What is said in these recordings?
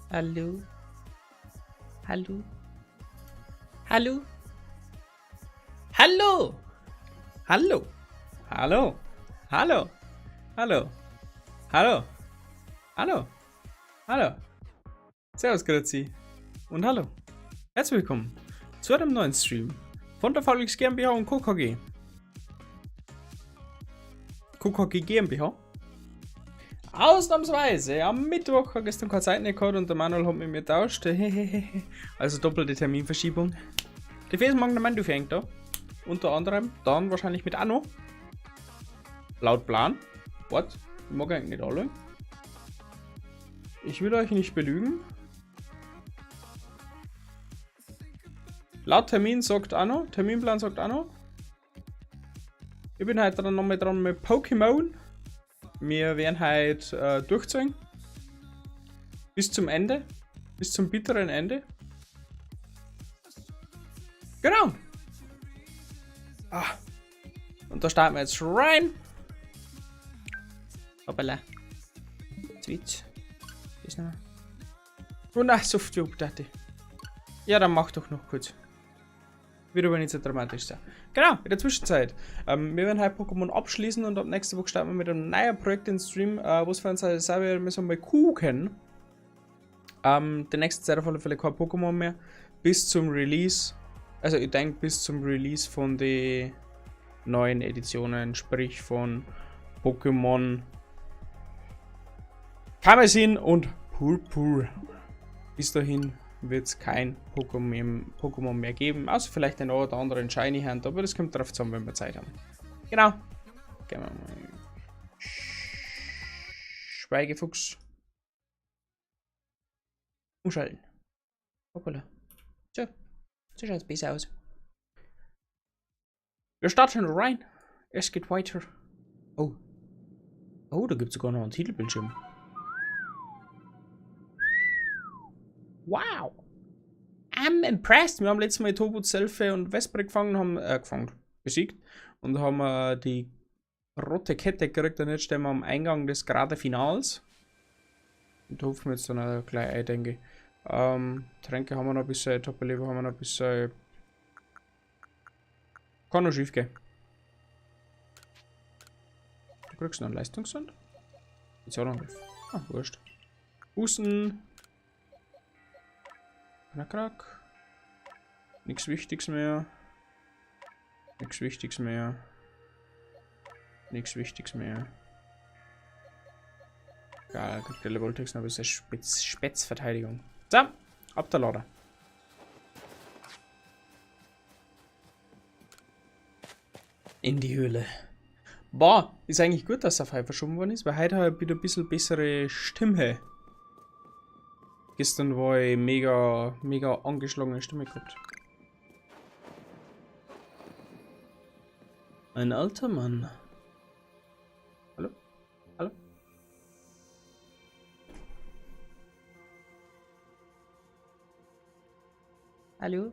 Hallo? Hallo? Hallo? Hallo? Hallo? Hallo? Hallo? Hallo? Hallo? Hallo? Hallo? Servus, grüezi. Und hallo. Herzlich willkommen zu einem neuen Stream von der VLX GmbH und KKG. KKG GmbH. Ausnahmsweise, am Mittwoch habe ich gestern keine Zeit nicht gehabt und der Manuel hat mit mir getauscht. Also doppelte Terminverschiebung. Die Fes morgen der Mann fängt da. Unter anderem, dann wahrscheinlich mit Anno. Laut Plan. What? Ich mag eigentlich nicht alle. Ich will euch nicht belügen. Laut Termin sagt Anno, Terminplan sagt Anno. Ich bin heute dann nochmal dran mit Pokémon. Wir werden heute durchziehen. Bis zum Ende. Bis zum bitteren Ende. Genau. Und da starten wir jetzt rein. Hoppala. Twitch. Ist noch. Oh nein, Software dachte ich. Ja, dann mach doch noch kurz. Wird aber nicht so dramatisch sein. Genau, in der Zwischenzeit. Wir werden heute Pokémon abschließen und ab nächste Woche starten wir mit einem neuen Projekt in Stream, was für uns selber müssen wir mal gucken. Der nächste Zeit auf alle Fälle kein Pokémon mehr. Bis zum Release. Also ich denke bis zum Release von den neuen Editionen, sprich von Pokémon Karmesin und Purpur. Bis dahin wird es kein Pokémon mehr geben, außer vielleicht ein oder anderen Shiny Hand, aber das kommt darauf zusammen, wenn wir Zeit haben. Genau. Gehen wir mal. Schweigefuchs. Umschalten. Hoppala. So schaut es besser aus. Wir starten rein. Es geht weiter. Oh. Oh, da gibt es sogar noch einen Titelbildschirm. Wow! I'm impressed! Wir haben letztes Mal Tobu, Selfie und Vesper besiegt und haben die rote Kette gekriegt und jetzt stehen wir am Eingang des gerade Finals. Und da hoffen wir jetzt dann gleich ein, denke ich. Tränke haben wir noch ein bisschen, Top-Level haben wir noch ein bisschen. Kann noch schief gehen. Du kriegst noch einen Leistungssand? Jetzt auch noch. Ah, wurscht. Bußen. Knack. Nichts Wichtiges mehr. Nichts Wichtiges mehr. Nichts Wichtiges mehr. Geil, kriegt der Levoltex noch ein bisschen Spätzverteidigung. So, ab der Lade. In die Höhle. Boah, ist eigentlich gut, dass er auf heute verschoben worden ist, weil heute habe ich wieder ein bisschen bessere Stimme. Gestern war ich mega angeschlagene Stimme gehabt. Ein alter Mann. Hallo? Hallo? Hallo?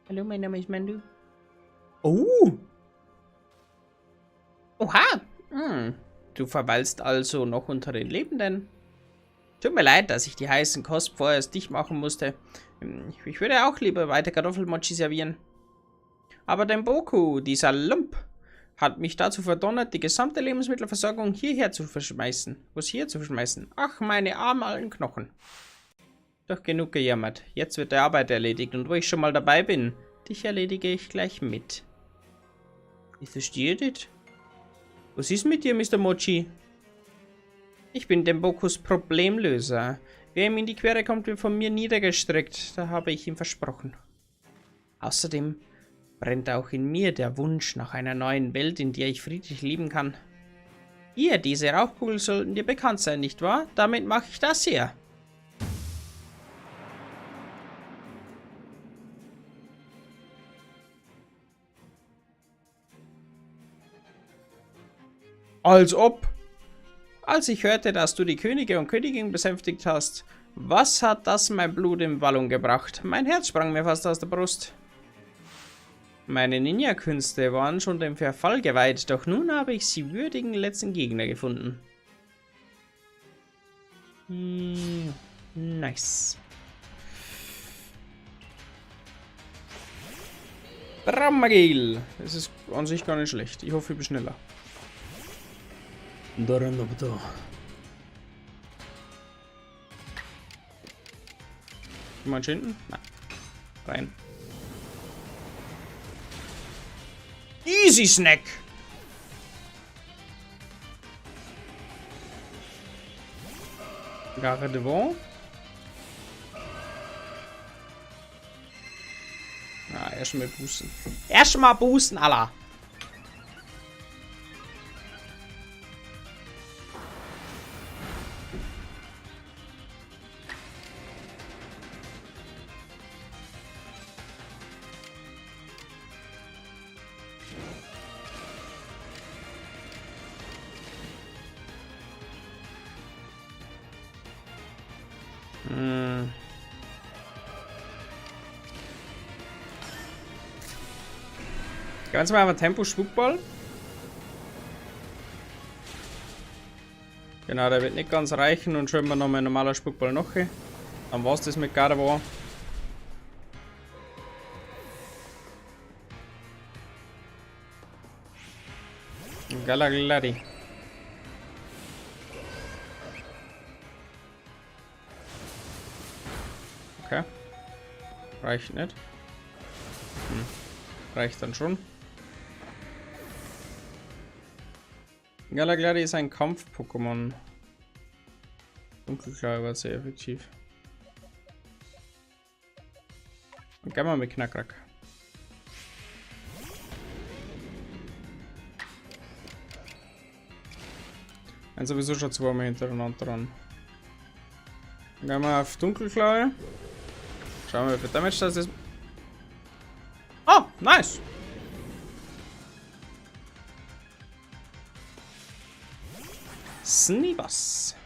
Hallo, mein Name ist Mandu. Oh! Oha! Du verweilst also noch unter den Lebenden. Tut mir leid, dass ich die heißen Kost vorerst dicht machen musste. Ich würde auch lieber weiter Kartoffelmochi servieren. Aber dein Boku, dieser Lump, hat mich dazu verdonnert, die gesamte Lebensmittelversorgung hierher zu verschmeißen. Ach, meine armen alten Knochen. Doch genug gejammert. Jetzt wird die Arbeit erledigt und wo ich schon mal dabei bin, dich erledige ich gleich mit. Ich verstehe das. Was ist mit dir, Mr. Mochi? Ich bin Denbokus Problemlöser. Wer ihm in die Quere kommt, wird von mir niedergestreckt. Da habe ich ihm versprochen. Außerdem brennt auch in mir der Wunsch nach einer neuen Welt, in der ich friedlich leben kann. Ihr, diese Rauchkugel, sollten dir bekannt sein, nicht wahr? Damit mache ich das hier. Als ob. Als ich hörte, dass du die Könige und Königin besänftigt hast, was hat das mein Blut in Wallung gebracht? Mein Herz sprang mir fast aus der Brust. Meine Ninja-Künste waren schon dem Verfall geweiht, doch nun habe ich sie würdigen letzten Gegner gefunden. Nice. Bramagil. Das ist an sich gar nicht schlecht. Ich hoffe, ich bin schneller. Jemand hinten? Nein. Rein. Easy Snack! Gare devant. Erstmal boosten. Erstmal boosten, Allah! Ganz mal einfach Tempo-Spuckball. Genau, der wird nicht ganz reichen und schon mal noch ein normaler Spuckball noch. Dann war's das mit Gardevoir. Galagladi. Okay. Reicht nicht. Reicht dann schon. Galagladi ist ein Kampf-Pokémon. Dunkelklar war sehr effektiv. Und gehen wir mit Knackrack. Und sowieso schon zweimal hintereinander dran. Dann gehen wir auf Dunkelklaue. Schauen wir, wie viel Damage das ist. Oh, nice! Sneebus.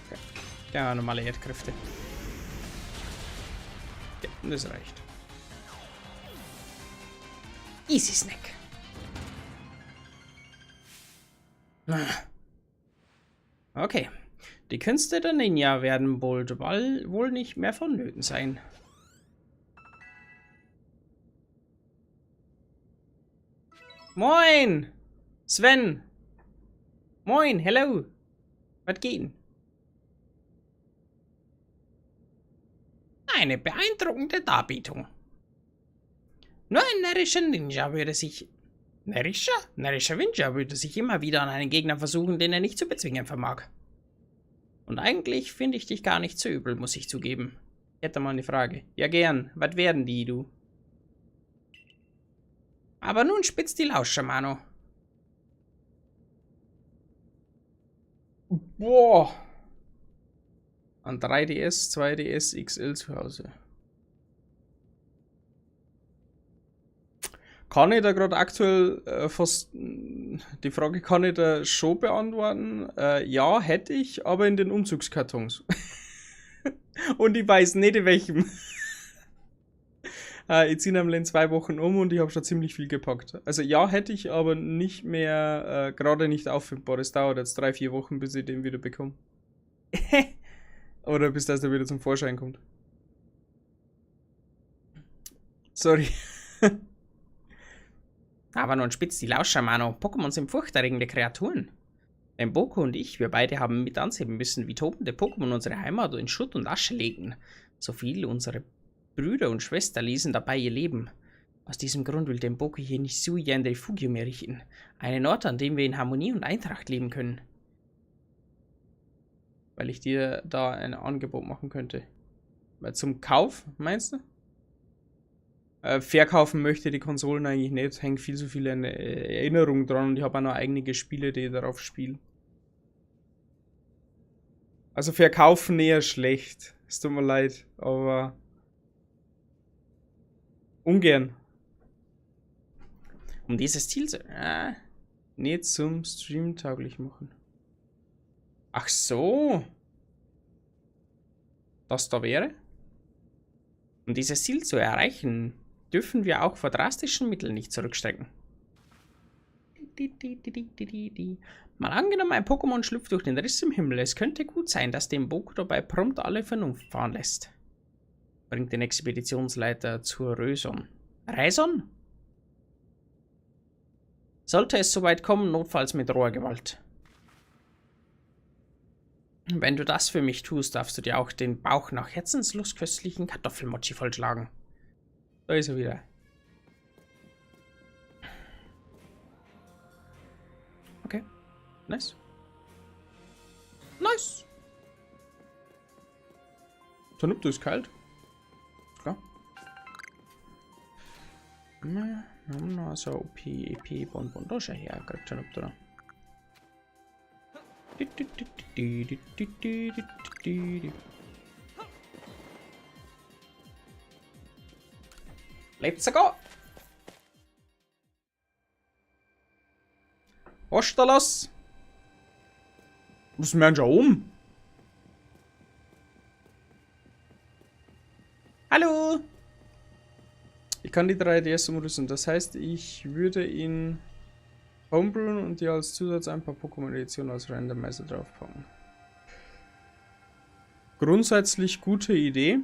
Okay. Ja, normale Erdkräfte. Ja, das reicht. Easy Snack. Okay. Die Künste der Ninja werden wohl nicht mehr vonnöten sein. Moin! Sven! Moin, hello! Was geht? Eine beeindruckende Darbietung. Nur ein närrischer Ninja würde sich... Närrischer Ninja würde sich immer wieder an einen Gegner versuchen, den er nicht zu bezwingen vermag. Und eigentlich finde ich dich gar nicht so übel, muss ich zugeben. Ich hätte mal eine Frage. Ja, gern. Was werden die, du? Aber nun spitzt die Lauscher, Mano. Boah. An 3DS, 2DS, XL zu Hause. Kann ich da gerade aktuell fast... Die Frage kann ich da schon beantworten. Ja, hätte ich, aber in den Umzugskartons. Und ich weiß nicht in welchem. Ich ziehe nämlich in 2 Wochen um und ich habe schon ziemlich viel gepackt. Also ja, hätte ich, aber nicht mehr, gerade nicht auffindbar. Es dauert jetzt 3-4 Wochen, bis ich den wieder bekomme. Oder bis das der wieder zum Vorschein kommt. Sorry. Aber nun spitzt die Lauscher, Mano. Pokémon sind furchterregende Kreaturen. Denn Boko und ich, wir beide haben mit ansehen müssen, wie tobende Pokémon unsere Heimat in Schutt und Asche legten. So viel unsere Brüder und Schwestern ließen dabei ihr Leben. Aus diesem Grund will Denboku hier nicht Sui ein Refugio mehr richten. Einen Ort, an dem wir in Harmonie und Eintracht leben können. Weil ich dir da ein Angebot machen könnte. Weil zum Kauf, meinst du? Verkaufen möchte die Konsolen eigentlich nicht. Hängt viel zu viele Erinnerungen dran und ich habe auch noch einige Spiele, die ich darauf spiele. Also verkaufen eher schlecht. Es tut mir leid, aber ungern. Um dieses Ziel zu... nicht zum Stream tauglich machen. Ach so. Das da wäre? Um dieses Ziel zu erreichen, dürfen wir auch vor drastischen Mitteln nicht zurückstecken. Mal angenommen, ein Pokémon schlüpft durch den Riss im Himmel. Es könnte gut sein, dass Denboku dabei prompt alle Vernunft fahren lässt. Bringt den Expeditionsleiter zur Röson. Raison? Sollte es soweit kommen, notfalls mit roher Gewalt. Wenn du das für mich tust, darfst du dir auch den Bauch nach Herzenslust köstlichen Kartoffelmochi vollschlagen. Da ist er wieder. Okay. Nice. Nice. Tanupto ist kalt. Klar. Na, so OP, EP, Bonbon, da schau her, kriegt Tanupto da. Let's go! Was da los? Was meinen schon um? Hallo! Ich kann die 3DS umrüsten, das heißt, ich würde ihn homebrewen und dir als Zusatz ein paar Pokémon-Editionen als Randomizer draufpacken. Grundsätzlich gute Idee.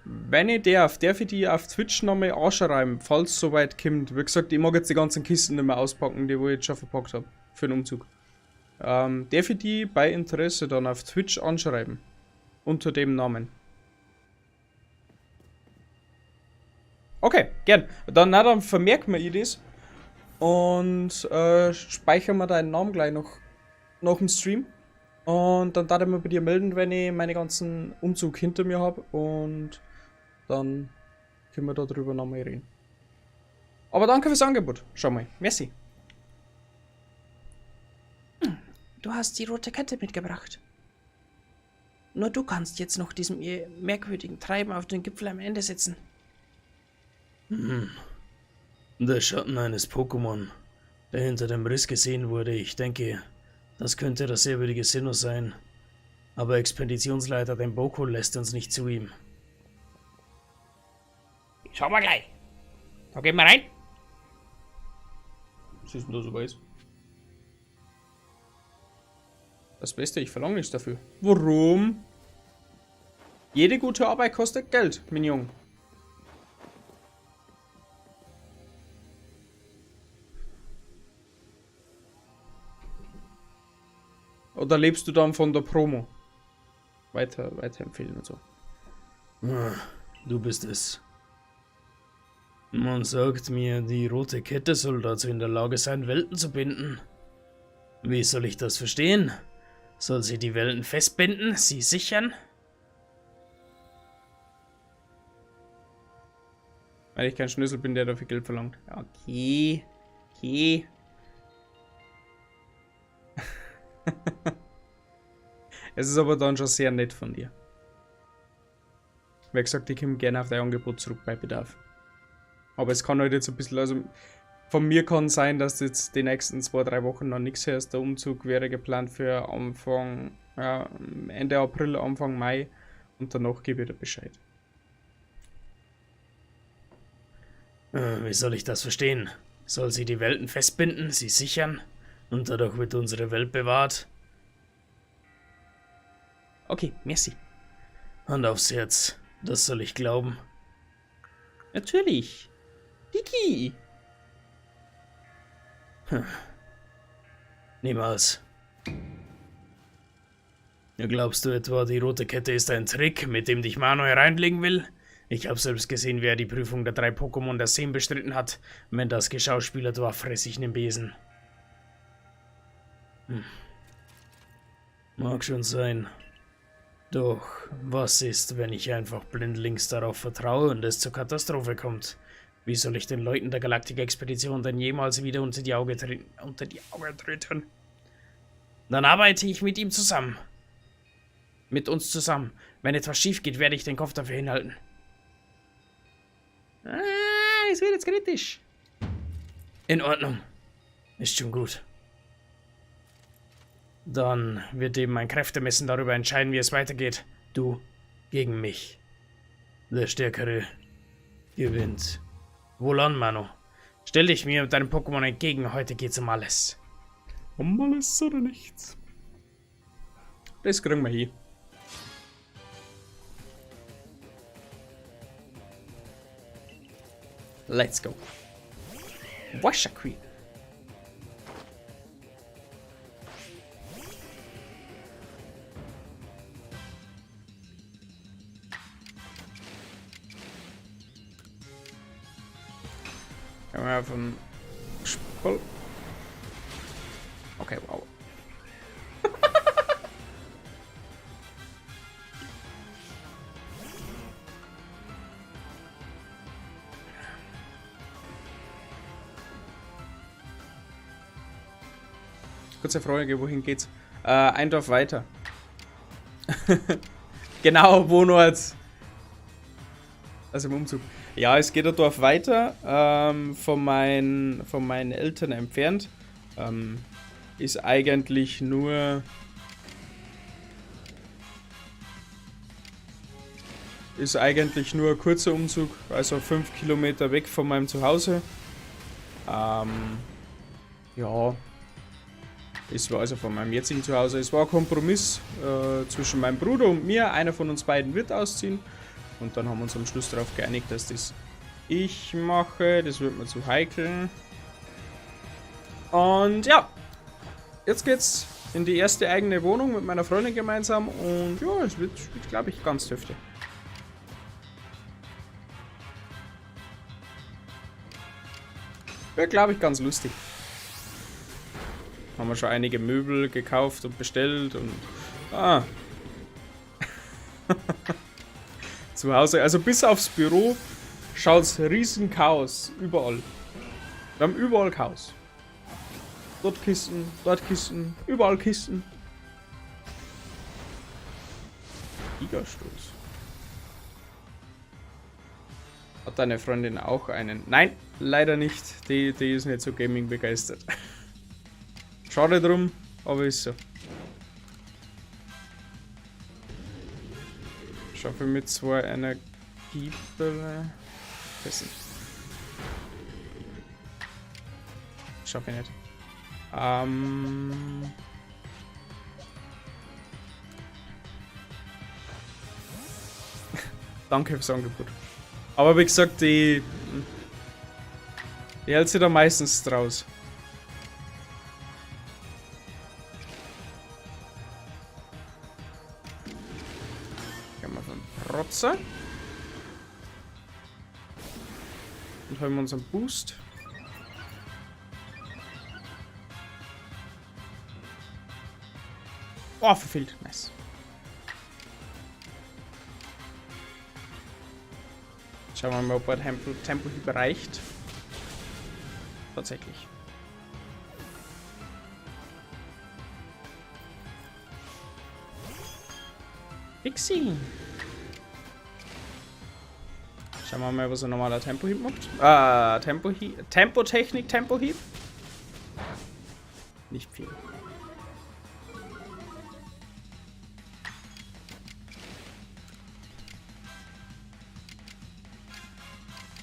Wenn ich darf ich die auf Twitch nochmal anschreiben, falls es soweit kommt. Wie gesagt, ich mag jetzt die ganzen Kisten nicht mehr auspacken, die wo ich jetzt schon verpackt habe. Für den Umzug. Darf ich die bei Interesse dann auf Twitch anschreiben? Unter dem Namen. Okay, gern. Dann vermerken wir das. Und speichern wir deinen Namen gleich noch nach dem Stream. Und dann darf ich mich bei dir melden, wenn ich meine ganzen Umzug hinter mir habe. Und dann können wir darüber nochmal reden. Aber danke fürs Angebot. Schau mal. Merci. Du hast die rote Kette mitgebracht. Nur du kannst jetzt noch diesem merkwürdigen Treiben auf den Gipfel am Ende sitzen. Der Schatten eines Pokémon, der hinter dem Riss gesehen wurde. Ich denke, das könnte das ehrwürdige Sinnoh sein. Aber Expeditionsleiter Denboku lässt uns nicht zu ihm. Schauen wir gleich. Da gehen wir rein. Was ist denn da so weiß? Das Beste, ich verlange nichts dafür. Warum? Jede gute Arbeit kostet Geld, mein Junge. Oder lebst du dann von der Promo? Weiterempfehlen und so. Du bist es. Man sagt mir, die rote Kette soll dazu in der Lage sein, Welten zu binden. Wie soll ich das verstehen? Soll sie die Welten festbinden, sie sichern? Weil ich kein Schlüssel bin, der dafür Geld verlangt. Okay. Okay. Es ist aber dann schon sehr nett von dir. Wie gesagt, ich komme gerne auf dein Angebot zurück bei Bedarf. Aber es kann halt jetzt ein bisschen, also von mir kann sein, dass du jetzt die nächsten 2-3 Wochen noch nichts hörst. Der Umzug wäre geplant für Anfang, ja, Ende April, Anfang Mai und danach gebe ich dir Bescheid. Wie soll ich das verstehen? Soll sie die Welten festbinden, sie sichern und dadurch wird unsere Welt bewahrt? Okay, merci. Hand aufs Herz, das soll ich glauben. Natürlich. Diki. Niemals. Glaubst du etwa, die rote Kette ist ein Trick, mit dem dich Mano hereinlegen will? Ich habe selbst gesehen, wie er die Prüfung der 3 Pokémon der Seen bestritten hat. Wenn das geschauspielert war, fress ich nen Besen. Mag schon sein. Doch, was ist, wenn ich einfach blindlings darauf vertraue und es zur Katastrophe kommt? Wie soll ich den Leuten der Galaktik-Expedition denn jemals wieder unter die Augen treten? Dann arbeite ich mit ihm zusammen. Mit uns zusammen. Wenn etwas schief geht, werde ich den Kopf dafür hinhalten. Es wird jetzt kritisch. In Ordnung. Ist schon gut. Dann wird eben ein Kräftemessen darüber entscheiden, wie es weitergeht. Du gegen mich. Der Stärkere gewinnt. Wohlan, Mano. Stell dich mir mit deinem Pokémon entgegen. Heute geht's um alles. Um alles oder nichts. Das kriegen wir hin. Let's go. Washer Queen. Können wir von Spul. Okay, wow. Kurze Frage, wohin geht's? Ein Dorf weiter. Genau, Wohnort. Also im Umzug. Ja, es geht ein Dorf weiter, von meinen Eltern entfernt. Ist eigentlich nur... Ist eigentlich nur ein kurzer Umzug, also 5 Kilometer weg von meinem Zuhause. Ja... Es war also von meinem jetzigen Zuhause. Es war ein Kompromiss zwischen meinem Bruder und mir. Einer von uns beiden wird ausziehen. Und dann haben wir uns am Schluss darauf geeinigt, dass das ich mache. Das wird mir zu heikel. Und ja, jetzt geht's in die erste eigene Wohnung mit meiner Freundin gemeinsam. Und ja, es wird glaube ich, ganz dürftig. Wird, glaube ich, ganz lustig. Haben wir schon einige Möbel gekauft und bestellt und... Zu Hause, also bis aufs Büro, schaut's riesen Chaos überall. Wir haben überall Chaos. Dort Kisten, überall Kisten. Gigastoß. Hat deine Freundin auch einen? Nein, leider nicht. Die ist nicht so Gaming begeistert. Schade drum, aber ist so. Schaffe mit 2 Energiebälle. Wissen. Schaffe ich nicht. Danke fürs Angebot. Aber wie gesagt, die hält sich da meistens draus. Rotze. Und haben wir unseren Boost. Oh, verfehlt. Nice. Schauen wir mal, ob er Tempo-Hieb reicht. Tatsächlich. Pixie. Schauen wir mal, was ein normaler Tempo-Hieb macht. Tempotechnik, Tempo-Hieb. Nicht viel.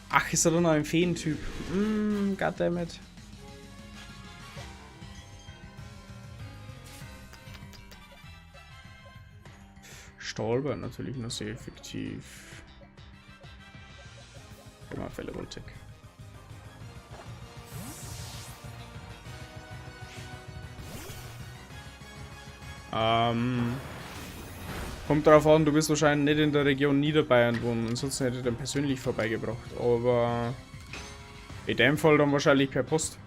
Ach, ist er doch noch ein Feentyp. Goddammit. Stahlbein natürlich noch sehr effektiv. Immer Fälle-Voltik. Kommt darauf an, du bist wahrscheinlich nicht in der Region Niederbayern wohnen, ansonsten hätte ich den persönlich vorbeigebracht. Aber in dem Fall dann wahrscheinlich per Post.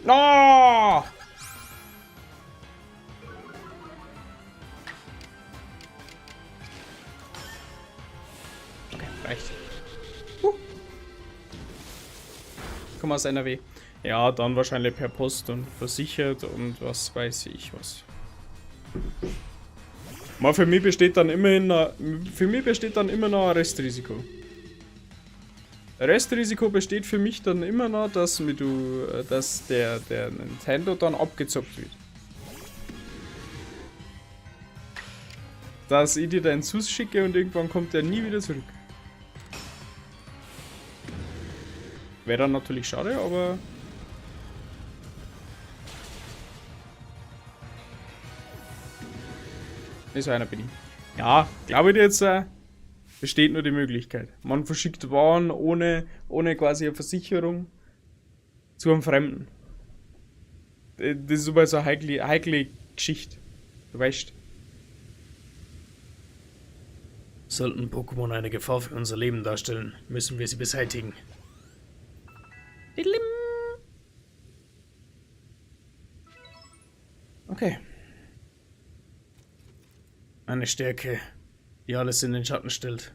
No! Okay, reicht. Komm aus NRW. Ja, dann wahrscheinlich per Post und versichert und was weiß ich was. Mal für mich besteht dann immerhin noch ein Restrisiko. Restrisiko besteht für mich dann immer noch, dass der Nintendo dann abgezockt wird. Dass ich dir deinen Sus schicke und irgendwann kommt der nie wieder zurück. Wäre dann natürlich schade, aber... So einer bin ich. Ja, glaube ich dir jetzt... besteht nur die Möglichkeit. Man verschickt Waren ohne quasi eine Versicherung zu einem Fremden. Das ist aber so eine heikle Geschichte. Du weißt. Sollten Pokémon eine Gefahr für unser Leben darstellen, müssen wir sie beseitigen. Okay. Eine Stärke, die alles in den Schatten stellt.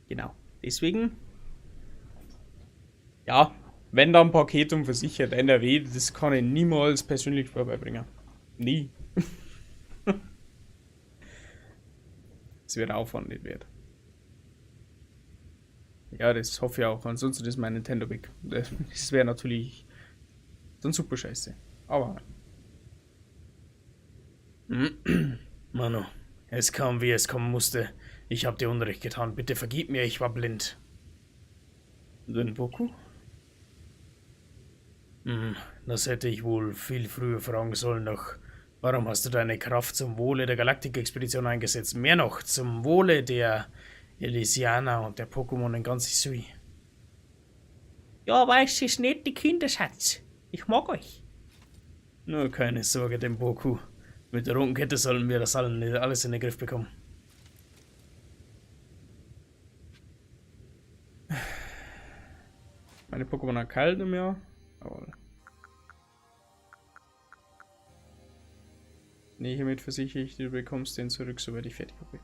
Genau. Deswegen. Ja, wenn da ein Paket und versichert NRW, das kann ich niemals persönlich vorbeibringen. Nie. Das wird Aufwand nicht wert. Ja, das hoffe ich auch. Ansonsten ist mein Nintendo weg. Das wäre natürlich dann super scheiße. Aber. Manu, es kam, wie es kommen musste. Ich habe dir Unrecht getan. Bitte vergib mir, ich war blind. Den Boku? Das hätte ich wohl viel früher fragen sollen, doch warum hast du deine Kraft zum Wohle der Galaktik-Expedition eingesetzt? Mehr noch, zum Wohle der Elysianer und der Pokémon in ganz Isui. Ja, aber es ist nicht die Kinderschatz. Ich mag euch. Nur keine Sorge, dem Boku. Mit der roten Kette sollen wir das alles in den Griff bekommen. Meine Pokémon haben kalt im Jahr. Aber nee, hiermit versichere ich, du bekommst den zurück, sobald ich fertig bin.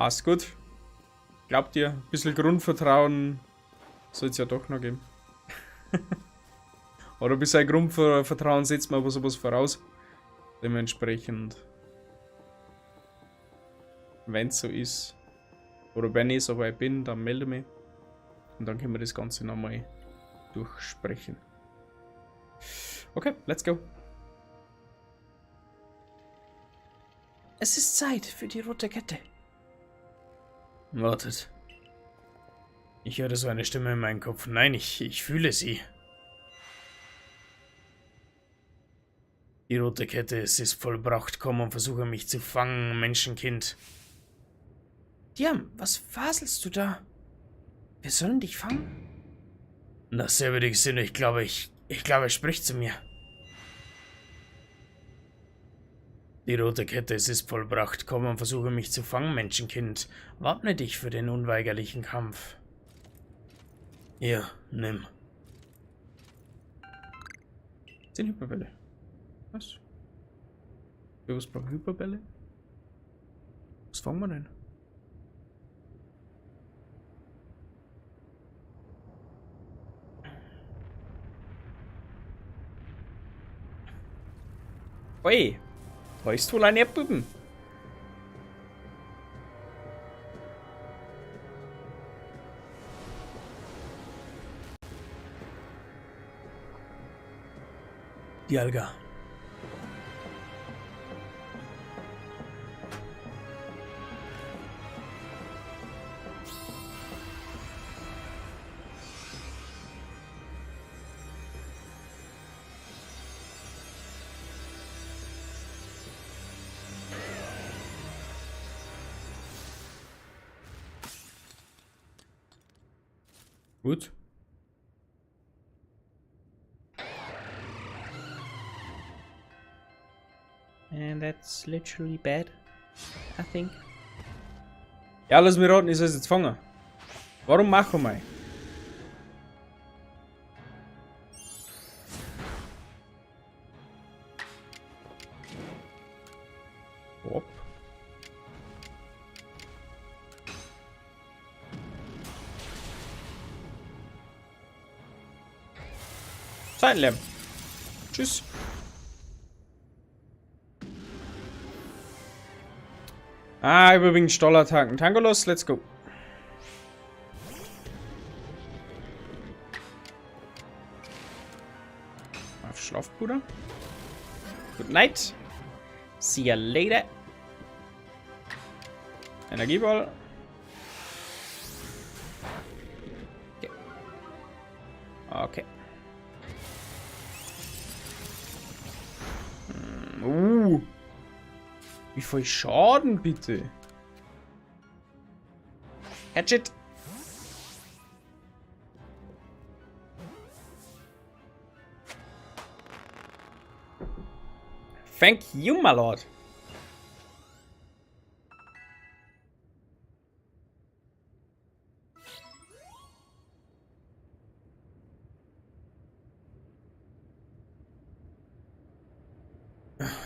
Ist gut. Glaubt ihr, ein bisschen Grundvertrauen soll es ja doch noch geben. Oder ein bisschen Grundvertrauen setzt man aber sowas voraus. Dementsprechend, wenn es so ist, oder wenn ich so weit bin, dann melde mich. Und dann können wir das Ganze nochmal durchsprechen. Okay, let's go. Es ist Zeit für die rote Kette. Wartet. Ich höre so eine Stimme in meinem Kopf. Nein, ich fühle sie. Die rote Kette, es ist vollbracht. Komm und versuche mich zu fangen, Menschenkind. Diam, was faselst du da? Wir sollen dich fangen? Na, sehr würdige Sinne, ich glaube, er spricht zu mir. Die rote Kette, es ist vollbracht. Komm und versuche mich zu fangen, Menschenkind. Wappne dich für den unweigerlichen Kampf. Hier, nimm. 10 Hyperbälle. Was? Für was braucht Hyperbälle? Was fangen wir denn? Oi! Da ist wohl ein Erdbeben. Dialga. Gut. And that's literally bad, I think. Ja, lass mich raten, ich soll es jetzt fangen. Warum machen wir? Hopp. Zeitlärm. Tschüss. Ah, überwiegend Stollattacken. Tangolos, let's go. Auf Schlaf, Bruder. Good night. See you later. Energieball. Okay. Okay. Wie viel Schaden, bitte? Catch it. Thank you, my lord.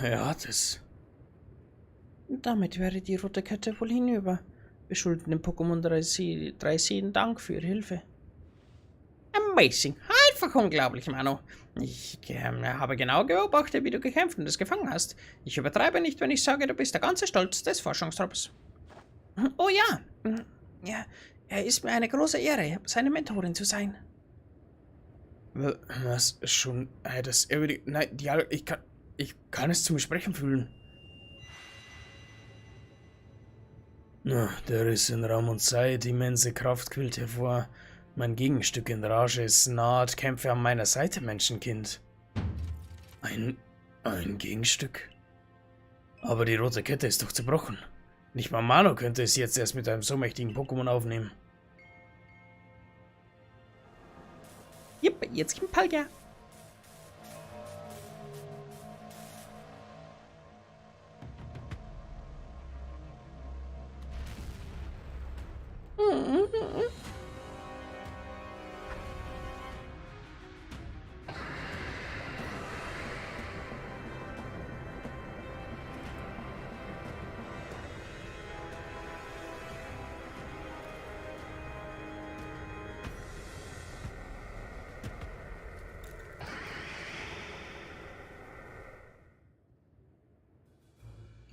Er hat es. Damit wäre die rote Kette wohl hinüber. Wir schulden dem Pokémon 3 Seen Dank für ihre Hilfe. Amazing. Einfach unglaublich, Manu. Ich habe genau beobachtet, wie du gekämpft und es gefangen hast. Ich übertreibe nicht, wenn ich sage, du bist der ganze Stolz des Forschungstrupps. Oh ja. Ja, er ist mir eine große Ehre, seine Mentorin zu sein. Was schon? Das nein, ich kann es zum Sprechen fühlen. Der Riss in Raum und Zeit, immense Kraft quillt hervor. Mein Gegenstück in Rage ist naht, kämpfe an meiner Seite, Menschenkind. Ein Gegenstück? Aber die rote Kette ist doch zerbrochen. Nicht mal Mano könnte es jetzt erst mit einem so mächtigen Pokémon aufnehmen. Jupp, jetzt kommt Palkia.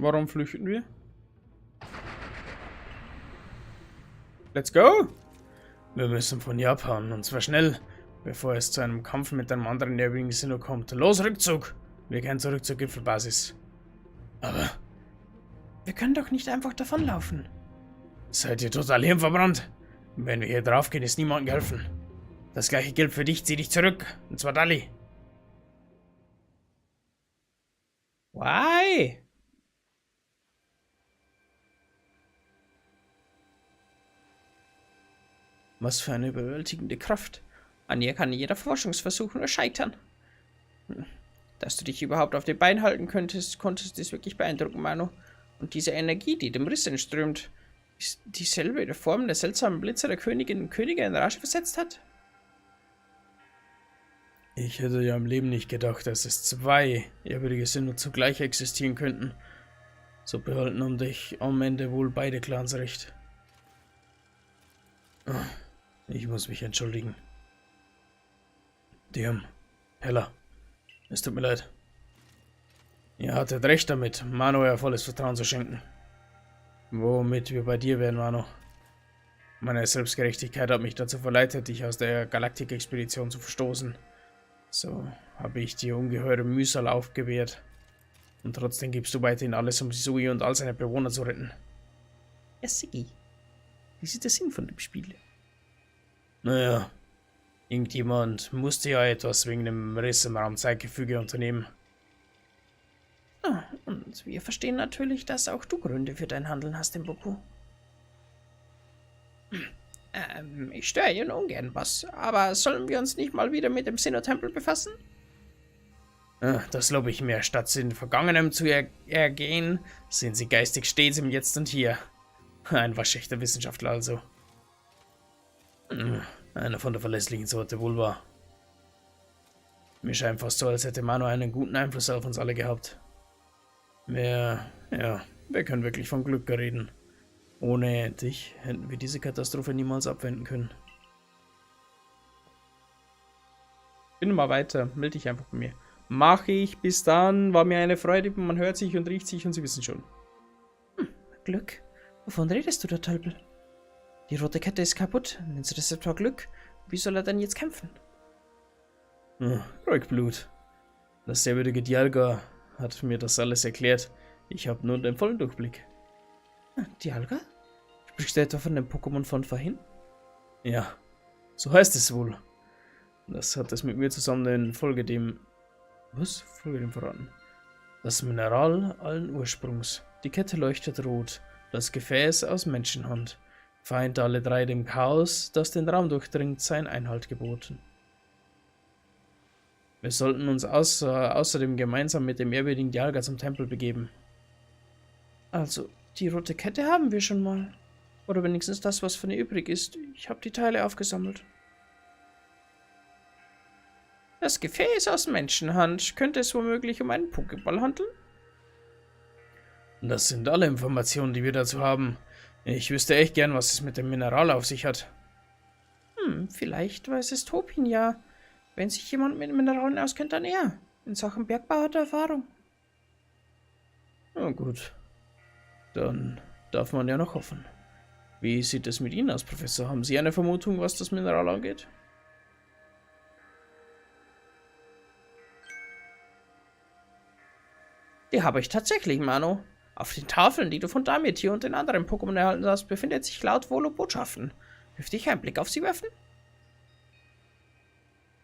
Warum flüchten wir? Let's go! Wir müssen von Japan, und zwar schnell, bevor es zu einem Kampf mit einem anderen nervigen Sinnoh kommt. Los, Rückzug! Wir kehren zurück zur Gipfelbasis. Aber... Wir können doch nicht einfach davonlaufen. Seid ihr total hirnverbrannt? Wenn wir hier draufgehen, ist niemandem geholfen. Das gleiche gilt für dich, zieh dich zurück. Und zwar Dali. Why? Was für eine überwältigende Kraft. An ihr kann jeder Forschungsversuch nur scheitern. Dass du dich überhaupt auf den Beinen halten konntest, ist wirklich beeindruckend, Manu. Und diese Energie, die dem Riss entströmt, ist dieselbe in der Form der seltsamen Blitze der Königin und Könige in Rage versetzt hat? Ich hätte ja im Leben nicht gedacht, dass es zwei ehrwürdige Sinnoh zugleich existieren könnten. So behalten um dich am Ende wohl beide Clans recht. Ich muss mich entschuldigen. Diam, Hella, es tut mir leid. Ihr hattet recht damit, Mano euer volles Vertrauen zu schenken. Womit wir bei dir wären, Mano. Meine Selbstgerechtigkeit hat mich dazu verleitet, dich aus der Galaktik-Expedition zu verstoßen. So habe ich dir ungeheure Mühsal aufgewehrt. Und trotzdem gibst du weiterhin alles, um Sui und all seine Bewohner zu retten. Ja, Siggi. Das ist der Sinn von dem Spiel. Naja, irgendjemand musste ja etwas wegen dem Riss im Raumzeitgefüge unternehmen. Und wir verstehen natürlich, dass auch du Gründe für dein Handeln hast, Mboku. Ich störe Ihnen ungern, Boss. Aber sollen wir uns nicht mal wieder mit dem Sinnoh-Tempel befassen? Das lobe ich mir. Statt in Vergangenem zu ergehen, sind Sie geistig stets im Jetzt und Hier. Ein waschechter Wissenschaftler also. Einer von der verlässlichen Sorte wohl wahr. Mir scheint fast so, als hätte Mano einen guten Einfluss auf uns alle gehabt. Wir können wirklich von Glück reden. Ohne dich hätten wir diese Katastrophe niemals abwenden können. Bin mal weiter, melde dich einfach bei mir. Mach ich, bis dann, war mir eine Freude, man hört sich und riecht sich und Sie wissen schon. Glück? Wovon redest du da, Tölpel? Die rote Kette ist kaputt, nennst du das etwa Glück? Wie soll er denn jetzt kämpfen? Ruhig Blut. Das ehrwürdige Dialga hat mir das alles erklärt. Ich habe nur den vollen Durchblick. Dialga? Sprichst du etwa von dem Pokémon von vorhin? Ja, so heißt es wohl. Das hat es mit mir zusammen in Folge dem... Was? Folge dem verraten. Das Mineral allen Ursprungs. Die Kette leuchtet rot. Das Gefäß aus Menschenhand. Feind alle drei dem Chaos, das den Raum durchdringt, sein Einhalt geboten. Wir sollten uns außerdem gemeinsam mit dem ehrwürdigen Dialga zum Tempel begeben. Also, die rote Kette haben wir schon mal. Oder wenigstens das, was von ihr übrig ist. Ich habe die Teile aufgesammelt. Das Gefäß aus Menschenhand. Könnte es womöglich um einen Pokéball handeln? Das sind alle Informationen, die wir dazu haben. Ich wüsste echt gern, was es mit dem Mineral auf sich hat. Vielleicht weiß es Topin ja. Wenn sich jemand mit Mineralen auskennt, dann er. In Sachen Bergbau hat er Erfahrung. Na gut. Dann darf man ja noch hoffen. Wie sieht es mit Ihnen aus, Professor? Haben Sie eine Vermutung, was das Mineral angeht? Die habe ich tatsächlich, Mano. Auf den Tafeln, die du von Dimetri und den anderen Pokémon erhalten hast, befindet sich laut Volo Botschaften. Dürfte ich einen Blick auf sie werfen?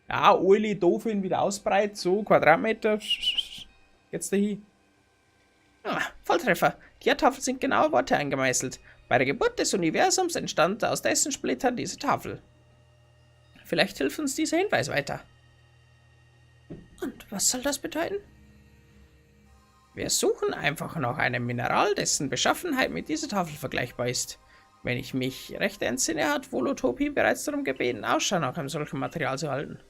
Ja, Uli, Dolphin wieder ausbreit, so Quadratmeter. Jetzt dahin. Volltreffer. Die Tafeln sind genaue Worte eingemeißelt. Bei der Geburt des Universums entstand aus dessen Splittern diese Tafel. Vielleicht hilft uns dieser Hinweis weiter. Und was soll das bedeuten? Wir suchen einfach nach einem Mineral, dessen Beschaffenheit mit dieser Tafel vergleichbar ist. Wenn ich mich recht entsinne, hat Volotopin bereits darum gebeten, Ausschau nach einem solchen Material zu halten.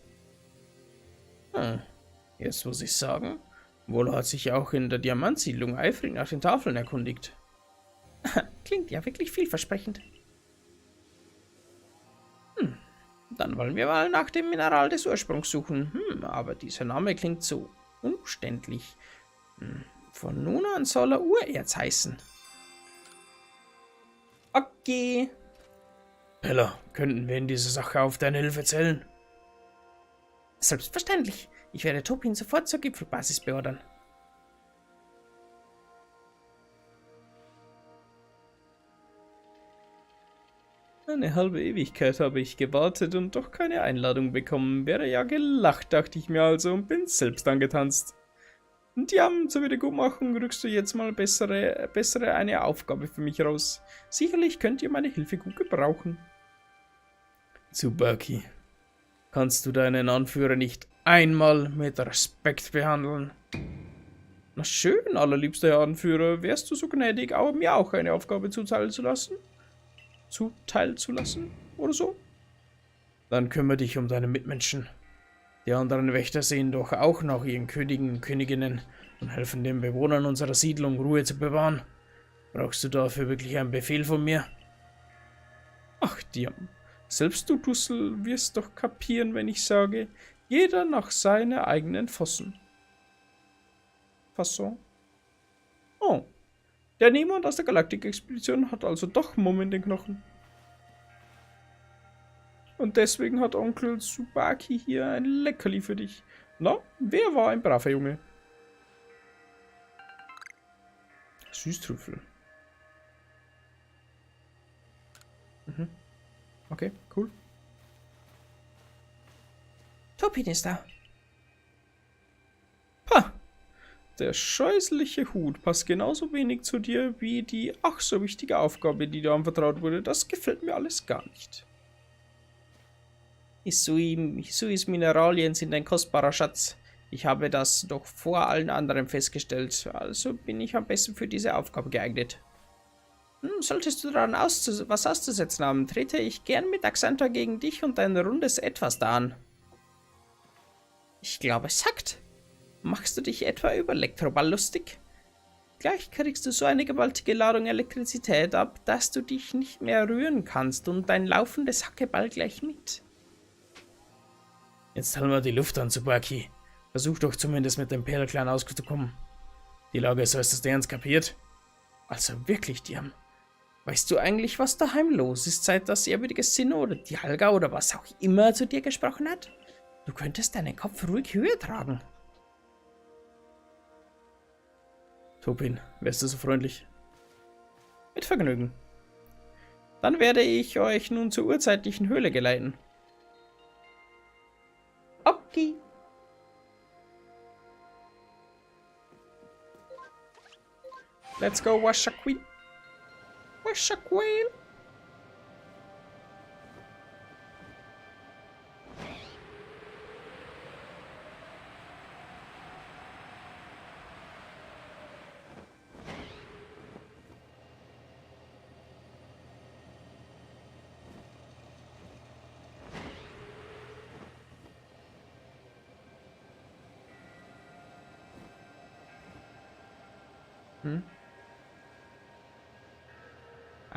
Jetzt muss ich sagen, Volo hat sich auch in der Diamantsiedlung eifrig nach den Tafeln erkundigt. Klingt ja wirklich vielversprechend. Dann wollen wir mal nach dem Mineral des Ursprungs suchen. Aber dieser Name klingt so umständlich. Von nun an soll er Urerz heißen. Okay. Bella, könnten wir in dieser Sache auf deine Hilfe zählen? Selbstverständlich. Ich werde Topin sofort zur Gipfelbasis beordern. Eine halbe Ewigkeit habe ich gewartet und doch keine Einladung bekommen. Wäre ja gelacht, dachte ich mir also und bin selbst angetanzt. Und ja, zur Wiedergutmachung rückst du jetzt mal bessere eine Aufgabe für mich raus. Sicherlich könnt ihr meine Hilfe gut gebrauchen. Tsubaki, kannst du deinen Anführer nicht einmal mit Respekt behandeln? Na schön, allerliebster Herr Anführer, wärst du so gnädig, aber mir auch eine Aufgabe zuteilen zu lassen? Oder so? Dann kümmere dich um deine Mitmenschen. Die anderen Wächter sehen doch auch nach ihren Königen und Königinnen und helfen den Bewohnern unserer Siedlung, Ruhe zu bewahren. Brauchst du dafür wirklich einen Befehl von mir? Ach, Diam, selbst du Dussel wirst doch kapieren, wenn ich sage, jeder nach seiner eigenen Fasson. Oh, der Niemand aus der Galaktik-Expedition hat also doch Mumm in den Knochen. Und deswegen hat Onkel Tsubaki hier ein Leckerli für dich. Na, wer war ein braver Junge? Süßtrüffel. Okay, cool. Topin ist da. Pah! Der scheußliche Hut passt genauso wenig zu dir wie die ach so wichtige Aufgabe, die dir anvertraut wurde. Das gefällt mir alles gar nicht. Isuis Mineralien sind ein kostbarer Schatz. Ich habe das doch vor allen anderen festgestellt, also bin ich am besten für diese Aufgabe geeignet. Solltest du daran was auszusetzen haben, trete ich gern mit Axantor gegen dich und ein rundes Etwas da an. Ich glaube, es hackt. Machst du dich etwa über Elektroball lustig? Gleich kriegst du so eine gewaltige Ladung Elektrizität ab, dass du dich nicht mehr rühren kannst und dein laufendes Hackeball gleich mit. Jetzt halten wir die Luft an, Tsubaki. Versuch doch zumindest mit dem Perlclan auszukommen. Die Lage ist äußerst ernst, kapiert? Also wirklich, Diam. Weißt du eigentlich, was daheim los ist, seit das ehrwürdige Sinnoh oder Dialga oder was auch immer zu dir gesprochen hat? Du könntest deinen Kopf ruhig höher tragen. Topin, wärst du so freundlich? Mit Vergnügen. Dann werde ich euch nun zur urzeitlichen Höhle geleiten. Okay. Let's go, Washaquil. Washaquil.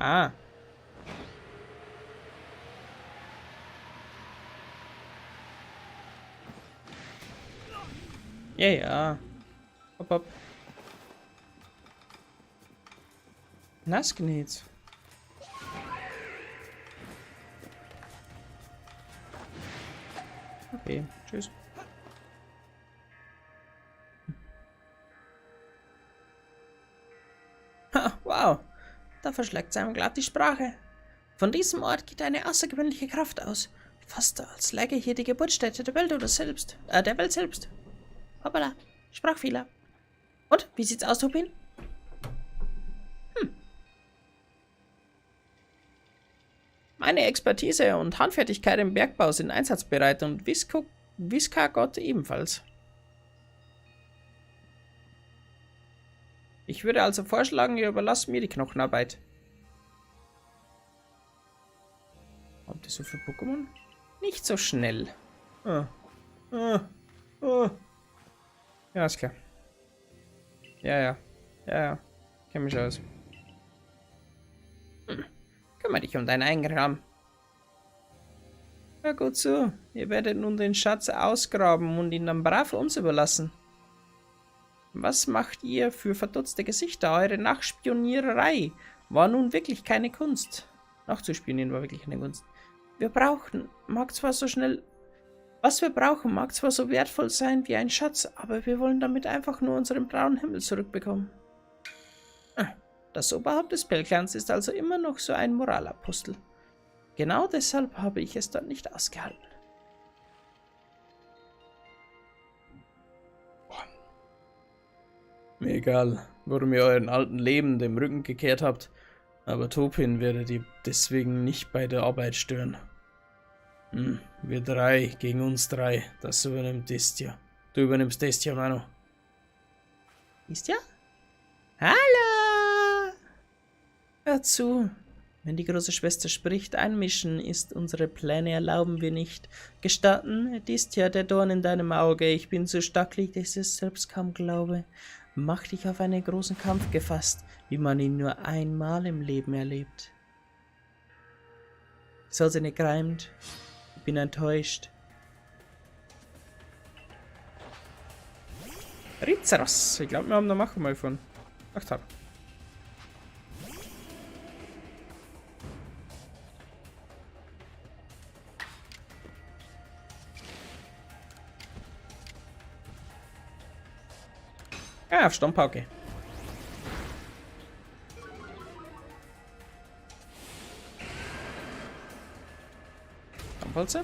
Ah. Ja, ja. Hopp, hopp. Nass genäht. Okay, tschüss. Ha, wow. Da verschlägt einem glatt die Sprache. Von diesem Ort geht eine außergewöhnliche Kraft aus. Fast als läge hier die Geburtsstätte der Welt oder selbst. Der Welt selbst. Hoppala, Sprachfehler. Und, wie sieht's aus, Topin? Meine Expertise und Handfertigkeit im Bergbau sind einsatzbereit und Visca-Gott ebenfalls. Ich würde also vorschlagen, ihr überlasst mir die Knochenarbeit. Habt ihr so viele Pokémon? Nicht so schnell. Ja, ist klar. Ja. Kenn mich aus. Kümmere dich um deinen Eingraben. Ja, gut so. Ihr werdet nun den Schatz ausgraben und ihn dann brav uns überlassen. Was macht ihr für verdutzte Gesichter? Eure Nachspioniererei war nun wirklich keine Kunst. Nachzuspionieren war wirklich keine Kunst. Was wir brauchen, mag zwar so wertvoll sein wie ein Schatz, aber wir wollen damit einfach nur unseren blauen Himmel zurückbekommen. Das Oberhaupt des Pelclans ist also immer noch so ein Moralapostel. Genau deshalb habe ich es dort nicht ausgehalten. Mir egal, warum ihr euren alten Leben dem Rücken gekehrt habt, aber Topin werdet ihr deswegen nicht bei der Arbeit stören. Wir drei gegen uns drei, das übernimmt Destia. Du übernimmst Destia, Mano. Destia? Hallo! Hör zu. Wenn die große Schwester spricht, einmischen ist unsere Pläne erlauben wir nicht. Gestatten, Destia, der Dorn in deinem Auge, ich bin so stacklich, dass ich es selbst kaum glaube. Mach dich auf einen großen Kampf gefasst, wie man ihn nur einmal im Leben erlebt. So sie nicht greimt. Ich bin enttäuscht. Rizeros. Ich glaube, wir haben da Macho mal von. Ach, Tag. Ja, auf Stommpauke. Stommpolze.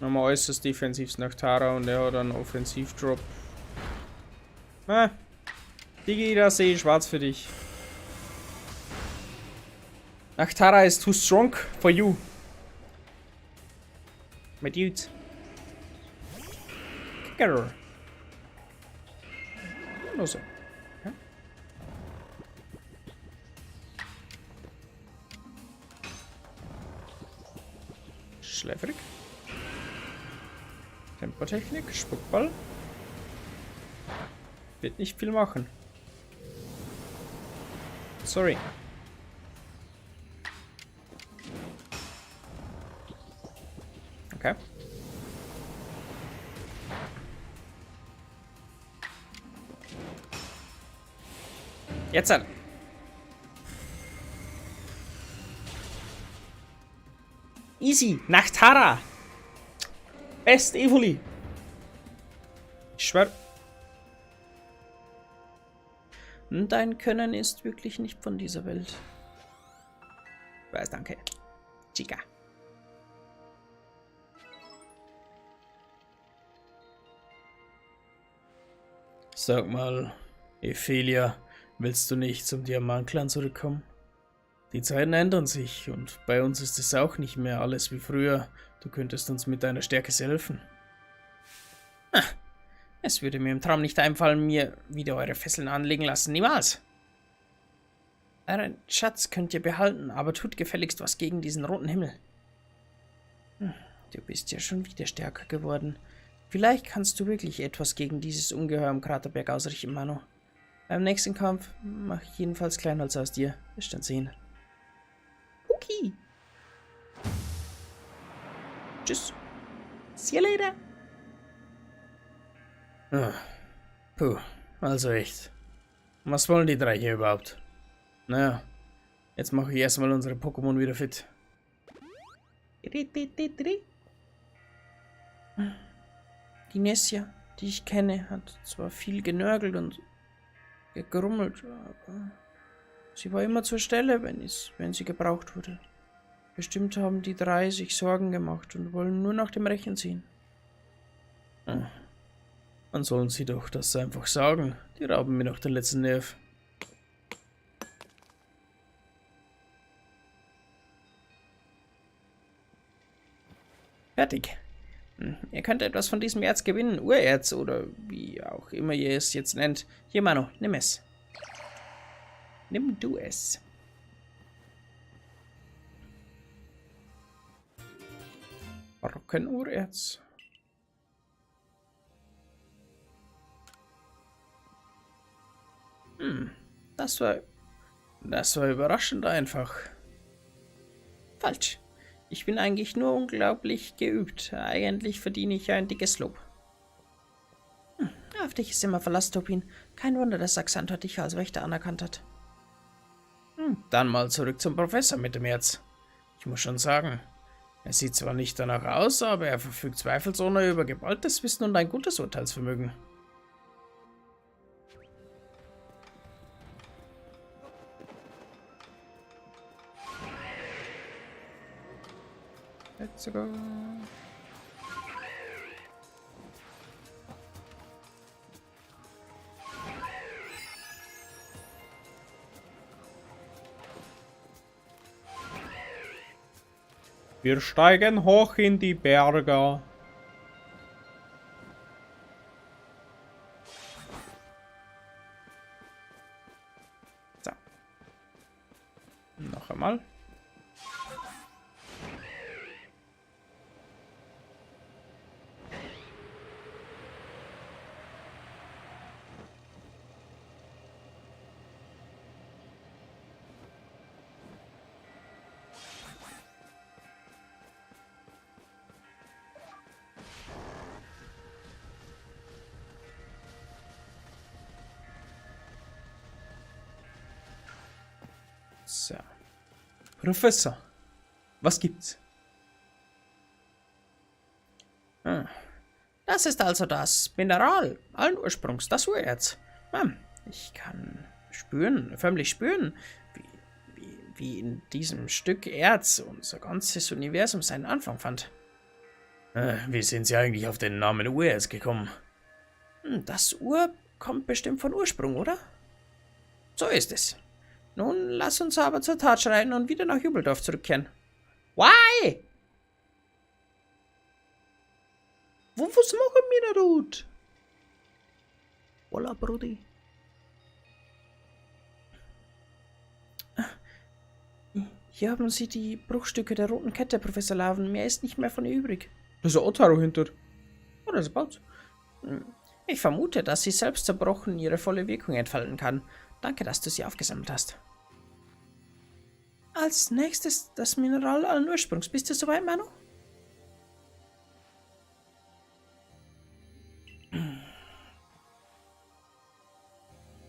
Nochmal äußerst defensiv nach Tara und er hat einen Offensivdrop. Digi, da sehe ich schwarz für dich. Nachtara is too strong for you. Mit Dudes. Kicker. Nur so. Ja. Schläfrig. Tempotechnik, Spuckball. Wird nicht viel machen. Sorry. Okay. Jetzt an. Easy, nach Tara. Best Evoli. Ich schwör. Dein Können ist wirklich nicht von dieser Welt. Weiß, danke. Chica. Sag mal, Ophelia, willst du nicht zum Diamantclan zurückkommen? Die Zeiten ändern sich und bei uns ist es auch nicht mehr alles wie früher. Du könntest uns mit deiner Stärke helfen. Es würde mir im Traum nicht einfallen, mir wieder eure Fesseln anlegen lassen. Niemals. Euren Schatz könnt ihr behalten, aber tut gefälligst was gegen diesen roten Himmel. Du bist ja schon wieder stärker geworden. Vielleicht kannst du wirklich etwas gegen dieses Ungeheuer am Kraterberg ausrichten, Mano. Beim nächsten Kampf mache ich jedenfalls Kleinholz aus dir. Wir werden sehen. Okay. Tschüss. See you later. Puh, also echt. Was wollen die drei hier überhaupt? Naja, jetzt mache ich erstmal unsere Pokémon wieder fit. Die Nessia, die ich kenne, hat zwar viel genörgelt und gegrummelt, aber sie war immer zur Stelle, wenn sie gebraucht wurde. Bestimmt haben die drei sich Sorgen gemacht und wollen nur nach dem Rechen ziehen. Dann sollen sie doch das einfach sagen. Die rauben mir noch den letzten Nerv. Fertig. Ihr könnt etwas von diesem Erz gewinnen. Urerz oder wie auch immer ihr es jetzt nennt. Hier, Mano, nimm es. Nimm du es. Rockenurerz. Das war überraschend einfach. Falsch. Ich bin eigentlich nur unglaublich geübt. Eigentlich verdiene ich ja ein dickes Lob. Auf dich ist immer Verlass, Topin. Kein Wunder, dass Saxantor dich als Wächter anerkannt hat. Dann mal zurück zum Professor mit dem Erz. Ich muss schon sagen, er sieht zwar nicht danach aus, aber er verfügt zweifelsohne über geballtes Wissen und ein gutes Urteilsvermögen. Let's go. Wir steigen hoch in die Berge. So. Noch einmal. So. Professor, was gibt's? Das ist also das Mineral allen Ursprungs, das Urerz. Ich kann spüren, förmlich spüren, wie in diesem Stück Erz unser ganzes Universum seinen Anfang fand. Wie sind Sie eigentlich auf den Namen Urerz gekommen? Das Ur kommt bestimmt von Ursprung, oder? So ist es. Nun lass uns aber zur Tat schreiten und wieder nach Jubeldorf zurückkehren. Why? Was machen wir da dort? Hola, Brudi. Hier haben Sie die Bruchstücke der roten Kette, Professor Laven. Mehr ist nicht mehr von ihr übrig. Da ist ein Otaro hinter. Oh, das baut. Ich vermute, dass sie selbst zerbrochen ihre volle Wirkung entfalten kann. Danke, dass du sie aufgesammelt hast. Als nächstes das Mineral allen Ursprungs. Bist du soweit, Manu?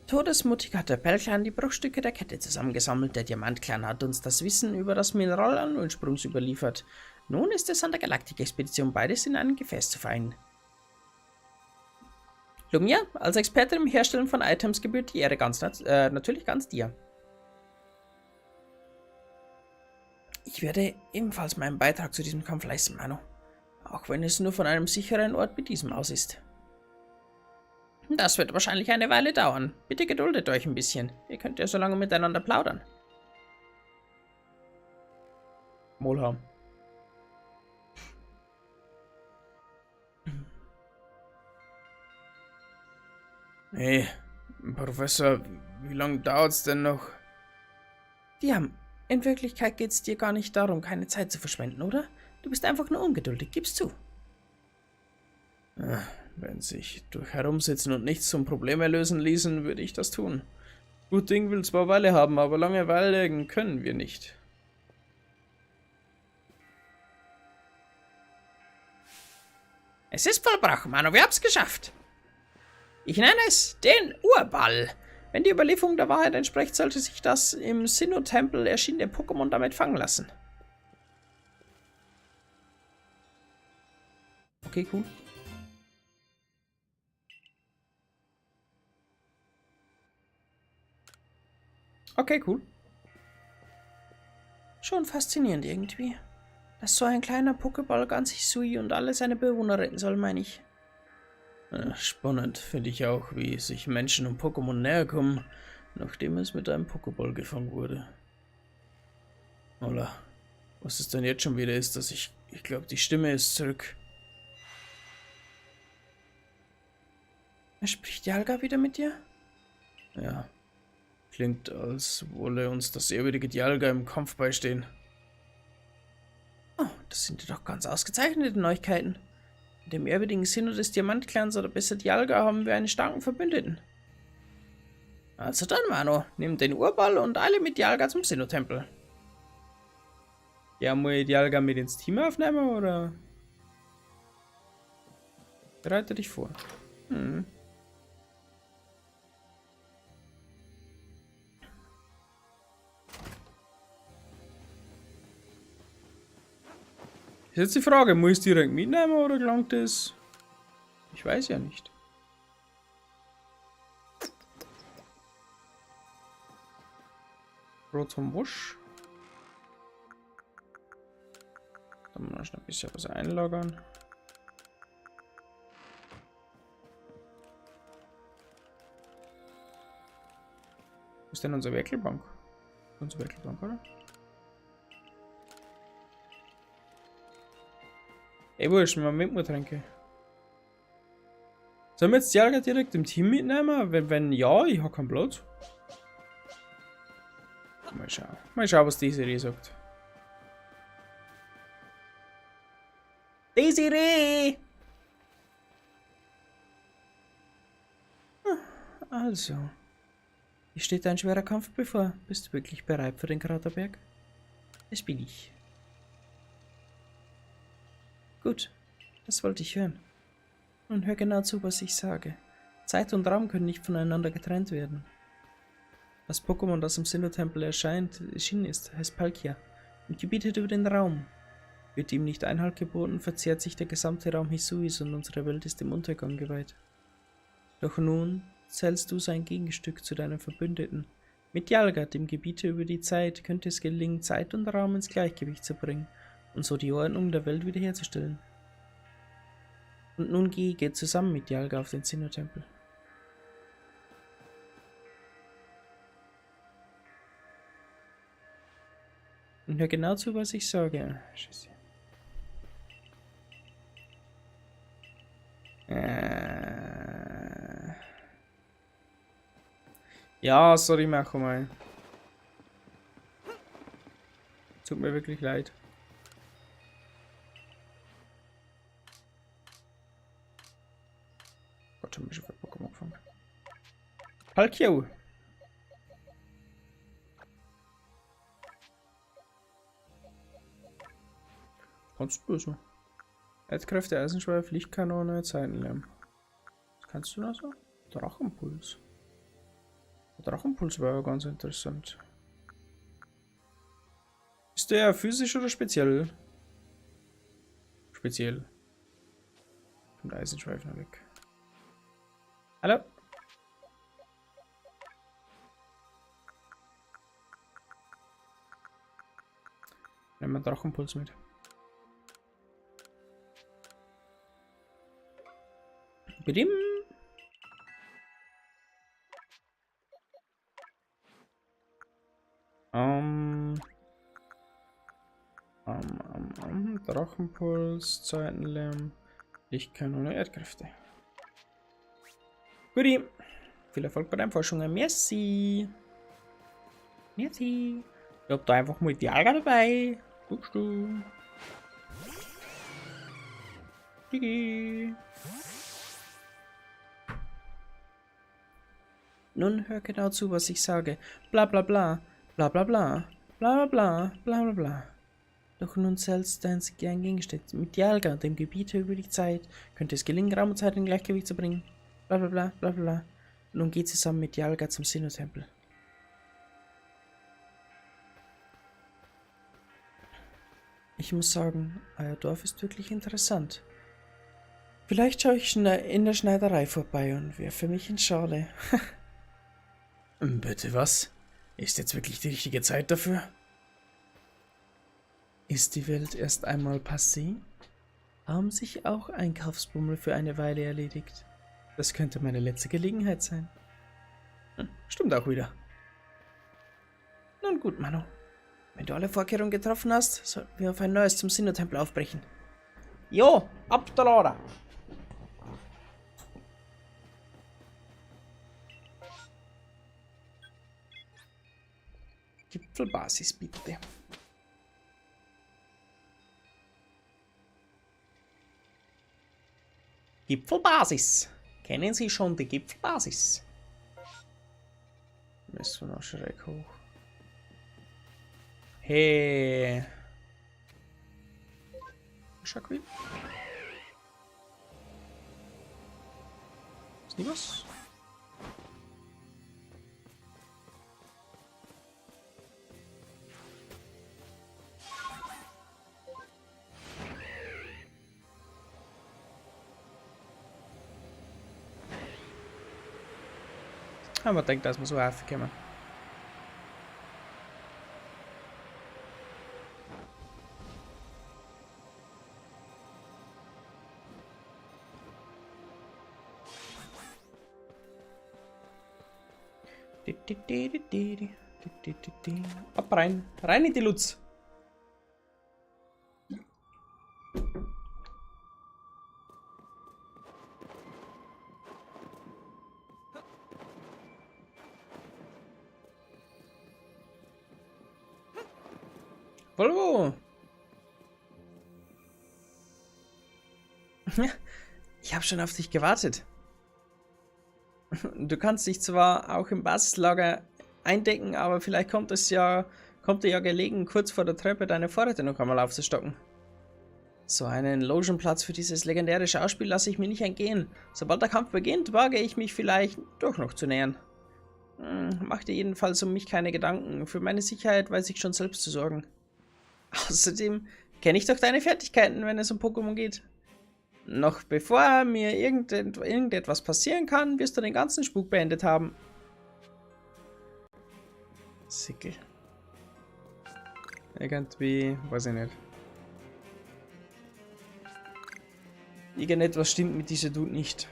Todesmutig hat der Pellclan die Bruchstücke der Kette zusammengesammelt. Der Diamantclan hat uns das Wissen über das Mineral allen Ursprungs überliefert. Nun ist es an der Galaktik-Expedition, beides in einem Gefäß zu vereinen. Lumia, als Expertin im Herstellen von Items gebührt die Ehre natürlich ganz dir. Ich werde ebenfalls meinen Beitrag zu diesem Kampf leisten, Manu. Auch wenn es nur von einem sicheren Ort wie diesem aus ist. Das wird wahrscheinlich eine Weile dauern. Bitte geduldet euch ein bisschen. Ihr könnt ja so lange miteinander plaudern. Wohlhaben. Hey, Professor, wie lange dauert's denn noch? In Wirklichkeit geht's dir gar nicht darum, keine Zeit zu verschwenden, oder? Du bist einfach nur ungeduldig, gib's zu. Wenn sich durch Herumsitzen und nichts zum Probleme lösen ließen, würde ich das tun. Gut Ding will zwar Weile haben, aber Langeweile können wir nicht. Es ist vollbracht, Manu, wir haben's geschafft. Ich nenne es den Urball. Wenn die Überlieferung der Wahrheit entspricht, sollte sich das im Sinnoh-Tempel erschienene Pokémon damit fangen lassen. Okay, cool. Okay, cool. Schon faszinierend irgendwie. Dass so ein kleiner Pokéball ganz Hisui und alle seine Bewohner retten soll, meine ich. Spannend finde ich auch, wie sich Menschen und Pokémon näher kommen, nachdem es mit einem Pokéball gefangen wurde. Hola, was es denn jetzt schon wieder ist, dass ich glaube, die Stimme ist zurück. Spricht Dialga wieder mit dir? Ja. Klingt, als wolle uns das ehrwürdige Dialga im Kampf beistehen. Oh, das sind ja doch ganz ausgezeichnete Neuigkeiten. Mit dem ehrwürdigen Sinnoh des Diamantclans oder besser Dialga haben wir einen starken Verbündeten. Also dann, Manu, nimm den Urball und eile mit Dialga zum Sinnoh-Tempel. Ja, muss ich Dialga mit ins Team aufnehmen, oder? Bereite dich vor. Ist jetzt die Frage, muss ich direkt mitnehmen oder gelangt es? Ich weiß ja nicht. Brot zum Wusch. Dann muss ich noch ein bisschen was einlagern. Wo ist denn unsere Werkelbank? Unsere Werkelbank, oder? Ey, wo ist mein Mitmuttränke? Sollen wir jetzt Dialga direkt im Team mitnehmen? Wenn ja, ich habe keinen Platz. Mal schauen. Mal schauen, was Desiree sagt. Desiree! Also. Hier steht ein schwerer Kampf bevor. Bist du wirklich bereit für den Kraterberg? Das bin ich. Gut, das wollte ich hören. Nun hör genau zu, was ich sage. Zeit und Raum können nicht voneinander getrennt werden. Das Pokémon, das im Sinnoh-Tempel erschienen ist, heißt Palkia und gebietet über den Raum. Wird ihm nicht Einhalt geboten, verzehrt sich der gesamte Raum Hisuis und unsere Welt ist dem Untergang geweiht. Doch nun zählst du sein Gegenstück zu deinem Verbündeten. Mit Dialga, dem Gebieter über die Zeit, könnte es gelingen, Zeit und Raum ins Gleichgewicht zu bringen und so die Ordnung der Welt wiederherzustellen. Und nun geht zusammen mit Dialga auf den Sinnoh-Tempel. Und hör genau zu, was ich sage. Scheiße. Ja, sorry, mach mal. Tut mir wirklich leid. Gott, schon ein bisschen für Pokémon gefangen. Palkio. Kannst du so. Erdkräfte, Eisenschweif, Lichtkanone, Zeitenlärm. Was kannst du noch so? Drachenpuls. Der Drachenpuls war ja ganz interessant. Ist der physisch oder speziell? Speziell. Und Eisenschweif noch weg. Hallo? Nehmen wir Drachenpuls mit. Bidim. Drachenpuls, Zeitenlärm, Lichtkanone, Erdkräfte. Guti. Viel Erfolg bei deinen Forschungen. Merci. Merci. Ich hab da einfach mal die Alga dabei. Guckst du. Digi. Nun hör genau zu, was ich sage. Bla bla bla. Bla bla bla. Bla bla bla. Bla bla bla. Doch nun selbst dein Gegenstand mit Dialga und dem Gebiet über die Zeit könnte es gelingen, Raum und Zeit in Gleichgewicht zu bringen. Bla bla bla bla bla. Nun geht zusammen mit Dialga zum Sinnoh-Tempel. Ich muss sagen, euer Dorf ist wirklich interessant. Vielleicht schaue ich in der Schneiderei vorbei und werfe mich in Schale. Bitte was? Ist jetzt wirklich die richtige Zeit dafür? Ist die Welt erst einmal passé? Haben sich auch Einkaufsbummel für eine Weile erledigt? Das könnte meine letzte Gelegenheit sein. Stimmt auch wieder. Nun gut, Mano. Wenn du alle Vorkehrungen getroffen hast, sollten wir auf ein neues zum Sinnoh-Tempel aufbrechen. Jo, ab der Lade! Gipfelbasis, bitte. Gipfelbasis. Kennen Sie schon die Gipfelbasis? Müssen wir noch schräg hoch. Hey. Schackwil. Ist nie was? Aber ich denke, dass wir so raufkommen. Ab rein. Rein in die Lutz. Volvo. Ich habe schon auf dich gewartet. Du kannst dich zwar auch im Basislager eindecken, aber vielleicht kommt dir ja gelegen, kurz vor der Treppe deine Vorräte noch einmal aufzustocken. So einen Logenplatz für dieses legendäre Schauspiel lasse ich mir nicht entgehen. Sobald der Kampf beginnt, wage ich mich vielleicht doch noch zu nähern. Mach dir jedenfalls um mich keine Gedanken. Für meine Sicherheit weiß ich schon selbst zu sorgen. Außerdem kenne ich doch deine Fertigkeiten, wenn es um Pokémon geht. Noch bevor mir irgendetwas passieren kann, wirst du den ganzen Spuk beendet haben. Sickel. Irgendwie, weiß ich nicht. Irgendetwas stimmt mit dieser Dude nicht.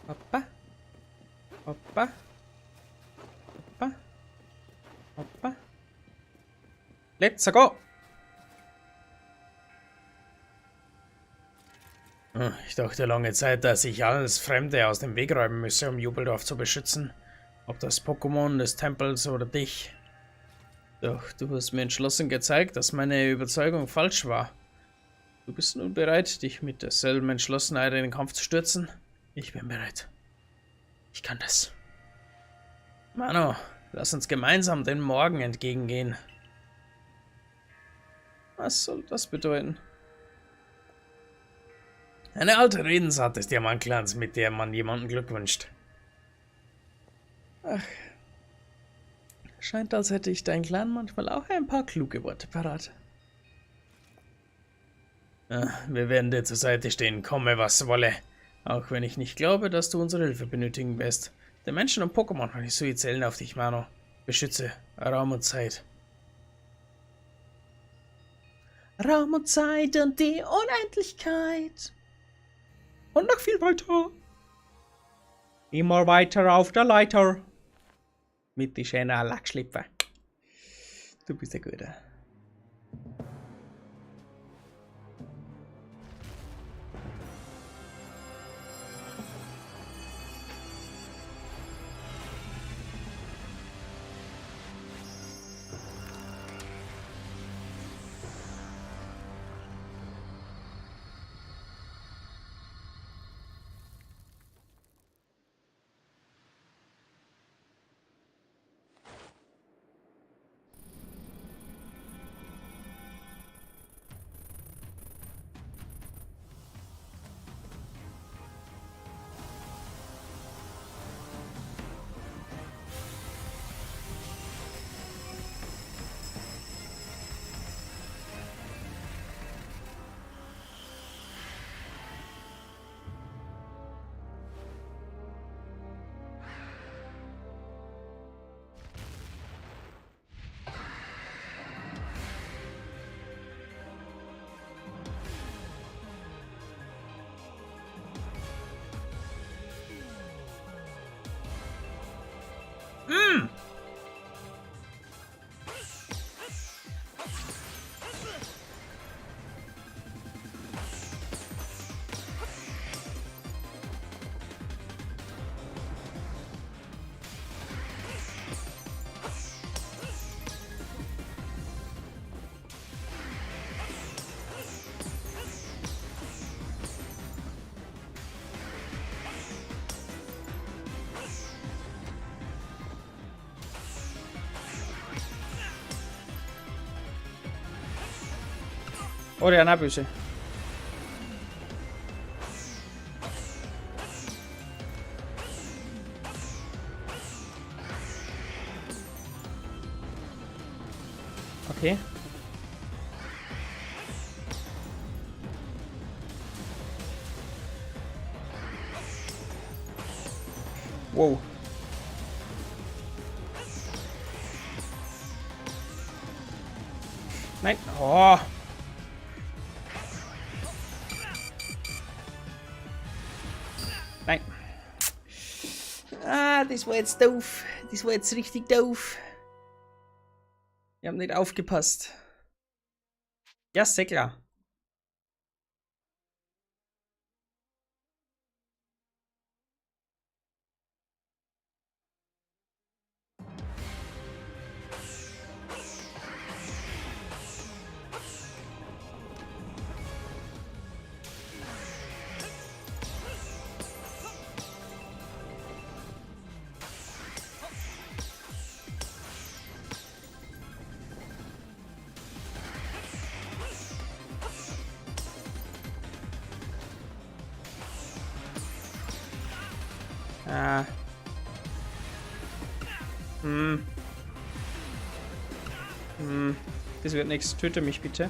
Hoppa. Hoppa. Hoppa. Hoppa. Let's go! Ich dachte lange Zeit, dass ich alles Fremde aus dem Weg räumen müsse, um Jubeldorf zu beschützen. Ob das Pokémon des Tempels oder dich. Doch du hast mir entschlossen gezeigt, dass meine Überzeugung falsch war. Du bist nun bereit, dich mit derselben Entschlossenheit in den Kampf zu stürzen? Ich bin bereit. Ich kann das. Mano, lass uns gemeinsam den Morgen entgegengehen. Was soll das bedeuten? Eine alte Redensart des Diamantclans, mit der man jemanden Glück wünscht. Ach. Scheint, als hätte ich dein Clan manchmal auch ein paar kluge Worte parat. Ja, wir werden dir zur Seite stehen, komme was wolle. Auch wenn ich nicht glaube, dass du unsere Hilfe benötigen wirst. Der Menschen und Pokémon von Hisui zählen auf dich, Mano. Beschütze Raum und Zeit. Raum und Zeit und die Unendlichkeit. Und noch viel weiter. Immer weiter auf der Leiter. Mit die schönen Lackschlipfer. Du bist ein Guter. Oh, der Nabüse. Okay. Wow. Nein. Oh. Nein. Ah, das war jetzt doof. Das war jetzt richtig doof. Ich hab nicht aufgepasst. Ja, sehr klar. Ah. Das wird nichts. Töte mich bitte.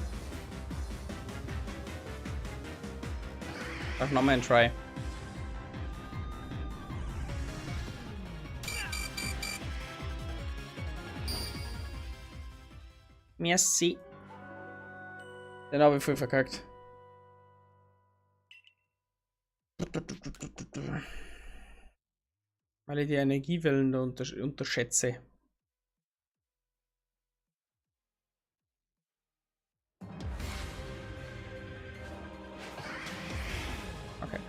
Mach nochmal einen Try. Merci. Den habe ich voll verkackt. Weil ich die Energiewellen da unterschätze. Okay.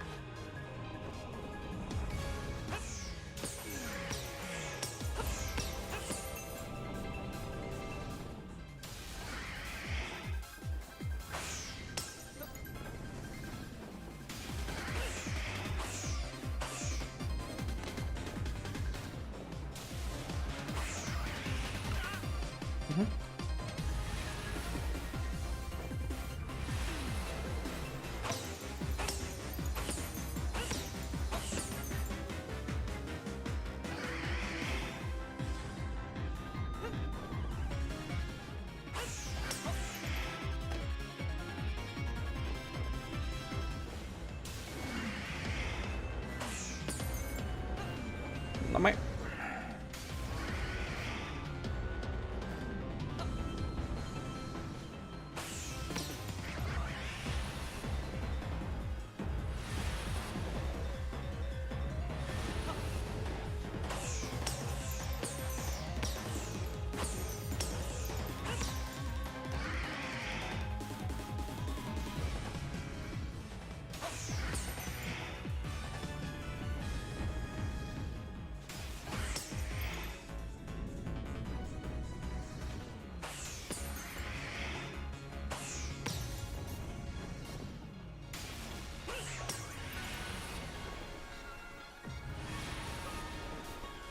Mhm. Nochmal.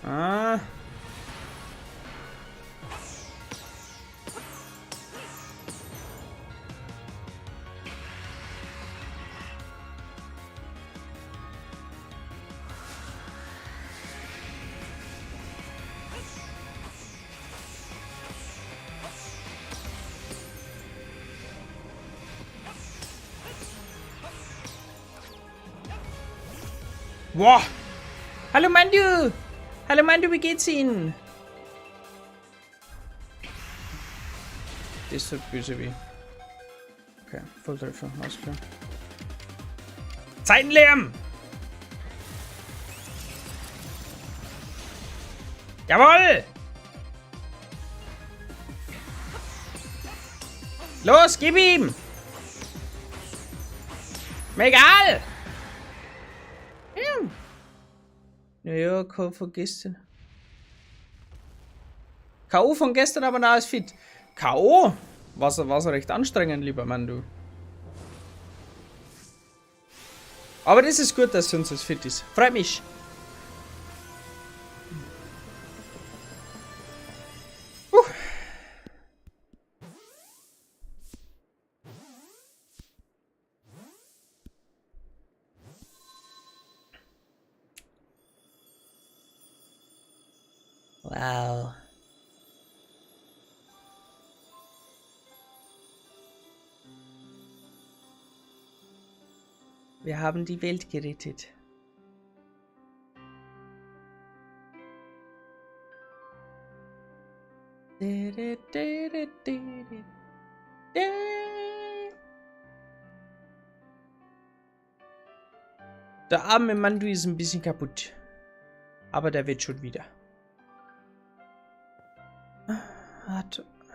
Ah. Boah. Hallo Mandu. Hallo Mandu, wie geht's Ihnen? Das tut böse weh. Okay, Volltreffer, alles klar. Zeitenlärm! Jawohl! Los, gib ihm! Mir egal! Ja. Naja, K.O. von gestern. K.O. von gestern, aber na ist fit. K.O.? War's recht anstrengend, lieber Mann, du. Aber das ist gut, dass sonst das fit ist. Freut mich. Wow. Wir haben die Welt gerettet. Der arme Mandu ist ein bisschen kaputt. Aber der wird schon wieder.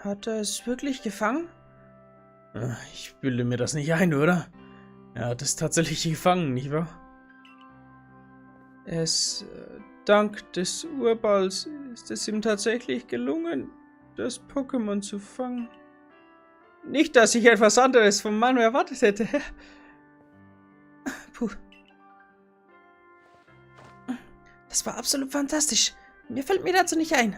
Hat er es wirklich gefangen? Ich bilde mir das nicht ein, oder? Er hat es tatsächlich gefangen, nicht wahr? Dank des Urballs ist es ihm tatsächlich gelungen, das Pokémon zu fangen. Nicht, dass ich etwas anderes vom Mann erwartet hätte. Puh. Das war absolut fantastisch. Mir fällt mir dazu nicht ein.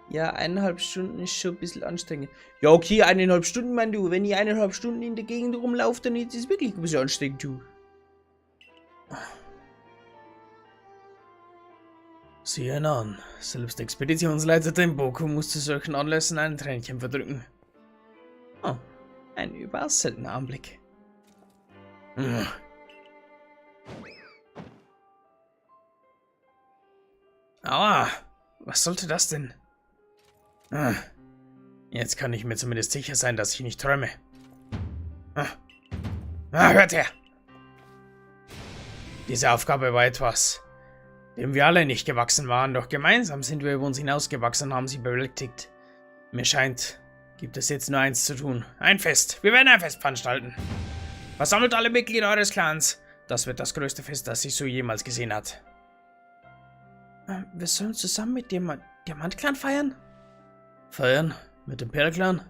Ja, 1,5 Stunden ist schon ein bisschen anstrengend. Ja, okay, 1,5 Stunden, mein du. Wenn ich 1,5 Stunden in der Gegend rumlaufe, dann ist es wirklich ein bisschen anstrengend, du. Sieh ihn an. Selbst Expeditionsleiter Tenboku muss zu solchen Anlässen ein Tränchen verdrücken. Oh, ein überaus seltener Anblick. Aua, was sollte das denn? Jetzt kann ich mir zumindest sicher sein, dass ich nicht träume. Hört her! Diese Aufgabe war etwas, dem wir alle nicht gewachsen waren, doch gemeinsam sind wir über uns hinausgewachsen und haben sie bewältigt. Mir scheint, gibt es jetzt nur eins zu tun. Ein Fest. Wir werden ein Fest veranstalten. Versammelt alle Mitglieder eures Clans. Das wird das größte Fest, das Sisu jemals gesehen hat. Wir sollen zusammen mit dem Diamant-Clan feiern? Feiern? Mit dem Perl-Clan?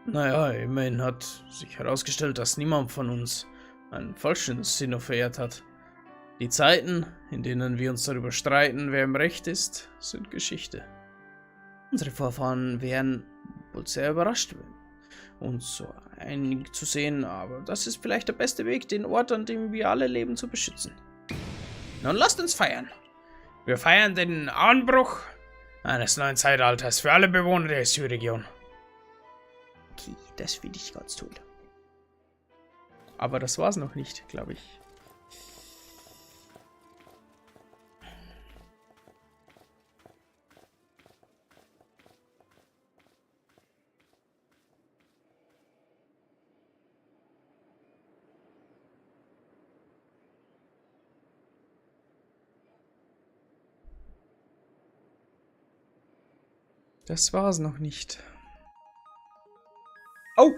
Naja, immerhin hat sich herausgestellt, dass niemand von uns einen falschen Sinnoh verehrt hat. Die Zeiten, in denen wir uns darüber streiten, wer im Recht ist, sind Geschichte. Unsere Vorfahren wären wohl sehr überrascht, uns so einig zu sehen, aber das ist vielleicht der beste Weg, den Ort, an dem wir alle leben, zu beschützen. Nun lasst uns feiern. Wir feiern den Anbruch eines neuen Zeitalters für alle Bewohner der Sü-Region. Okay, das finde ich ganz toll. Aber das war's noch nicht, glaube ich. Das war's noch nicht. Oh,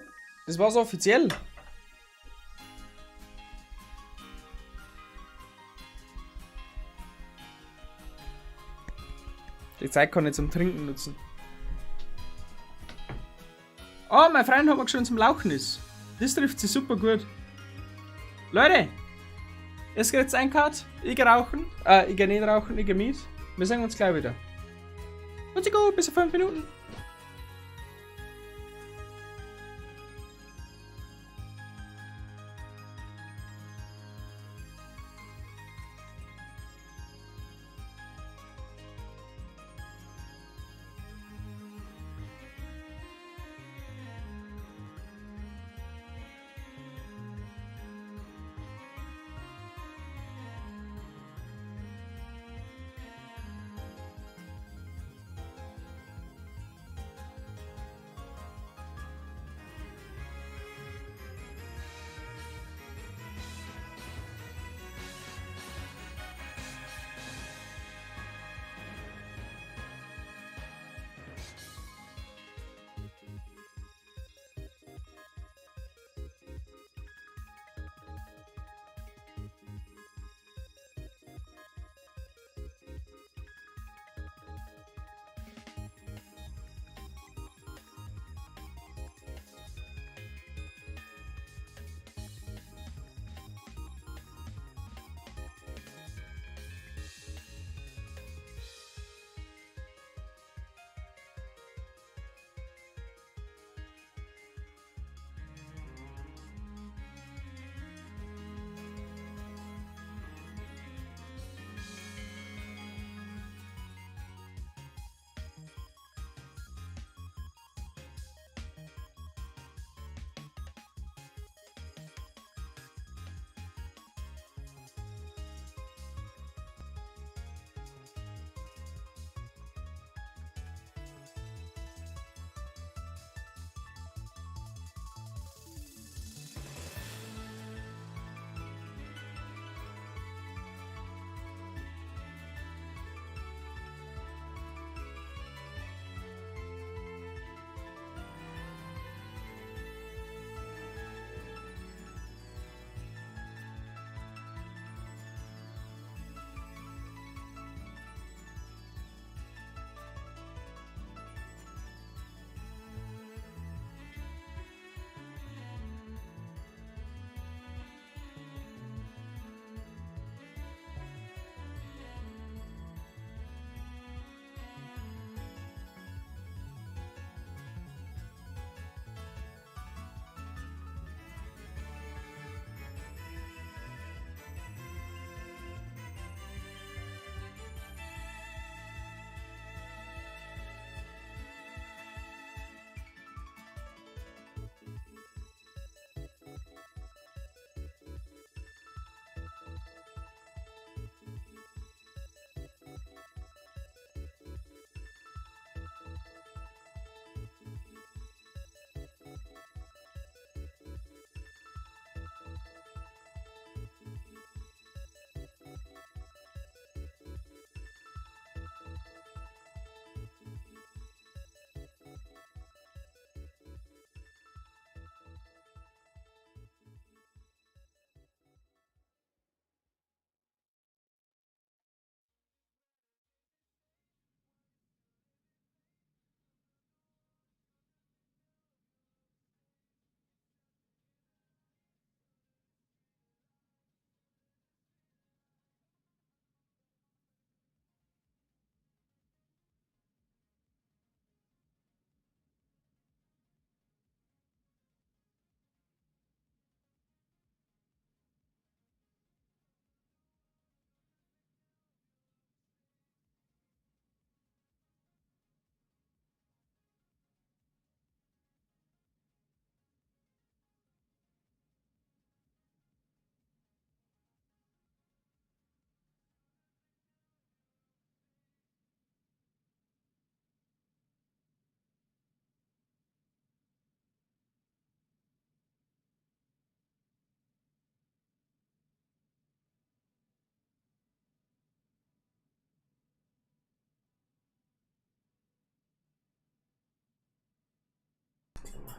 das war's offiziell. Die Zeit kann ich zum Trinken nutzen. Oh, mein Freund hat mir schon zum Lauchen ist. Das trifft sich super gut. Leute, es geht jetzt ein Cut. Ich gehe rauchen. Ich gehe nicht rauchen, ich gehe mit. Wir sehen uns gleich wieder. Und sie gut, bis in 5 Minuten.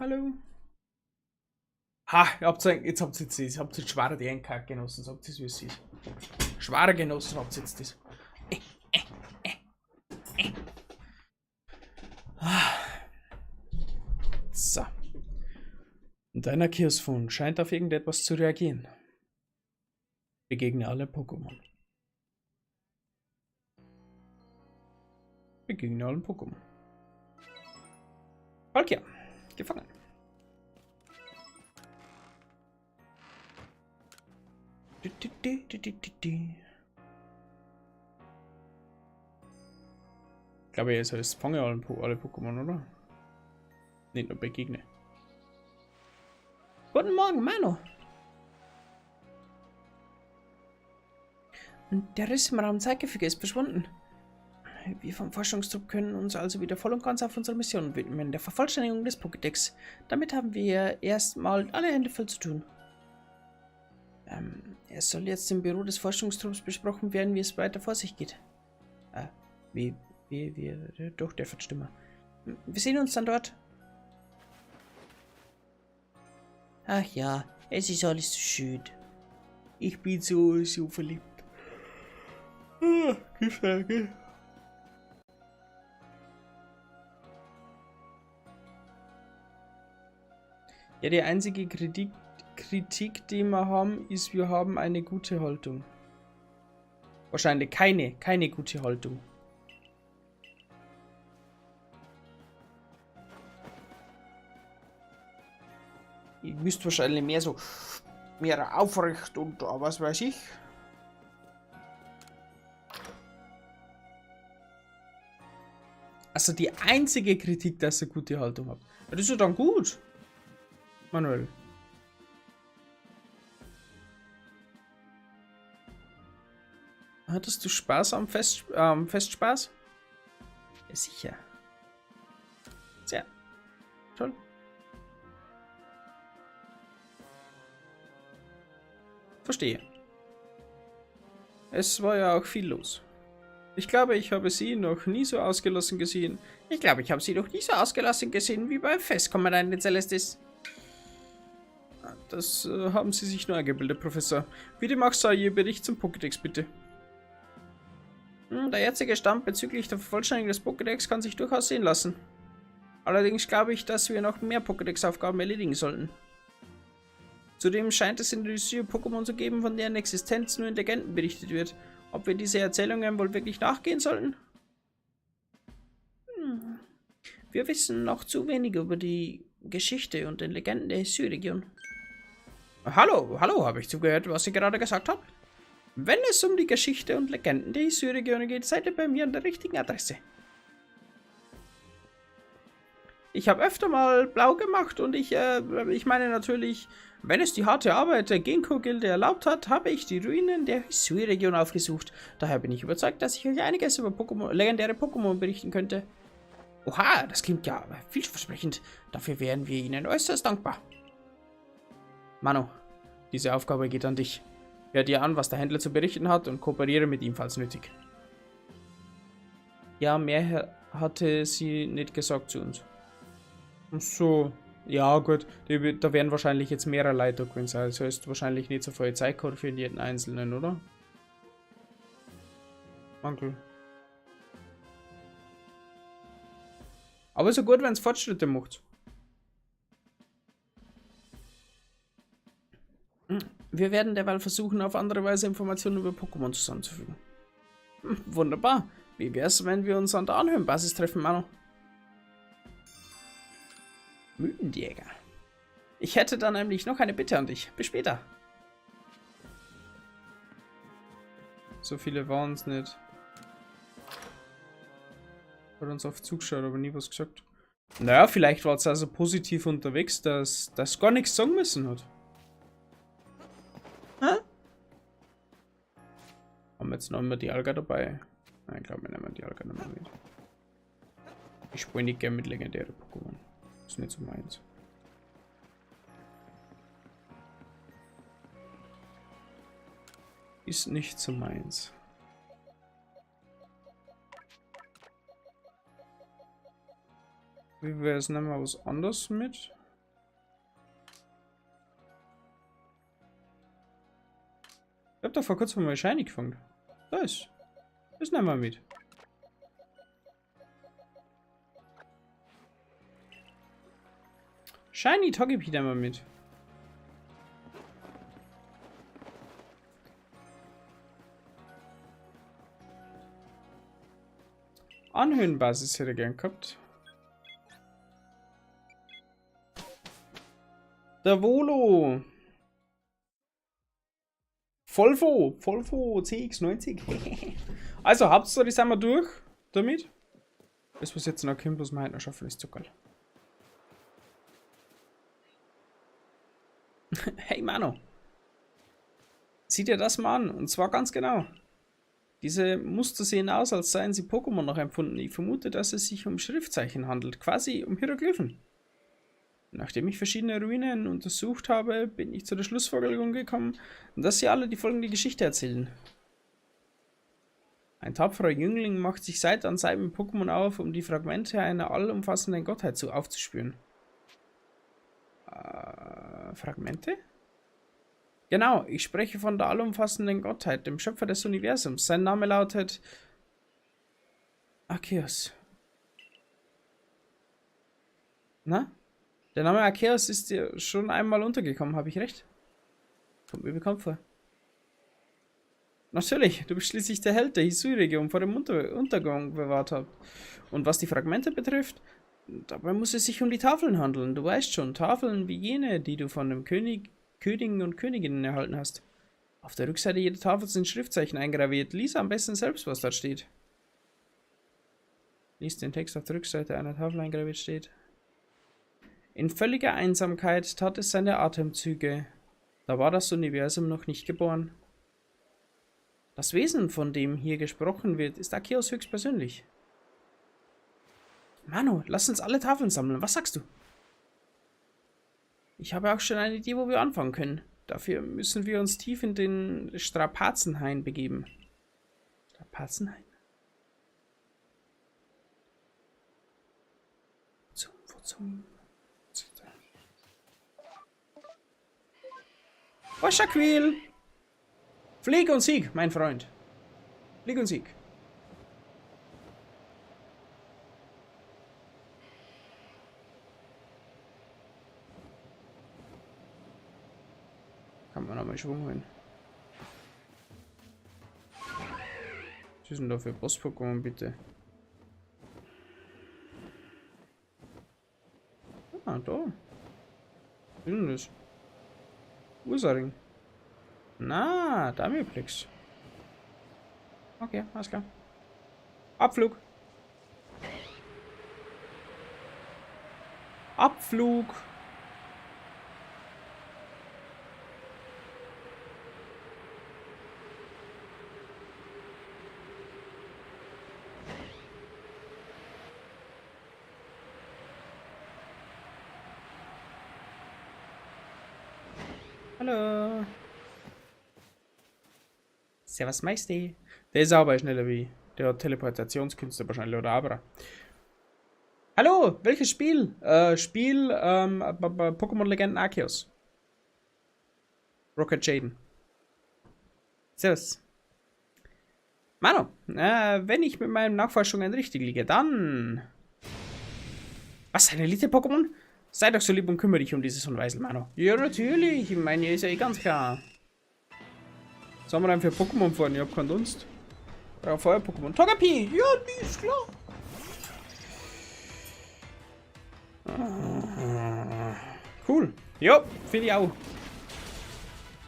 hallo. Ha, jetzt habt ihr jetzt schwere DNK genossen, sagt ihr, wie es ist. Schwere Genossen habt ihr jetzt das. So. Und deiner Kirsfun scheint auf irgendetwas zu reagieren. Begegne alle Pokémon. Begegne allen Pokémon. Palkia, gefangen. Ich glaube, es heißt fange alle Pokémon, oder? Nicht nur begegne. Guten Morgen, Mano. Der Riss im Raum Zeitgefüge ist verschwunden. Wir vom Forschungstrupp können uns also wieder voll und ganz auf unsere Mission widmen, der Vervollständigung des Pokédex. Damit haben wir erstmal alle Hände voll zu tun. Es soll jetzt im Büro des Forschungstrupps besprochen werden, wie es weiter vor sich geht. Doch, der Stimme. Wir sehen uns dann dort. Ach ja, es ist alles so schön. Ich bin so verliebt. Gefällt. Ja, die einzige Kritik, die wir haben, ist, wir haben eine gute Haltung. Wahrscheinlich keine gute Haltung. Ihr müsst wahrscheinlich mehr aufrecht und was weiß ich. Also die einzige Kritik, dass ihr gute Haltung habt. Ja, das ist ja dann gut. Manuel. Hattest du Spaß am Festspaß? Ja, sicher. Sehr. Toll. Verstehe. Es war ja auch viel los. Ich glaube, ich habe sie noch nie so ausgelassen gesehen. Ich glaube, ich habe sie noch nie so ausgelassen gesehen wie beim Fest, Kommandant Celestis. Das haben Sie sich nur eingebildet, Professor. Bitte mach Ihr Bericht zum Pokédex, bitte. Der jetzige Stand bezüglich der Vervollständigung des Pokédex kann sich durchaus sehen lassen. Allerdings glaube ich, dass wir noch mehr Pokédex-Aufgaben erledigen sollten. Zudem scheint es in der Lycie Pokémon zu geben, von deren Existenz nur in Legenden berichtet wird. Ob wir diese Erzählungen wohl wirklich nachgehen sollten? Wir wissen noch zu wenig über die Geschichte und den Legenden der Lycie-Region. Hallo, habe ich zugehört, was Sie gerade gesagt haben? Wenn es um die Geschichte und Legenden der Lycie-Region geht, seid ihr bei mir an der richtigen Adresse. Ich habe öfter mal blau gemacht und ich meine natürlich, wenn es die harte Arbeit der Ginkgo-Gilde erlaubt hat, habe ich die Ruinen der Hisui-Region aufgesucht. Daher bin ich überzeugt, dass ich euch einiges über legendäre Pokémon berichten könnte. Oha, das klingt ja vielversprechend. Dafür wären wir Ihnen äußerst dankbar. Manu, diese Aufgabe geht an dich. Hör dir an, was der Händler zu berichten hat und kooperiere mit ihm, falls nötig. Ja, mehr hatte sie nicht gesagt zu uns. So, ja gut, da werden wahrscheinlich jetzt mehrere Leute drin sein. Das heißt wahrscheinlich nicht so viel Zeit für jeden Einzelnen, oder? Onkel. Aber so gut, wenn es Fortschritte macht. Wir werden derweil versuchen, auf andere Weise Informationen über Pokémon zusammenzufügen. Wunderbar. Wie wär's, wenn wir uns an der Anhöhenbasis treffen, Manu? Müdenjäger. Ich hätte da nämlich noch eine Bitte an dich. Bis später. So viele waren es nicht. Hat uns auf Zug geschaut, aber nie was gesagt. Naja, vielleicht war es also positiv unterwegs, dass das gar nichts sagen müssen hat. Hä? Haben wir jetzt noch immer die Alga dabei? Nein, ich glaube, wir nehmen die Alga nicht mehr mit. Ich spiele nicht gerne mit legendären Pokémon. Ist nicht so meins. Ist nicht so meins. Wie wäre es, nehmen wir was anderes mit? Ich hab doch vor kurzem mal Shiny gefangen. Das nehmen wir mit. Shiny Togepi nehmen wir mit. Anhöhenbasis hätte ich gern gehabt. Der Volo. Volvo CX90. Also, Hauptstory sind wir durch damit. Das, was jetzt noch kommt, was wir heute noch schaffen, ist zu geil. Hey Mano. Sieh dir das mal an. Und zwar ganz genau. Diese Muster sehen aus, als seien sie Pokémon noch empfunden. Ich vermute, dass es sich um Schriftzeichen handelt. Quasi um Hieroglyphen. Nachdem ich verschiedene Ruinen untersucht habe, bin ich zu der Schlussfolgerung gekommen, dass sie alle die folgende Geschichte erzählen. Ein tapferer Jüngling macht sich Seite an Seite mit Pokémon auf, um die Fragmente einer allumfassenden Gottheit aufzuspüren. Fragmente? Genau, ich spreche von der allumfassenden Gottheit, dem Schöpfer des Universums. Sein Name lautet Arceus. Na? Der Name Arceus ist dir schon einmal untergekommen, habe ich recht? Kommt mir bekannt vor. Natürlich, du bist schließlich der Held, der Hisui-Region vor dem Untergang bewahrt hat. Und was die Fragmente betrifft, dabei muss es sich um die Tafeln handeln. Du weißt schon, Tafeln wie jene, die du von dem Königen und Königinnen erhalten hast. Auf der Rückseite jeder Tafel sind Schriftzeichen eingraviert. Lies am besten selbst, was dort steht. Lies den Text auf der Rückseite einer Tafel eingraviert steht. In völliger Einsamkeit tat es seine Atemzüge. Da war das Universum noch nicht geboren. Das Wesen, von dem hier gesprochen wird, ist Arceus höchstpersönlich. Manu, lass uns alle Tafeln sammeln. Was sagst du? Ich habe auch schon eine Idee, wo wir anfangen können. Dafür müssen wir uns tief in den Strapazenhain begeben. Strapazenhain? Wozu? Oh, Shaquille! Flieg und Sieg, mein Freund. Flieg und Sieg. Kann man nochmal Schwung holen. Was ist denn da für Boss-Pokémon, bitte? Ah, da. Was ist denn das? Ursaring. Na, Damiplex. Okay, alles klar. Abflug. Abflug. Hallo. Servus Meister. Der ist aber schneller wie. Der hat Teleportationskünste wahrscheinlich oder Abra. Hallo, welches Spiel? Pokémon Legenden Arceus. Rocket Jaden. Servus. Mano, wenn ich mit meinen Nachforschungen richtig liege, dann... Was, ein Elite-Pokémon? Sei doch so lieb und kümmere dich um dieses Unweisel, Mano. Ja, natürlich. Ich meine, ist ja eh ganz klar. Was haben wir denn für Pokémon vorhin? Ich hab keinen Dunst. Ja, Feuer-Pokémon. Togepi! Ja, die ist klar. Cool. Jo, finde ich auch.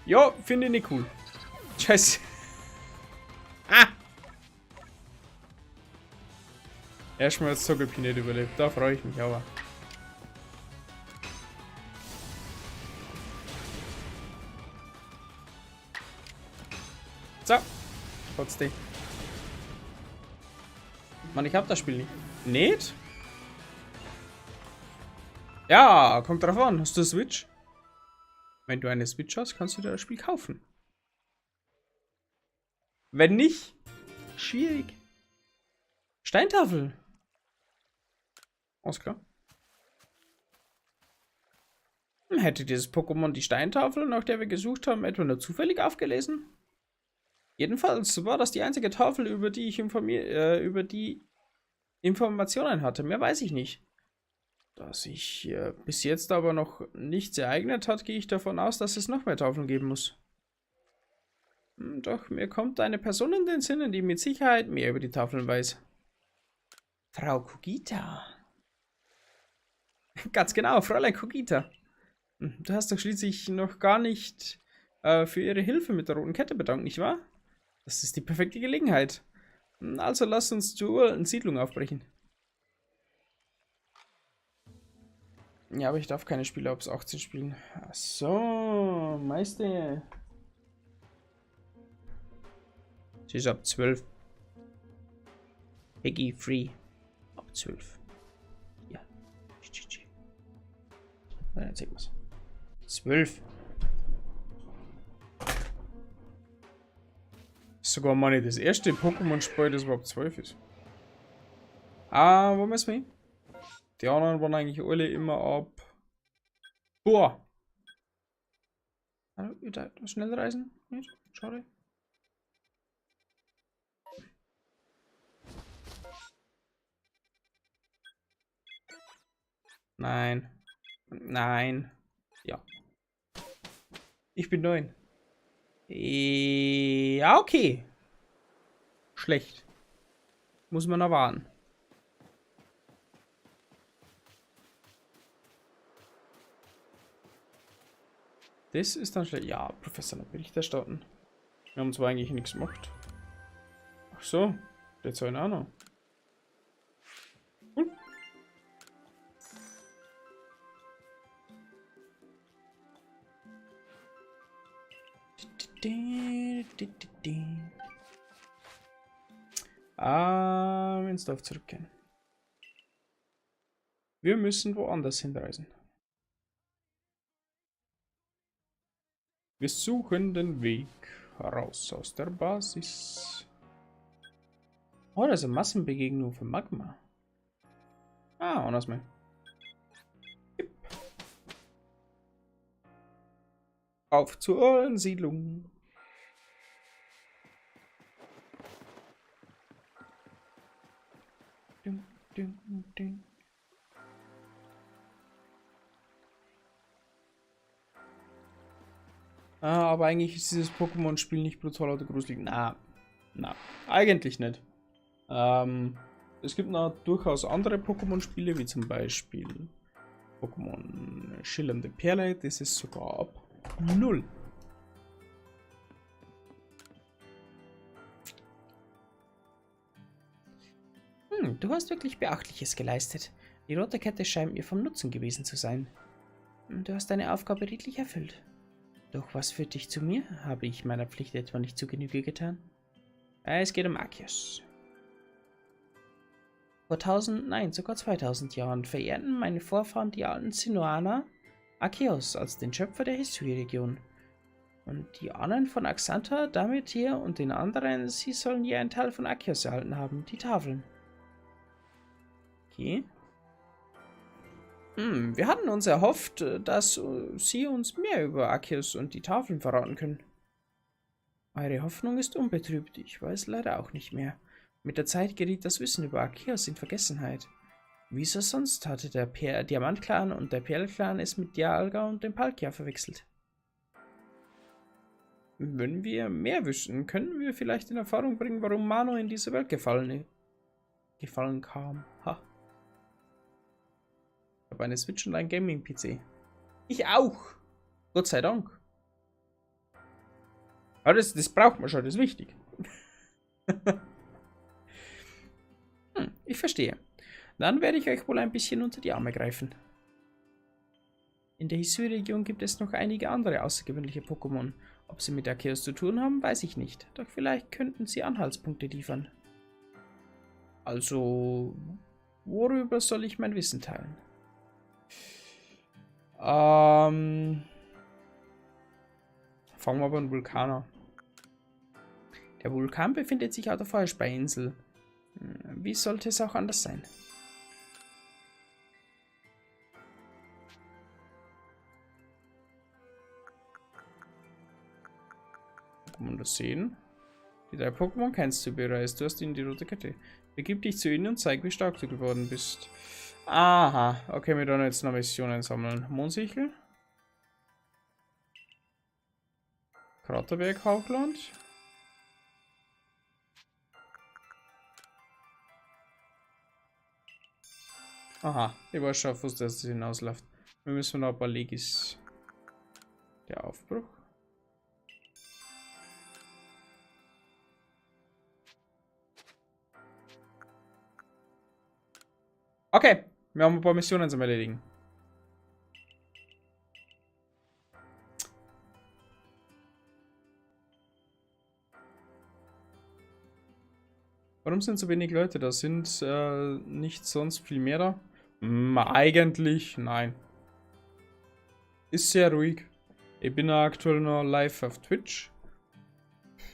Jo, finde ich nicht cool. Scheiße. Ah! Erstmal jetzt Togepi nicht überlebt. Da freue ich mich aber. So. Trotzdem. Mann, ich hab das Spiel nicht. Nicht? Ja, kommt drauf an. Hast du eine Switch? Wenn du eine Switch hast, kannst du dir das Spiel kaufen. Wenn nicht, schwierig. Steintafel. Alles klar. Hätte dieses Pokémon die Steintafel, nach der wir gesucht haben, etwa nur zufällig aufgelesen? Jedenfalls war das die einzige Tafel, über die ich über die Informationen hatte. Mehr weiß ich nicht. Da sich bis jetzt aber noch nichts ereignet hat, gehe ich davon aus, dass es noch mehr Tafeln geben muss. Doch mir kommt eine Person in den Sinn, die mit Sicherheit mehr über die Tafeln weiß. Frau Kogita. Ganz genau, Fräulein Kogita. Du hast doch schließlich noch gar nicht für ihre Hilfe mit der roten Kette bedankt, nicht wahr? Das ist die perfekte Gelegenheit. Also lass uns zur uralten Siedlung aufbrechen. Ja, aber ich darf keine Spiele ab 18 spielen. Ach so, Meister. Sie ist ab 12. Peggy Free. Ab 12. Ja. Dann erzähl was. 12. Sogar mal nicht das erste Pokémon-Spiel, das überhaupt 12 ist. Ah, wo müssen wir hin? Die anderen waren eigentlich alle immer ab. Boah! Schnell reisen? Nicht? Schade. Nein. Nein. Ja. Ich bin 9. Ja, okay. Schlecht. Muss man erwarten. Das ist dann schlecht. Ja, Professor, dann Berichterstatten. Wir haben zwar eigentlich nichts gemacht. Ach so. Der Zeugen auch noch. Cool. Ins Dorf zurückkehren. Wir müssen woanders hinreisen. Wir suchen den Weg heraus aus der Basis. Oh, das ist eine Massenbegegnung für Magma. Ah, anders mal. Auf zur Siedlung. Ding, ding, ding. Aber eigentlich ist dieses Pokémon-Spiel nicht brutal oder gruselig. Na, eigentlich nicht. Es gibt noch durchaus andere Pokémon-Spiele, wie zum Beispiel Pokémon Schillernde Perle. Das ist sogar ab 0. Du hast wirklich Beachtliches geleistet. Die rote Kette scheint mir vom Nutzen gewesen zu sein. Du hast deine Aufgabe redlich erfüllt. Doch was führt dich zu mir? Habe ich meiner Pflicht etwa nicht zu Genüge getan? Es geht um Arceus. Vor 1000, nein, sogar 2000 Jahren verehrten meine Vorfahren, die alten Sinnoaner, Arceus als den Schöpfer der Hisui-Region. Und die Ahnen von Axantha, damit hier und den anderen, sie sollen je einen Teil von Arceus erhalten haben, die Tafeln. Okay. Wir hatten uns erhofft, dass Sie uns mehr über Arceus und die Tafeln verraten können. Eure Hoffnung ist unbetrübt, ich weiß leider auch nicht mehr. Mit der Zeit geriet das Wissen über Arceus in Vergessenheit. Wieso sonst hatte der Diamant-Clan und der Perl-Clan es mit Dialga und dem Palkia verwechselt? Wenn wir mehr wüssten, können wir vielleicht in Erfahrung bringen, warum Mano in diese Welt gefallen kam. Ha. Ich habe eine Switch und ein Gaming-PC. Ich auch. Gott sei Dank. Aber das braucht man schon, das ist wichtig. Ich verstehe. Dann werde ich euch wohl ein bisschen unter die Arme greifen. In der Hisui-Region gibt es noch einige andere außergewöhnliche Pokémon. Ob sie mit Arceus zu tun haben, weiß ich nicht. Doch vielleicht könnten sie Anhaltspunkte liefern. Also, worüber soll ich mein Wissen teilen? Fangen wir beim Vulkan an. Der Vulkan befindet sich auf der Feuerspeiinsel. Wie sollte es auch anders sein? Kann man das sehen? Die 3 Pokémon kennst du bereits. Du hast ihnen die rote Kette. Begib dich zu ihnen und zeig, wie stark du geworden bist. Aha. Okay, wir dann jetzt noch Missionen sammeln. Mondsichel. Kraterberg, Hochland. Aha, ich weiß schon, auf was das hinausläuft. Wir müssen noch ein paar Legis. Der Aufbruch. Okay, wir haben ein paar Missionen zum Erledigen. Warum sind so wenig Leute da? Sind nicht sonst viel mehr da? Eigentlich nein. Ist sehr ruhig. Ich bin aktuell noch live auf Twitch.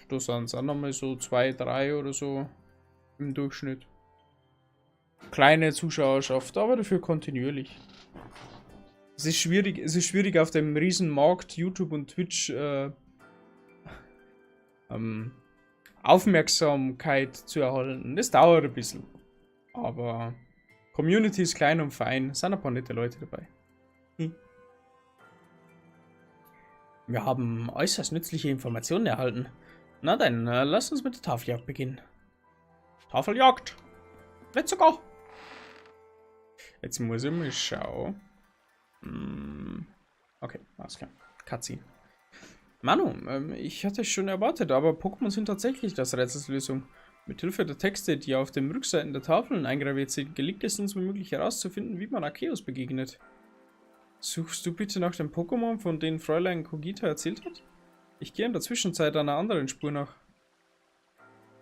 Da sind es auch nochmal so 2, 3 oder so im Durchschnitt. Kleine Zuschauerschaft, aber dafür kontinuierlich. Es ist schwierig auf dem Riesenmarkt YouTube und Twitch Aufmerksamkeit zu erhalten. Das dauert ein bisschen. Aber Community ist klein und fein. Es sind ein paar nette Leute dabei. Wir haben äußerst nützliche Informationen erhalten. Na dann, lass uns mit der Tafeljagd beginnen. Tafeljagd! Let's go! Jetzt muss ich mal schauen. Okay, alles klar. Cutscene. Manu, ich hatte es schon erwartet, aber Pokémon sind tatsächlich das Rätselslösung. Mithilfe der Texte, die auf den Rückseiten der Tafeln eingraviert sind, gelingt es uns womöglich herauszufinden, wie man Arceus begegnet. Suchst du bitte nach dem Pokémon, von denen Fräulein Kogita erzählt hat? Ich gehe in der Zwischenzeit einer anderen Spur nach.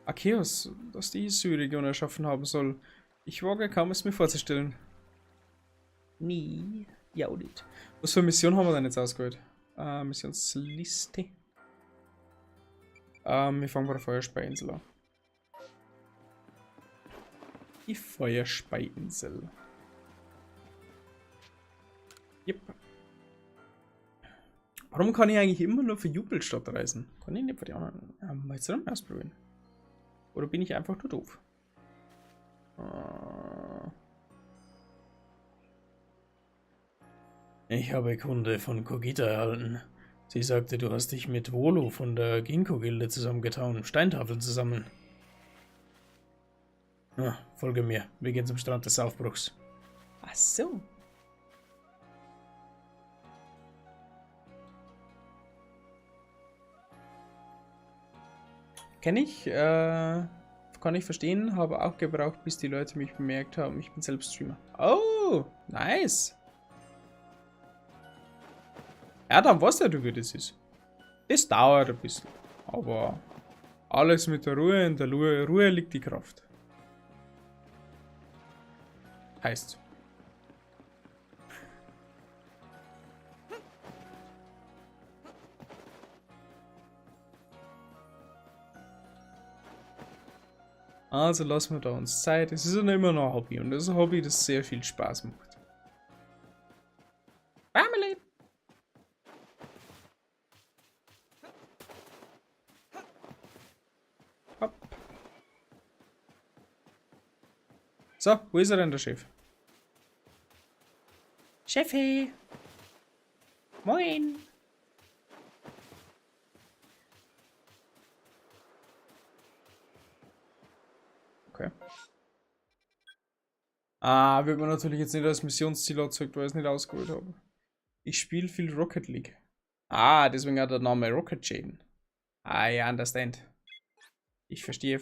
Arceus, das die Isui-Region erschaffen haben soll. Ich wage kaum, es mir vorzustellen. Nie. Ja, nicht. Was für Mission haben wir denn jetzt ausgewählt? Missionsliste. Wir fangen bei der Feuerspeiinsel an. Die Feuerspeiinsel. Yep. Warum kann ich eigentlich immer nur für Jubelstadt reisen? Kann ich nicht für die anderen jetzt dann ausprobieren? Oder bin ich einfach nur doof? Ich habe Kunde von Kogita erhalten. Sie sagte, du hast dich mit Volo von der Ginkgo-Gilde zusammengetan, um Steintafeln zu sammeln. Na, folge mir. Wir gehen zum Strand des Aufbruchs. Ach so. Kenn ich, kann ich verstehen, habe auch gebraucht, bis die Leute mich bemerkt haben. Ich bin selbst Streamer. Oh, nice. Ja, dann weißt du, wie das ist. Das dauert ein bisschen. Aber alles mit der Ruhe, in der Ruhe liegt die Kraft. Heißt. Also lassen wir da uns Zeit. Es ist ja immer noch ein Hobby und das ist ein Hobby, das sehr viel Spaß macht. Family! Hopp. So, wo ist er denn, der Chef? Chefe! Moin! Okay. Wird man natürlich jetzt nicht als Missionsziel erzeugt, weil ich es nicht ausgeholt habe. Ich spiele viel Rocket League. Deswegen hat der Name Rocket Jaden. I understand. Ich verstehe.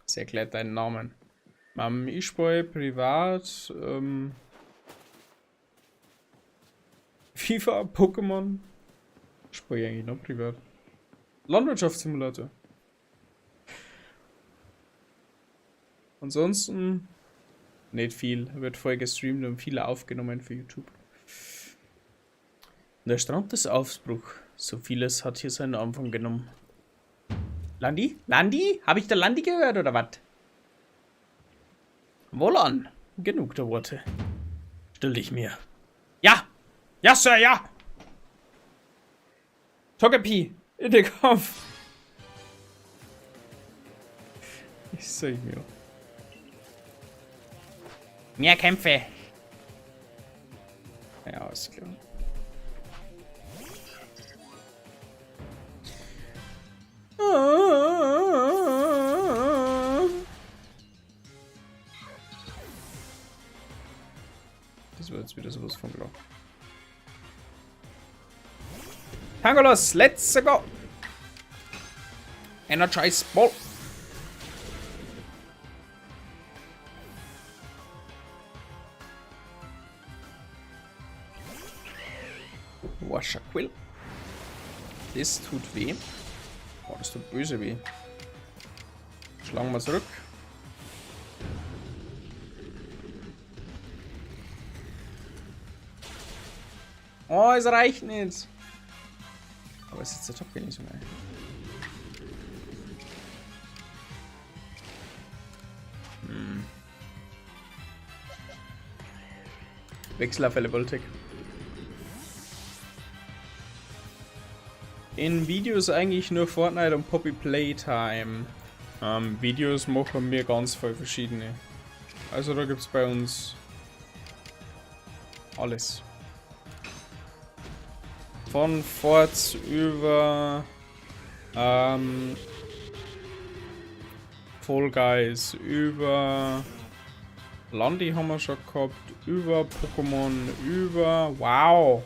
Sie erklärt deinen Namen. Ich spiele privat, FIFA, Pokémon. Spiele ich eigentlich noch privat. Landwirtschaftssimulator. Ansonsten nicht viel. Wird voll gestreamt und viele aufgenommen für YouTube. Der Strand des Aufbruchs. So vieles hat hier seinen Anfang genommen. Landi? Landi? Habe ich da Landi gehört oder was? Wohlan. Genug der Worte. Stell dich mir. Ja, Ja, Sir, ja! Togepi, in den Kopf! Ich seh mir. Mehr Kämpfe! Ja, ist klar. Das wird jetzt wieder sowas von klar. Tangolos, let's go! Energize Ball! Washaquill. Das tut weh. Oh, das tut böse weh. Schlagen wir zurück. Oh, es reicht nicht. Aber es ist jetzt der Top nicht so geil. Wechsel auf Voltic. In Videos eigentlich nur Fortnite und Poppy Playtime. Videos machen wir ganz voll verschiedene. Also da gibt es bei uns alles. Von Forts über Fall Guys, über Landi haben wir schon gehabt, über Pokémon, über... Wow!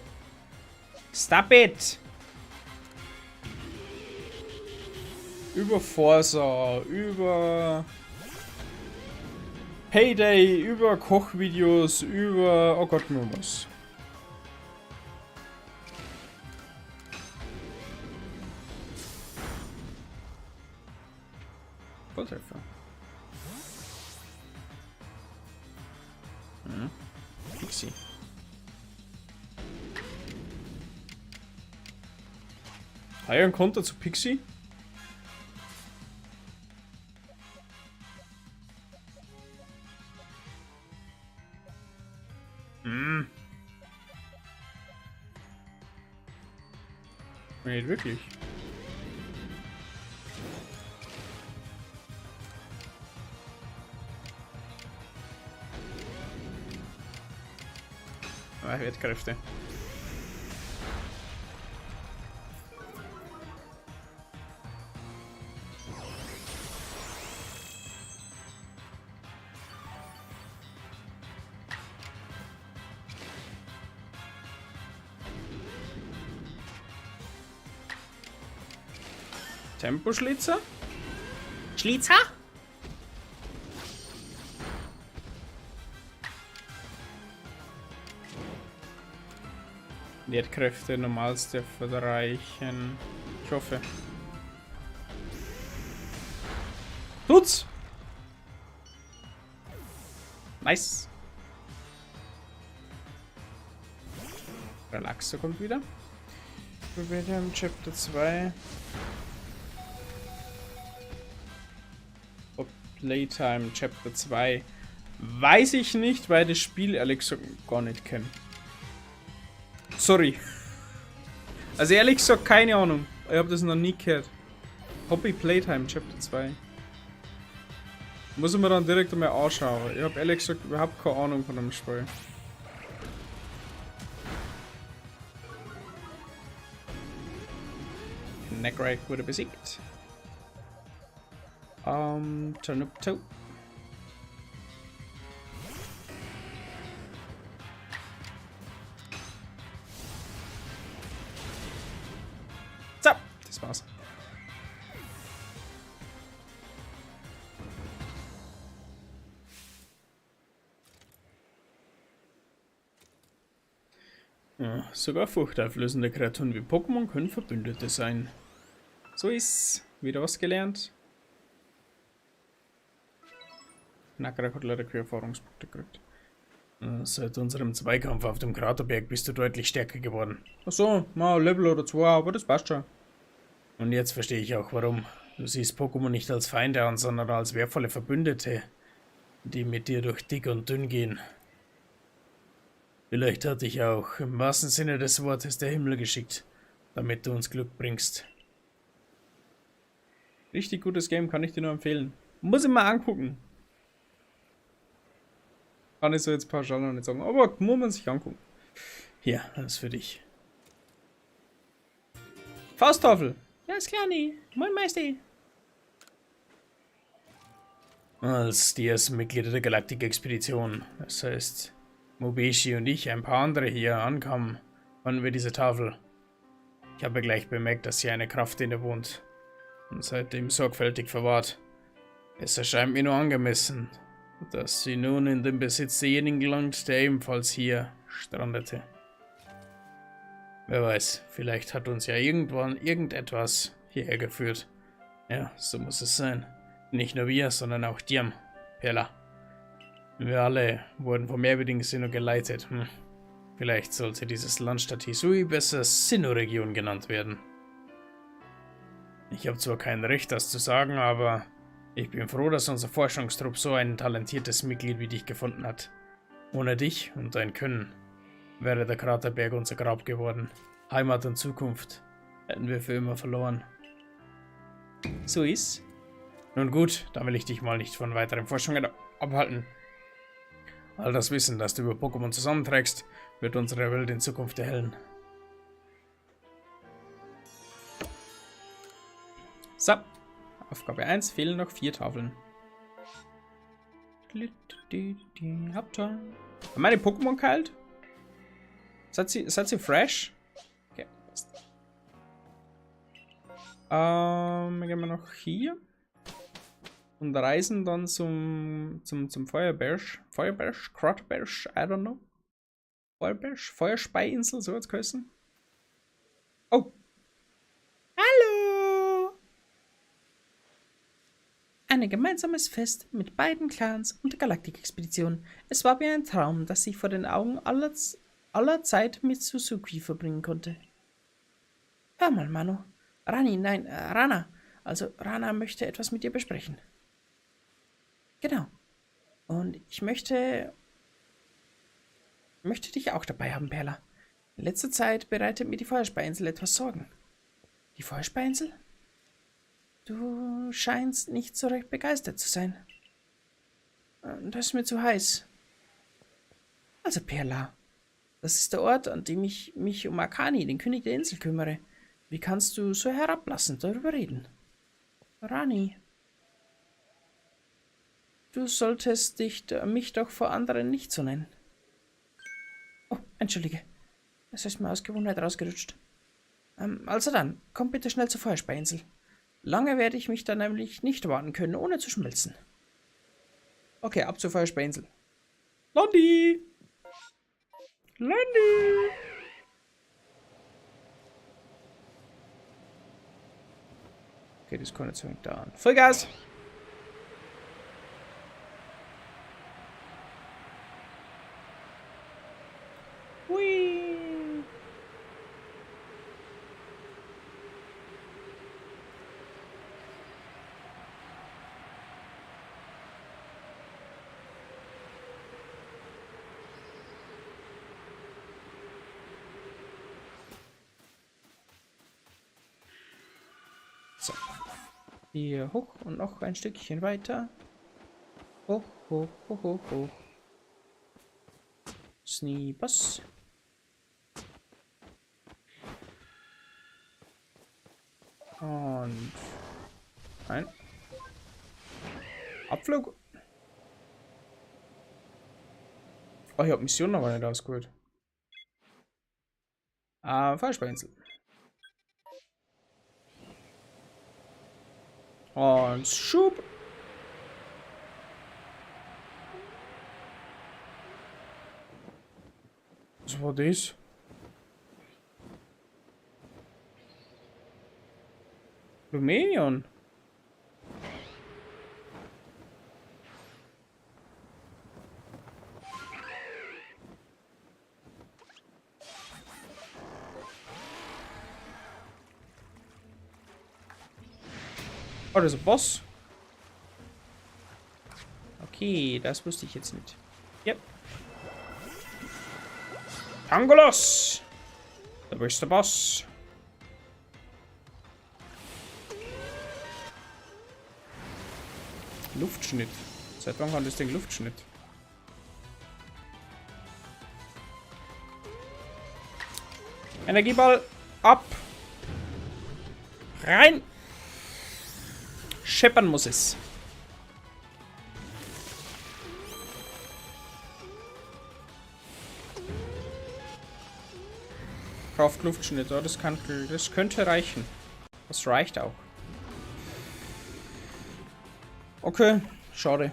Stop it! Über Forza, über Payday, über Kochvideos, über... Oh Gott, nur was. Volltreffer. Pixie. Ein Konter zu Pixie? Nicht wirklich. Ah, Wertkräfte. Temposchlitzer? Schlitzer? Wertkräfte normalste verreichen. Ich hoffe. Tut's! Nice. Relaxer kommt wieder. Wir im Chapter 2. Playtime Chapter 2. Weiß ich nicht, weil das Spiel ehrlich gesagt gar nicht kenne. Sorry. Also ehrlich gesagt keine Ahnung. Ich habe das noch nie gehört. Hobby Playtime Chapter 2. Muss ich mir dann direkt einmal anschauen. Ich habe ehrlich gesagt überhaupt keine Ahnung von dem Spiel. Neckrake wurde besiegt. Turnip Toe. So, das war's. Ja, sogar furchtauflösende Kreaturen wie Pokémon können Verbündete sein. So ist wieder was gelernt. Nackrak hat leider keine Erfahrungspunkte gekriegt. Seit unserem Zweikampf auf dem Kraterberg bist du deutlich stärker geworden. Achso, mal Level oder 2, aber das passt schon. Und jetzt verstehe ich auch warum. Du siehst Pokémon nicht als Feinde an, sondern als wertvolle Verbündete, die mit dir durch dick und dünn gehen. Vielleicht hat dich auch im wahrsten Sinne des Wortes der Himmel geschickt, damit du uns Glück bringst. Richtig gutes Game, kann ich dir nur empfehlen. Muss ich mal angucken. Kann ich so jetzt pauschal noch nicht sagen, aber muss man sich angucken. Hier, das ist für dich. Fausttafel. Ja, ist klar, nie. Moin, Meister. Als die ersten Mitglieder der Galaktik-Expedition, das heißt Mobeshi und ich, ein paar andere hier ankamen, fanden wir diese Tafel. Ich habe gleich bemerkt, dass hier eine Kraft inne wohnt und seitdem sorgfältig verwahrt. Es erscheint mir nur angemessen, dass sie nun in den Besitz derjenigen gelangt, der ebenfalls hier strandete. Wer weiß, vielleicht hat uns ja irgendwann irgendetwas hierher geführt. Ja, so muss es sein. Nicht nur wir, sondern auch Diam, Perla. Wir alle wurden vom merkwürdigen Sinnoh geleitet. Vielleicht sollte dieses Land statt Hisui besser Sinnoh-Region genannt werden. Ich habe zwar kein Recht, das zu sagen, aber ich bin froh, dass unser Forschungstrupp so ein talentiertes Mitglied wie dich gefunden hat. Ohne dich und dein Können wäre der Kraterberg unser Grab geworden. Heimat und Zukunft hätten wir für immer verloren. So ist. Nun gut, dann will ich dich mal nicht von weiteren Forschungen abhalten. All das Wissen, das du über Pokémon zusammenträgst, wird unsere Welt in Zukunft erhellen. So. Aufgabe 1, fehlen noch 4 Tafeln. Haupttor. Haben meine Pokémon kalt? Seid sie fresh? Okay, passt. Gehen wir noch hier. Und reisen dann zum Feuerberg. Feuerberg? Kraterberg? I don't know. Feuerberg? Feuerspeiinsel, so hat's geheißen. Oh. Hallo! Ein gemeinsames Fest mit beiden Clans und der Galaktik-Expedition. Es war wie ein Traum, das ich vor den Augen aller Zeit mit Suzuki verbringen konnte. Hör mal, Manu. Rana. Also, Rana möchte etwas mit dir besprechen. Genau. Und ich möchte dich auch dabei haben, Perla. In letzter Zeit bereitet mir die Feuerspeiinsel etwas Sorgen. Die Feuerspeiinsel? Du scheinst nicht so recht begeistert zu sein. Das ist mir zu heiß. Also, Perla, das ist der Ort, an dem ich mich um Akani, den König der Insel, kümmere. Wie kannst du so herablassend darüber reden? Rani, du solltest mich doch vor anderen nicht so nennen. Oh, entschuldige. Es ist mir aus Gewohnheit rausgerutscht. Also dann, komm bitte schnell zur Feuerspeiinsel. Lange werde ich mich da nämlich nicht warten können, ohne zu schmelzen. Okay, ab zur Feuerspeiinsel. Londi! Londi! Okay, das kann jetzt hängt da an. Vollgas! Hui! So. Hier hoch und noch ein Stückchen weiter. Hoch, hoch, hoch, hoch, hoch. Sneebus. Und nein. Abflug. Oh, ich habe Mission aber nicht ausgeholt. Feuerspeiinsel. Und Schub. Was war das? Lumenion. Oh, das ist ein Boss. Okay, das wusste ich jetzt nicht. Yep. Tangolos! Du bist der Boss. Luftschnitt. Seit wann kann das Ding Luftschnitt? Energieball ab. Rein. Scheppern muss es. Kraft Luftschnitt, oh, das könnte reichen. Das reicht auch. Okay, schade.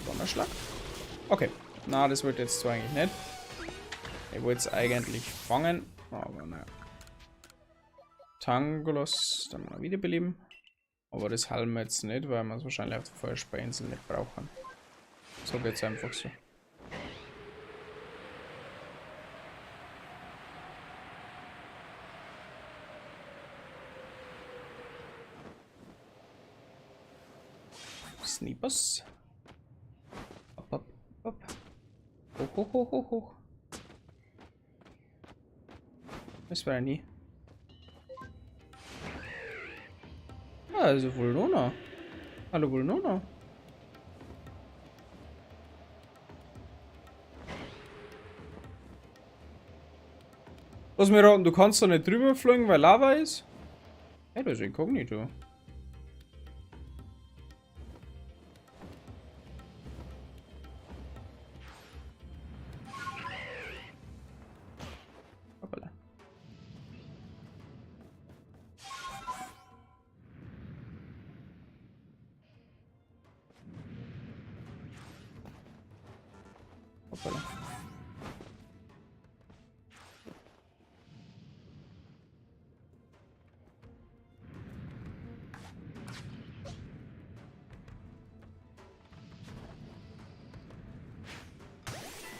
Donnerschlag. Okay. Na, das wird jetzt zwar eigentlich nicht. Ich wollte es eigentlich fangen, aber naja. Tangolos, dann mal wiederbeleben. Aber das halten wir jetzt nicht, weil wir es wahrscheinlich auf der Feuerspeinsel nicht brauchen. So geht's einfach so. Sneepers. Hopp, hopp, hopp. Hoch, hoch, hoch, hoch, hoch. Das war ja nie. Also Vulnona. Hallo Vulnona. Lass mir raten, du kannst da nicht drüber fliegen, weil Lava ist? Ja, das ist inkognito. Hoppala. Hoppala.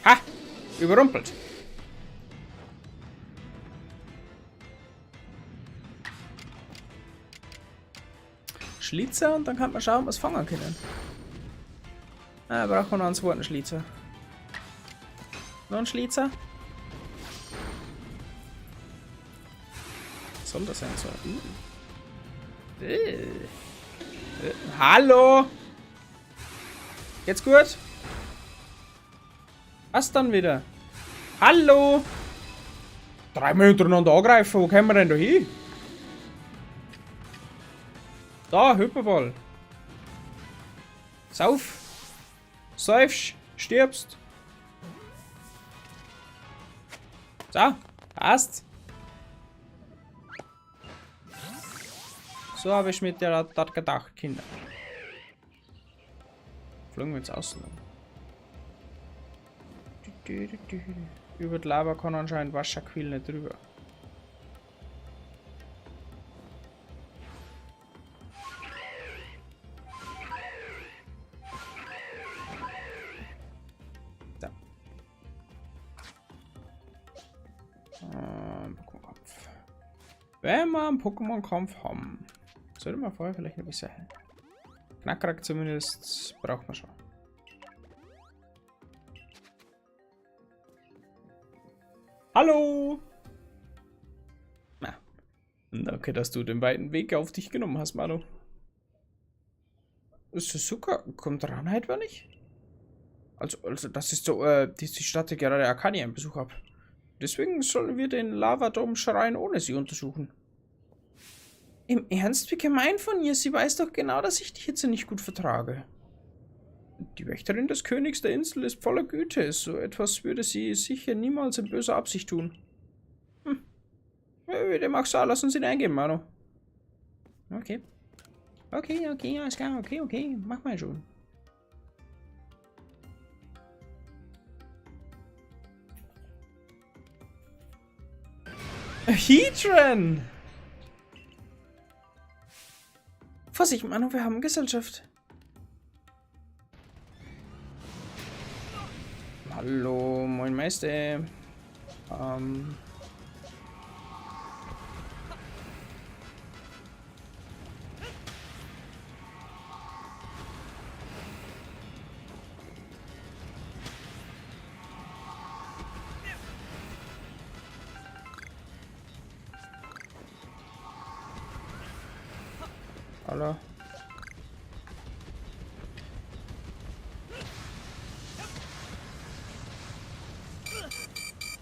Ha! Überrumpelt. Schlitzer und dann kann man schauen, was fangen können. Ah, braucht man noch einen zweiten Schlitzer. Noch ein Schlitzer? Was soll das sein? So? Hallo? Jetzt gut? Was dann wieder? Hallo? 3 Mal hintereinander angreifen, wo kommen wir denn da hin? Da, Hyperball. Sauf. Säufst. Stirbst. So, passt. So habe ich mit der dort gedacht, Kinder. Fliegen wir jetzt außen. Über die Lava kann anscheinend Wasserquell nicht drüber. Da. Pokémon-Kampf. Wenn wir einen Pokémon-Kampf haben, sollte man vorher vielleicht ein bisschen Knackrack zumindest braucht man schon. Hallo! Na, danke, dass du den weiten Weg auf dich genommen hast, Manu. Suzuka kommt ran etwa nicht? Also das ist so, die Stadt, die gerade Arcadia im Besuch habe. Deswegen sollen wir den Lavadom-Schrein ohne sie untersuchen. Im Ernst, wie gemein von ihr? Sie weiß doch genau, dass ich die Hitze nicht gut vertrage. Die Wächterin des Königs der Insel ist voller Güte. So etwas würde sie sicher niemals in böser Absicht tun. Wie dem auch sei, lass uns ihn eingeben, Manu. Okay. Okay, alles klar, okay, mach mal schon. Heatran! Vorsicht, Manu, wir haben Gesellschaft. Hallo, moin Meister.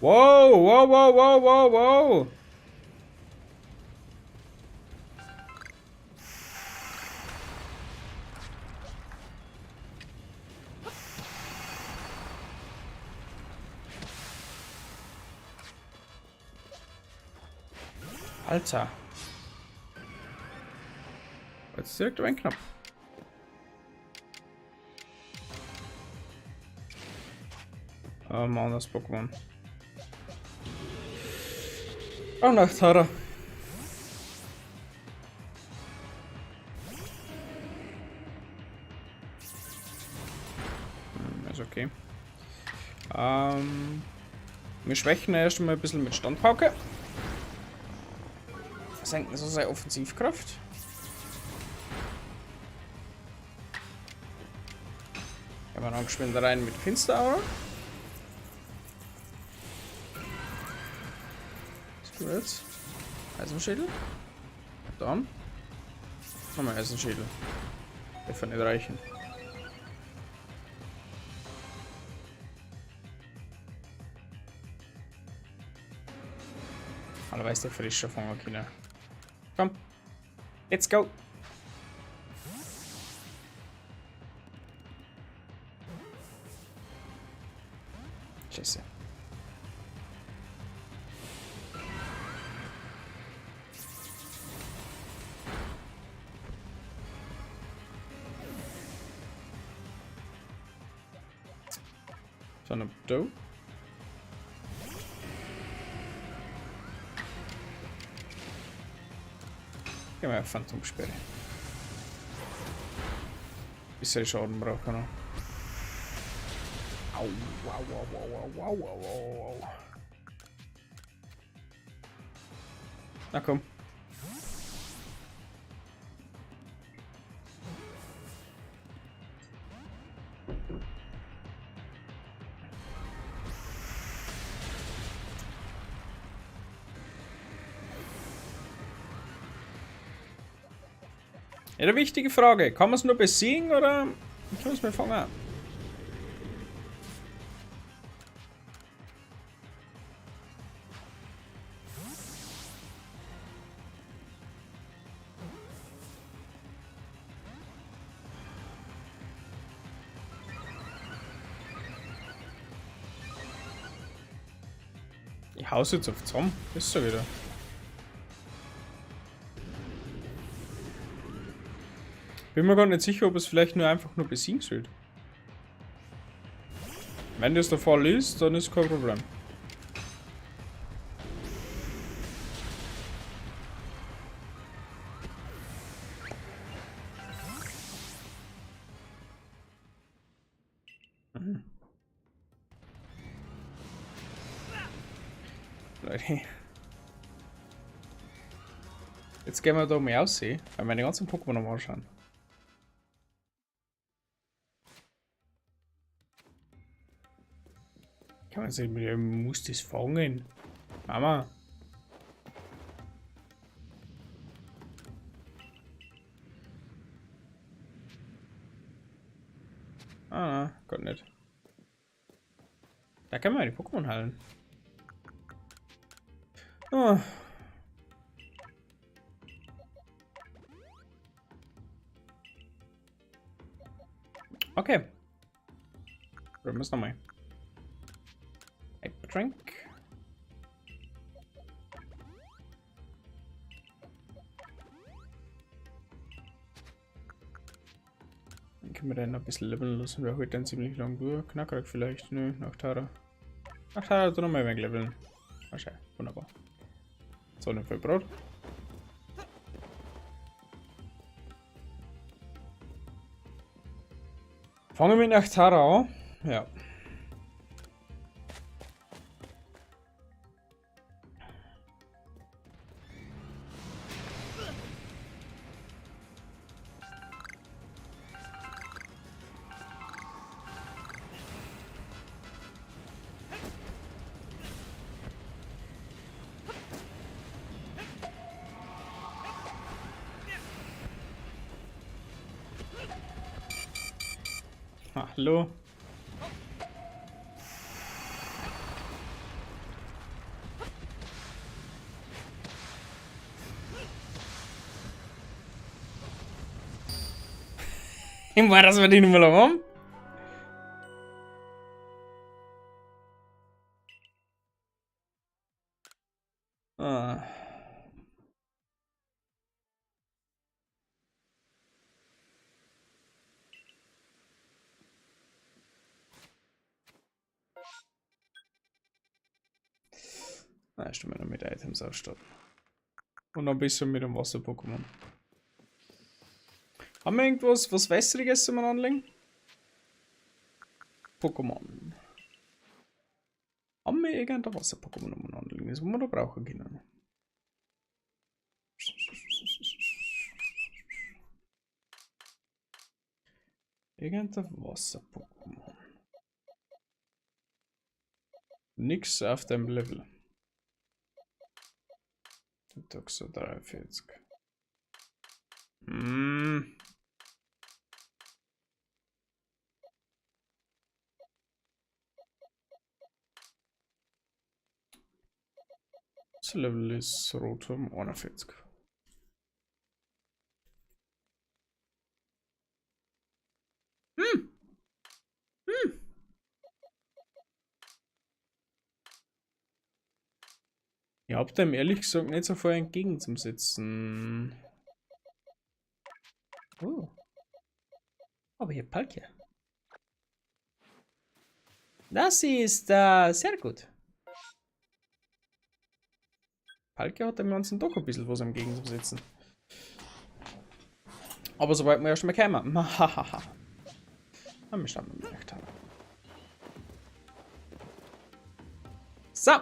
Wow, wow, wow, wow, wow, wow. Alter. Jetzt direkt über den Knopf. Machen das Pokémon. Oh, Nachtara. Ist okay. Wir schwächen erst mal ein bisschen mit Standpauke. Senken so seine Offensivkraft. Gehen wir dann geschwind rein mit Finsteraura. Jetzt. Eisenschädel. Dann. Nochmal Eisenschädel. Darf nicht reichen. Aber weiß der frische Fanger können. Komm. Let's go. Scheiße. Dann ab da. Gehen wir auf Phantomsperre. Bisschen Schaden brauchen noch. Au, wow, wow, wow, wow, wow, wow, wow. Na komm. Ja, eine wichtige Frage. Kann man es nur besiegen oder kann man es mir fangen? Ich hau's jetzt auf Zom. Ist so wieder. Bin mir gar nicht sicher, ob es vielleicht nur einfach nur besiegen soll. Wenn das der Fall ist, dann ist kein Problem. Leute. Jetzt gehen wir da mal aussehen, weil meine ganzen Pokémon noch mal anschauen. Kann man sehen, ich muss das fangen. Mama. Ah, Gott nicht. Da kann man die Pokémon heilen. Oh. Okay. Probieren wir es nochmal. Drink. Dann können wir dann ein bisschen leveln lassen. Wir heute dann ziemlich lang durch. Knackerig vielleicht. Nö, Nachtara. Nachtara, du noch mal wegleveln. Wahrscheinlich. Wunderbar. So, eine Vollbrot. Fangen wir mit Nachtara an. Ja. Hallo. War das wir die Nummer haben? Ah. Na, stimmt noch mit Items ausstatten. Und ein bisschen mit dem Wasser-Pokémon. Haben wir irgendwas, was Wässriges zum Anlegen? Pokémon. Haben wir irgendein Wasser-Pokémon um anlegen, das wir da brauchen können? Irgendein Wasser-Pokémon. Nix auf dem Level. Toxo 43. Das Level ist Rotom 41. Ich hab dem ehrlich gesagt nicht so voll entgegenzusetzen. Oh. Aber hier Palkia. Das ist sehr gut. Palkia hat dem ganzen doch ein bisschen was entgegenzusetzen. Aber sobald wir erst mal kommen. Hahaha. Haben wir schon mal gemerkt haben. So.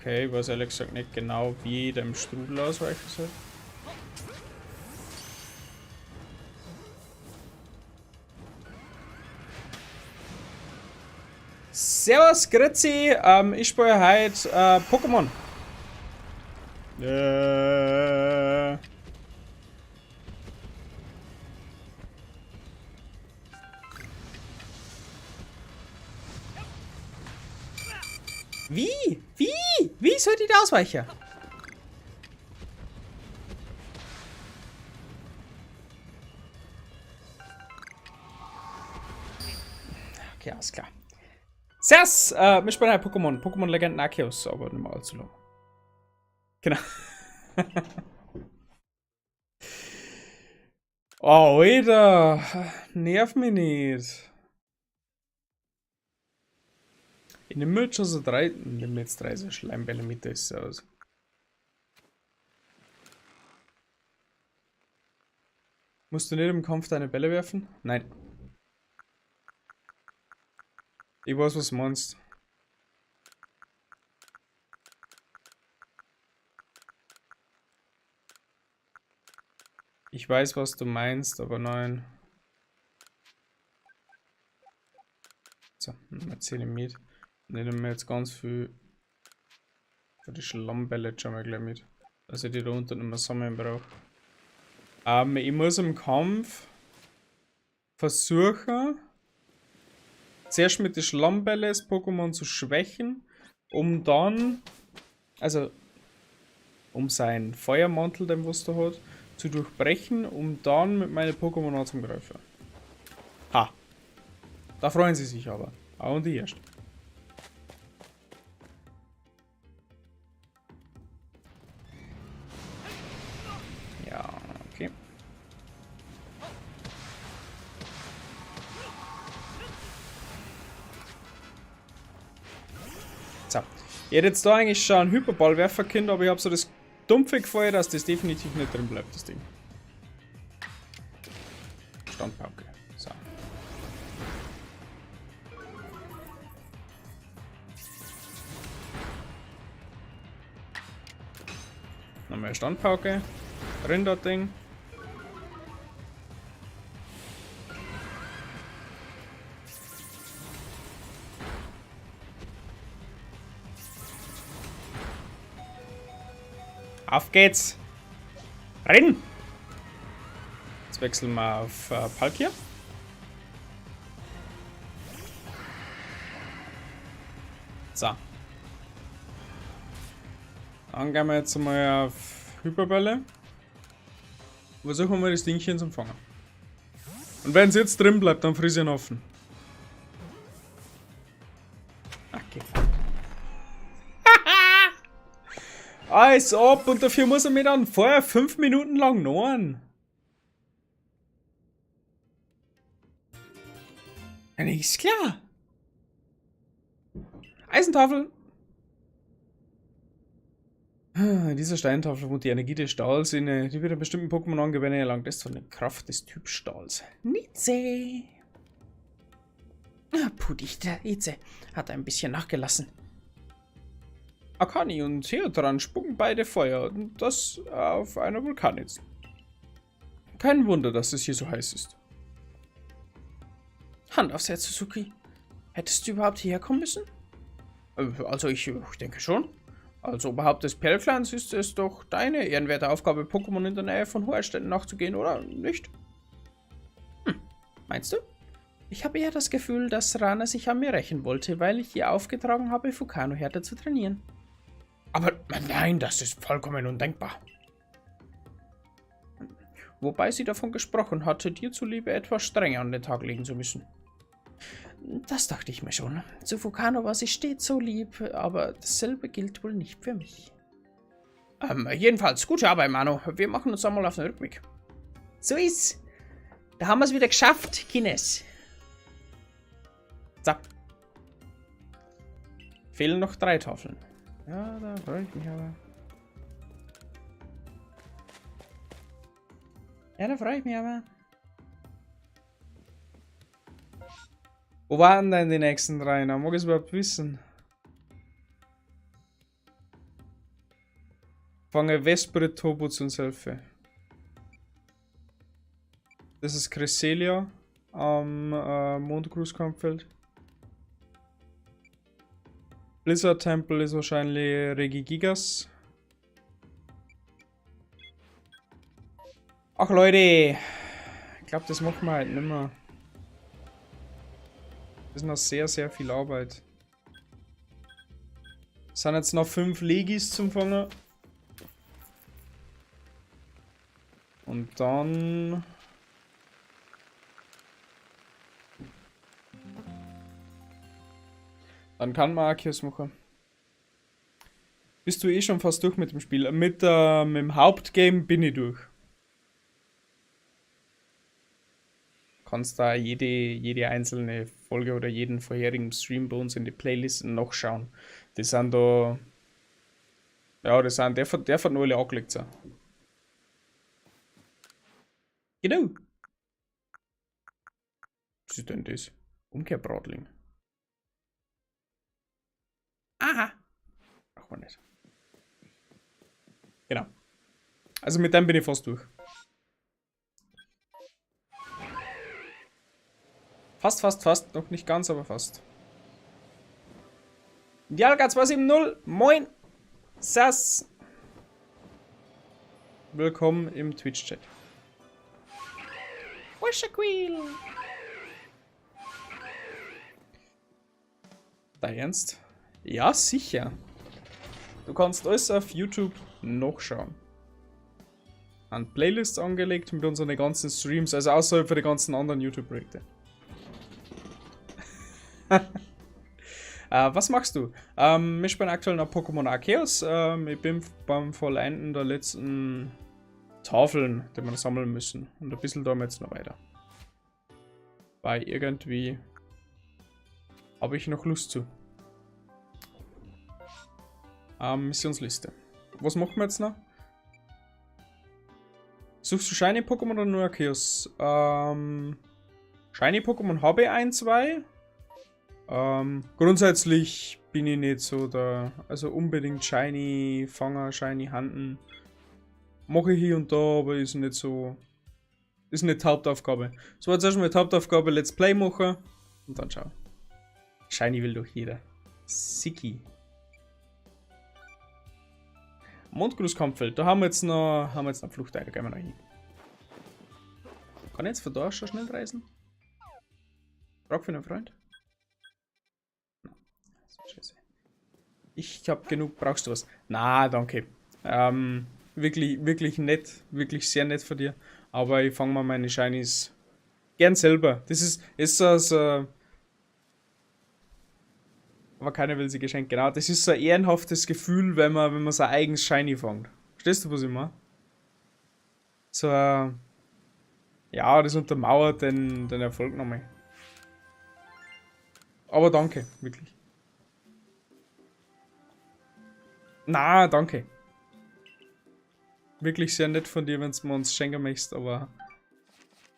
Okay, ich weiß ehrlich gesagt nicht genau, wie dem Strudel ausweichen soll. Servus, grüezi, ich spiele heute Pokémon. Wie? Wie soll die da ausweichen? Okay, alles klar. Servus, wir spielen halt Pokémon. Pokémon Legenden Arceus, aber nicht mal allzu lang. Genau. Oh, Alter. Nerv mich nicht. Ich nehme jetzt schon so 3. Ich nehme jetzt 3 so Schleimbälle mit, das ist aus. Musst du nicht im Kampf deine Bälle werfen? Nein. Ich weiß, was du meinst. Ich weiß, was du meinst, aber nein. So, jetzt zähle ich mit. Nehmen wir jetzt ganz viel für die Schlammbälle jetzt schon mal gleich mit. Dass ich die da unten nicht mehr sammeln brauche. Ich muss im Kampf versuchen, zuerst mit den Schlammbälle das Pokémon zu schwächen, um dann, also um seinen Feuermantel, den was er hat, zu durchbrechen, um dann mit meinen Pokémon anzugreifen. Ha! Da freuen sie sich aber. Auch und die erst. Ja, okay. So. Ich hätte jetzt da eigentlich schon einen Hyperball werfen können, aber ich habe so das dumpfe Gefühl, dass das definitiv nicht drin bleibt, das Ding. Standpauke. So. Nochmal Standpauke. Drin das Ding. Auf geht's. Rennen. Jetzt wechseln wir auf Palkia. So. Dann gehen wir jetzt mal auf Hyperbälle. Versuchen wir mal das Dingchen zu fangen. Und wenn es jetzt drin bleibt, dann friss ich ihn offen. Okay. Alles ab und dafür muss er mir dann vorher 5 Minuten lang nahen. Ja, ist klar. Eisentafel. Diese Steintafel wohnt die Energie des Stahls inne. Die wird einen bestimmten Pokémon angewendet, erlangt es von der Kraft des Typs Stahls. Nitze! Pudig, der Itze hat ein bisschen nachgelassen. Akani und Theodran spucken beide Feuer und das auf einer Vulkaninsel. Kein Wunder, dass es hier so heiß ist. Hand aufs Herz, Suzuki. Hättest du überhaupt hierher kommen müssen? Also ich denke schon. Als Oberhaupt des Perlclans ist es doch deine ehrenwerte Aufgabe, Pokémon in der Nähe von Hoherstetten nachzugehen, oder nicht? Meinst du? Ich habe eher das Gefühl, dass Rana sich an mir rächen wollte, weil ich ihr aufgetragen habe, Fukano härter zu trainieren. Aber nein, das ist vollkommen undenkbar. Wobei sie davon gesprochen hatte, dir zuliebe etwas strenger an den Tag legen zu müssen. Das dachte ich mir schon. Zu Fukano war sie stets so lieb, aber dasselbe gilt wohl nicht für mich. Jedenfalls, gute Arbeit, Mano. Wir machen uns einmal auf den Rückweg. So ist's. Da haben wir es wieder geschafft, Kines. So. Fehlen noch 3 Tafeln. Ja, da freue ich mich aber. Ja, da freue ich mich aber. Wo waren denn die nächsten 3? Na, mag ich es überhaupt wissen? Fange Vesprit, Tobuts und Selfie. Das ist Cresselia am Mondgrußkampffeld. Blizzard Temple ist wahrscheinlich Regigigas. Ach Leute, ich glaube, das machen wir halt nicht mehr. Das ist noch sehr, sehr viel Arbeit. Es sind jetzt noch 5 Legis zum Fangen. Und dann... Dann kann man Arceus machen. Bist du eh schon fast durch mit dem Spiel? Mit dem Hauptgame bin ich durch. Kannst da jede einzelne Folge oder jeden vorherigen Stream bei uns in die Playlisten nachschauen. Die sind da... Ja, das sind der von alle angelegt. So. Genau. Was ist denn das? Umkehrbratling. Aha. Ach mal nicht. Genau. Also mit dem bin ich fast durch. Fast. Noch nicht ganz, aber fast. Dialga 270. Moin. Sass. Willkommen im Twitch-Chat. Washaquil. Dein Ernst? Ja, sicher. Du kannst alles auf YouTube nachschauen. An Playlists angelegt mit unseren ganzen Streams, also außerhalb von den ganzen anderen YouTube-Projekte. Was machst du? Ich spiele aktuell noch Pokémon Arceus. Ich bin beim Vollenden der letzten Tafeln, die wir sammeln müssen. Und ein bisschen da jetzt noch weiter. Weil irgendwie habe ich noch Lust zu. Missionsliste. Was machen wir jetzt noch? Suchst du Shiny Pokémon oder nur Arceus? Shiny Pokémon habe ich 1, 2. Grundsätzlich bin ich nicht so da. Also unbedingt Shiny Fanger, Shiny Handen. Mache ich hier und da, aber ist nicht so. Ist nicht die Hauptaufgabe. So, jetzt erstmal die Hauptaufgabe Let's Play machen. Und dann schauen. Shiny will doch jeder. Sicki. Mondgrußkampffeld. Da haben wir jetzt noch Flucht. Da gehen wir noch hin. Kann ich jetzt von da schon schnell reisen? Frag für einen Freund. Scheiße. Ich hab genug. Brauchst du was? Na, danke. Wirklich nett. Wirklich sehr nett von dir. Aber ich fange mal meine Shinies gern selber. Das ist so. Aber keiner will sie geschenkt. Genau, das ist so ein ehrenhaftes Gefühl, wenn man sein eigenes Shiny fängt. Verstehst du, was ich meine? So, ja, das untermauert den Erfolg nochmal. Aber danke, wirklich. Na, danke. Wirklich sehr nett von dir, wenn du mir uns schenken möchtest, aber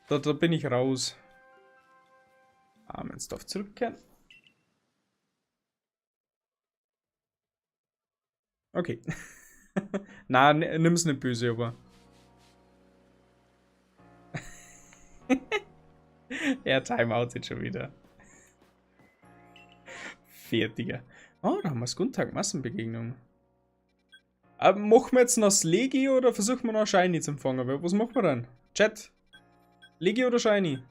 da bin ich raus. Jetzt darf zurückkehren. Okay. Na, nimm's nicht böse, aber. Ja, Timeout jetzt schon wieder. Fertiger. Oh, da haben wir Skuntag, Massenbegegnung. Machen wir jetzt noch das Legi oder versuchen wir noch Shiny zu empfangen? Was machen wir dann? Chat? Legi oder Shiny?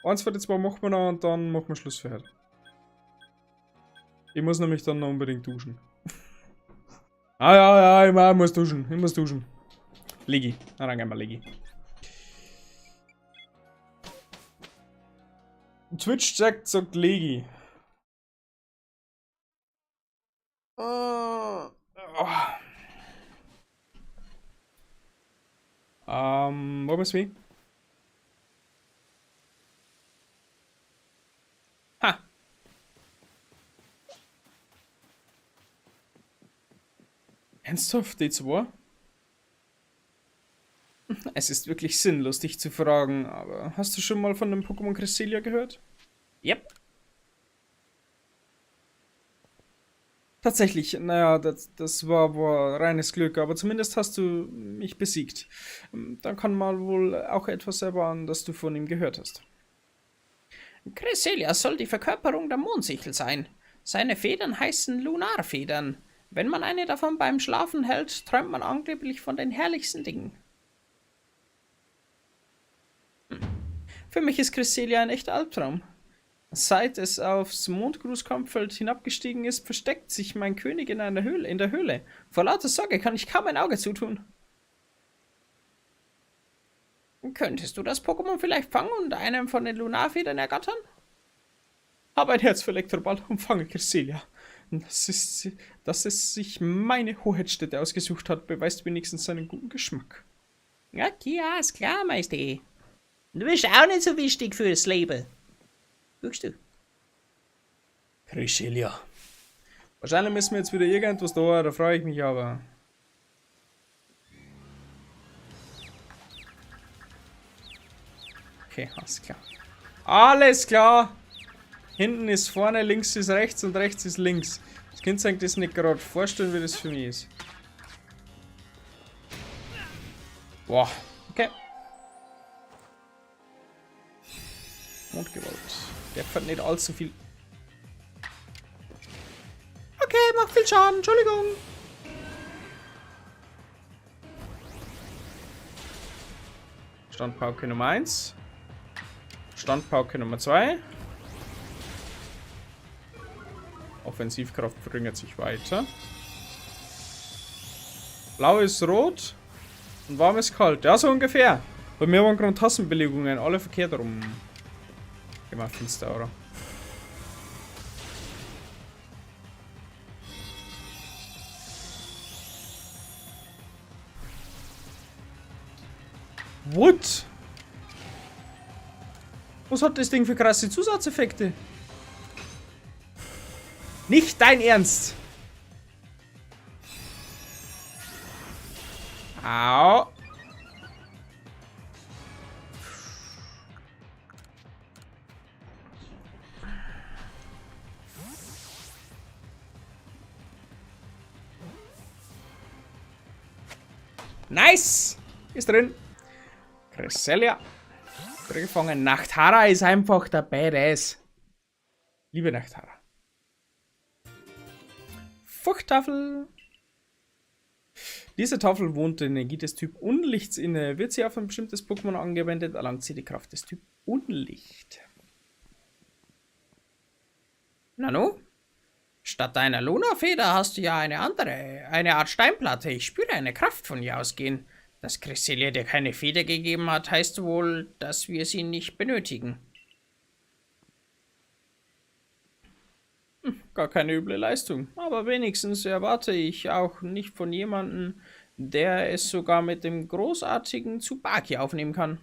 Eins von den zwei machen wir noch und dann machen wir Schluss für heute. Ich muss nämlich dann noch unbedingt duschen. Ja, ich muss duschen. Ich muss duschen. Legi. Na, dann gehen wir Legi. Twitch sagt Legi. Wo bist du? Ha! Ernsthaft, die zwei? Es ist wirklich sinnlos, dich zu fragen, aber hast du schon mal von dem Pokémon Cresselia gehört? Yep. Tatsächlich, naja, das war reines Glück, aber zumindest hast du mich besiegt. Dann kann man wohl auch etwas erwarten, das du von ihm gehört hast. Cresselia soll die Verkörperung der Mondsichel sein. Seine Federn heißen Lunarfedern. Wenn man eine davon beim Schlafen hält, träumt man angeblich von den herrlichsten Dingen. Für mich ist Cresselia ein echter Albtraum. Seit es aufs Mondgrußkampffeld hinabgestiegen ist, versteckt sich mein König in der Höhle. Vor lauter Sorge kann ich kaum ein Auge zutun. Könntest du das Pokémon vielleicht fangen und einen von den Lunarfedern ergattern? Hab ein Herz für Elektroball und fange Cresselia. Dass es sich meine Hoheitsstätte ausgesucht hat, beweist wenigstens seinen guten Geschmack. Okay, ja, ist klar, Meister. Du bist auch nicht so wichtig fürs Leben. Guckst du? Cresselia. Wahrscheinlich müssen wir jetzt wieder irgendwas da freue ich mich aber. Okay, alles klar. Alles klar! Hinten ist vorne, links ist rechts und rechts ist links. Das könnt ihr euch das nicht gerade vorstellen, wie das für mich ist. Boah, okay. Mondgewalt. Der hat nicht allzu viel. Okay, macht viel Schaden, Entschuldigung. Standpauke Nummer 1. Standpauke Nummer 2. Offensivkraft verringert sich weiter. Blau ist rot. Und warm ist kalt. Ja, so ungefähr. Bei mir waren gerade Tassenbelegungen alle verkehrt rum. Geh mal finster, oder? What? Was hat das Ding für krasse Zusatzeffekte? Nicht dein Ernst! Au! Nice! Ist drin. Cresselia. Gefangen. Nachthara ist einfach der Badass. Liebe Nachthara. Fuchttafel. Diese Tafel wohnt die Energie des Typ Unlichts inne. Wird sie auf ein bestimmtes Pokémon angewendet, erlangt sie die Kraft des Typ Unlicht. Nanu? Statt deiner Luna-Feder hast du ja eine Art Steinplatte. Ich spüre eine Kraft von ihr ausgehen. Dass Cresselia dir keine Feder gegeben hat, heißt wohl, dass wir sie nicht benötigen. Gar keine üble Leistung. Aber wenigstens erwarte ich auch nicht von jemandem, der es sogar mit dem großartigen Tsubaki aufnehmen kann.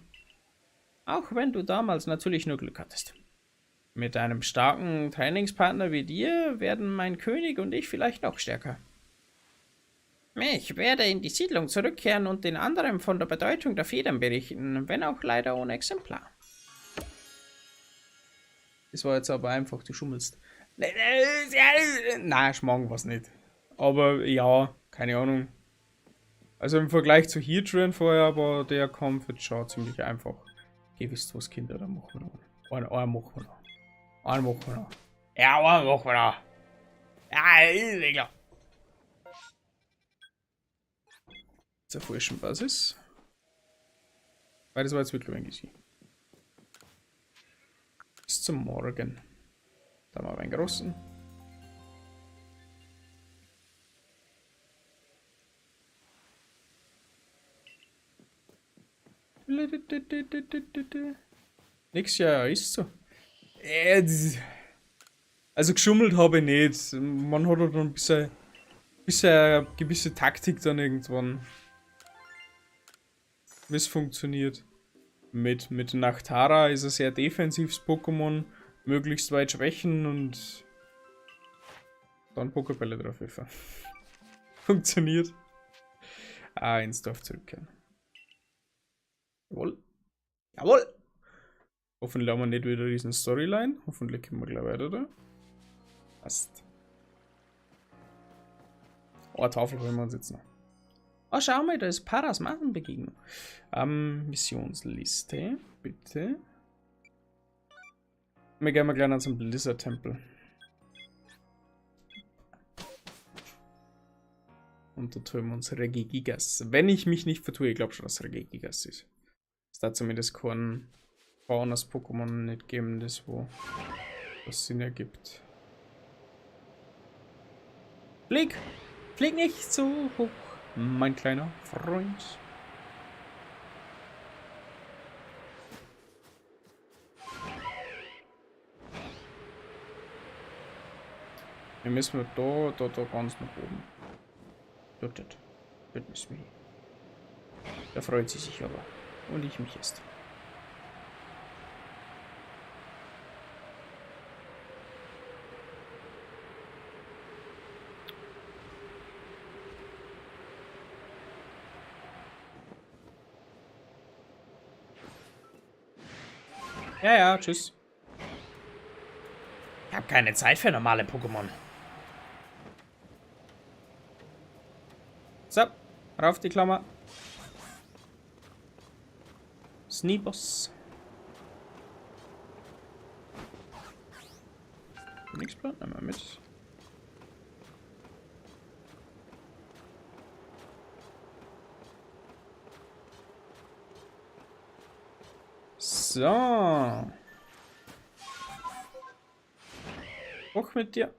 Auch wenn du damals natürlich nur Glück hattest. Mit einem starken Trainingspartner wie dir werden mein König und ich vielleicht noch stärker. Ich werde in die Siedlung zurückkehren und den anderen von der Bedeutung der Federn berichten, wenn auch leider ohne Exemplar. Das war jetzt aber einfach, du schummelst. Nein, ich mag was nicht. Aber ja, keine Ahnung. Also im Vergleich zu Heatran vorher war der Kampf jetzt schon ziemlich einfach. Ihr wisst was, Kinder, da machen wir noch. Einen machen wir noch. Einen machen wir noch. Ja, einen machen wir noch. Ja, ist klar. Zur frischen Basis. Weil das war jetzt wirklich ein Geschichte. Bis zum Morgen. Da haben wir einen großen. Nix, ja, ist so. Also geschummelt habe ich nicht. Man hat halt ein bisschen eine gewisse Taktik dann irgendwann. Wie es funktioniert. Mit Nachtara ist ein sehr defensives Pokémon. Möglichst weit schwächen und dann Pokébälle drauf werfen. Funktioniert. Ins Dorf zurückkehren. Jawohl. Jawohl! Hoffentlich haben wir nicht wieder diesen Storyline. Hoffentlich können wir gleich weiter da. Passt. Oh, eine Tafel wollen wir uns jetzt noch. Oh, schau mal, da ist Paras Massenbegegnung. Missionsliste, bitte. Wir gehen mal gleich zum Blizzard-Tempel. Und da tun wir uns Regigigas. Wenn ich mich nicht vertue, ich glaube schon, dass Regigigas ist. Es da zumindest kein Faunus-Pokémon nicht geben, das wo was Sinn ergibt. Flieg! Flieg nicht so hoch, mein kleiner Freund. Wir müssen da ganz nach oben. Dort müssen wir hin. Da freut sie sich aber. Und ich mich jetzt. Ja, tschüss. Ich habe keine Zeit für normale Pokémon. So, rauf die Klammer. Sneeboss. Nichts Blatt, einmal mit. So. Hoch mit dir.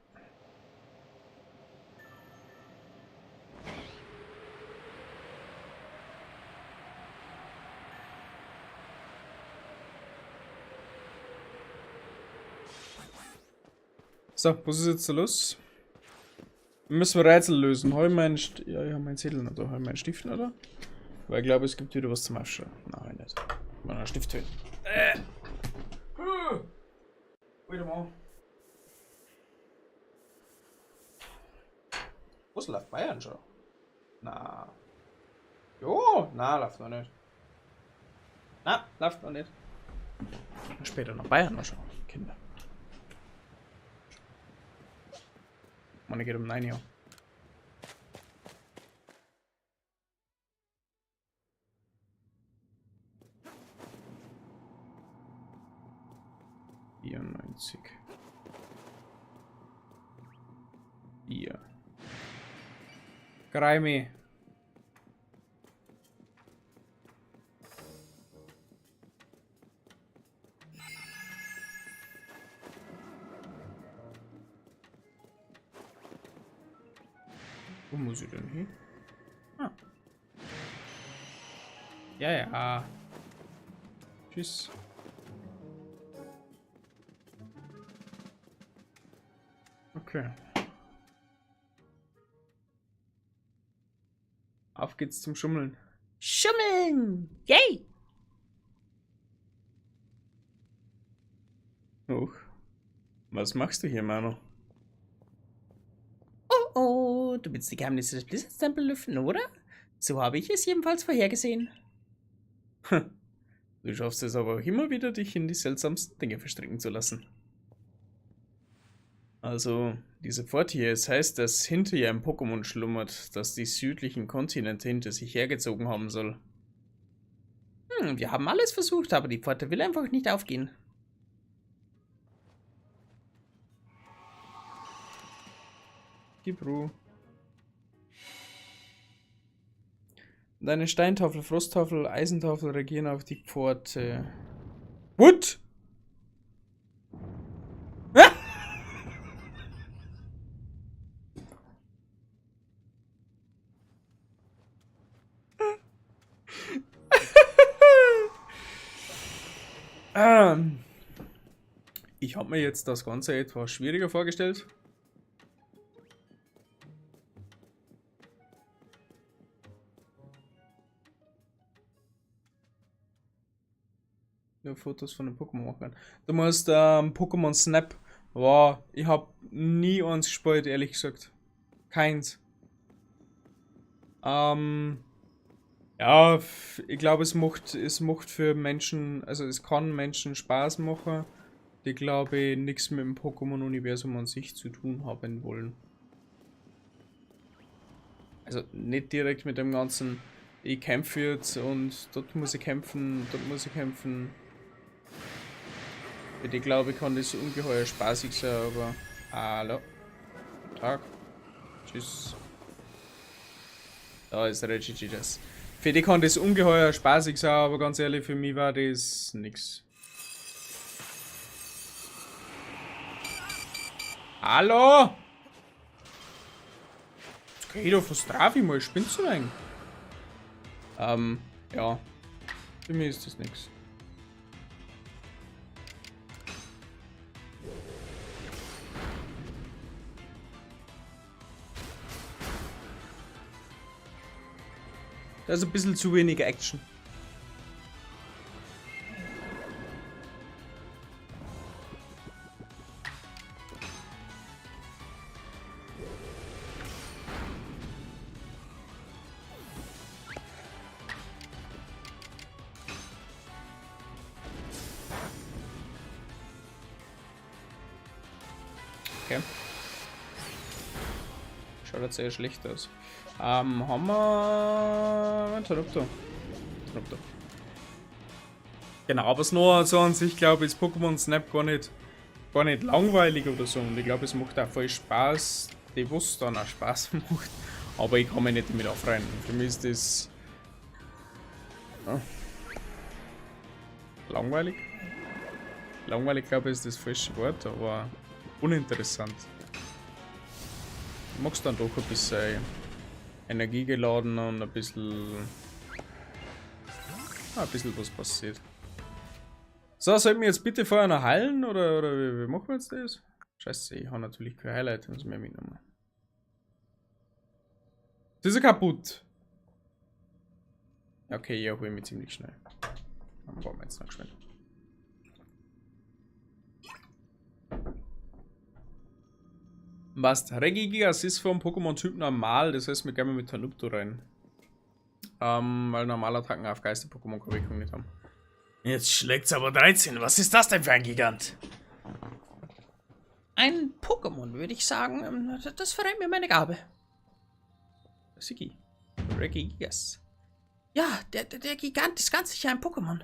So, was ist jetzt los? Müssen wir Rätsel lösen. Habe ich meinen ja, ich habe meinen Zettel noch da. Habe ich meinen Stift noch da? Weil ich glaube, es gibt wieder was zum Aufschreiben. Nein, nicht. Meinen Stift töten. Wieder mal. Was läuft Bayern schon? Na. Jo, na, läuft noch nicht. Na, läuft noch nicht. Später noch Bayern noch schon, Kinder. Man geht um 9 Uhr. Hier. Greimi. Wo muss ich denn hin? Ah. Ja, ja. Tschüss. Okay. Auf geht's zum Schummeln. Schummeln! Yay! Huch. Was machst du hier, Mano? Oh, oh, du willst die Geheimnisse des Blizzardstempels lüften, oder? So habe ich es jedenfalls vorhergesehen. Du schaffst es aber auch immer wieder, dich in die seltsamsten Dinge verstricken zu lassen. Also, diese Pforte hier, es heißt, dass hinter ihr ein Pokémon schlummert, das die südlichen Kontinente hinter sich hergezogen haben soll. Wir haben alles versucht, aber die Pforte will einfach nicht aufgehen. Gib Ruhe. Deine Steintafel, Frosttafel, Eisentafel reagieren auf die Pforte. What? Ich habe mir jetzt das Ganze etwas schwieriger vorgestellt. Nur Fotos von den Pokémon machen. Du musst Pokémon Snap. Wow, ich habe nie eins gespielt, ehrlich gesagt. Keins. Ja, ich glaube, es macht für Menschen, also es kann Menschen Spaß machen, die, glaube ich, nichts mit dem Pokémon-Universum an sich zu tun haben wollen. Also nicht direkt mit dem ganzen, ich kämpfe jetzt und dort muss ich kämpfen, dort muss ich kämpfen. Ich glaube, ich kann das ungeheuer spaßig sein, aber... Hallo. Guten Tag. Tschüss. Da ist Regigigas. Für die kann das ungeheuer spaßig sein, aber ganz ehrlich, für mich war das nix. Hallo! Jetzt geh ich doch von Strafi mal, spinnst du eigentlich? Ja. Für mich ist das nix. Da ist ein bisschen zu wenig Action. Okay. Schaut jetzt sehr schlecht aus. Haben wir... Tanupto. Genau, aber es nur so an sich, glaube ich, ist Pokémon Snap gar nicht langweilig oder so. Und ich glaube, es macht auch voll Spaß, die was dann auch Spaß macht. Aber ich kann mich nicht damit aufreihen. Für mich ist das... Ja. Langweilig? Langweilig, glaube ich, ist das falsche Wort, aber uninteressant. Du magst dann doch ein bisschen energiegeladen und ein bisschen was passiert. So, sollten wir jetzt bitte vorher noch heilen oder wie machen wir jetzt das? Scheiße, ich habe natürlich kein Highlight-Items mehr mitgenommen. Das ist ja kaputt. Okay, ich hole mich ziemlich schnell. Dann brauchen wir jetzt noch schnell. Was? Regigigas ist vom Pokémon-Typ normal, das heißt, wir gehen mal mit Tanupto rein. Weil Normalattacken auf Geister-Pokémon keine Wirkung nicht haben. Jetzt schlägt's aber 13. Was ist das denn für ein Gigant? Ein Pokémon, würde ich sagen. Das verrät mir meine Gabe. Sigi. Regigigas. Ja, der Gigant ist ganz sicher ein Pokémon.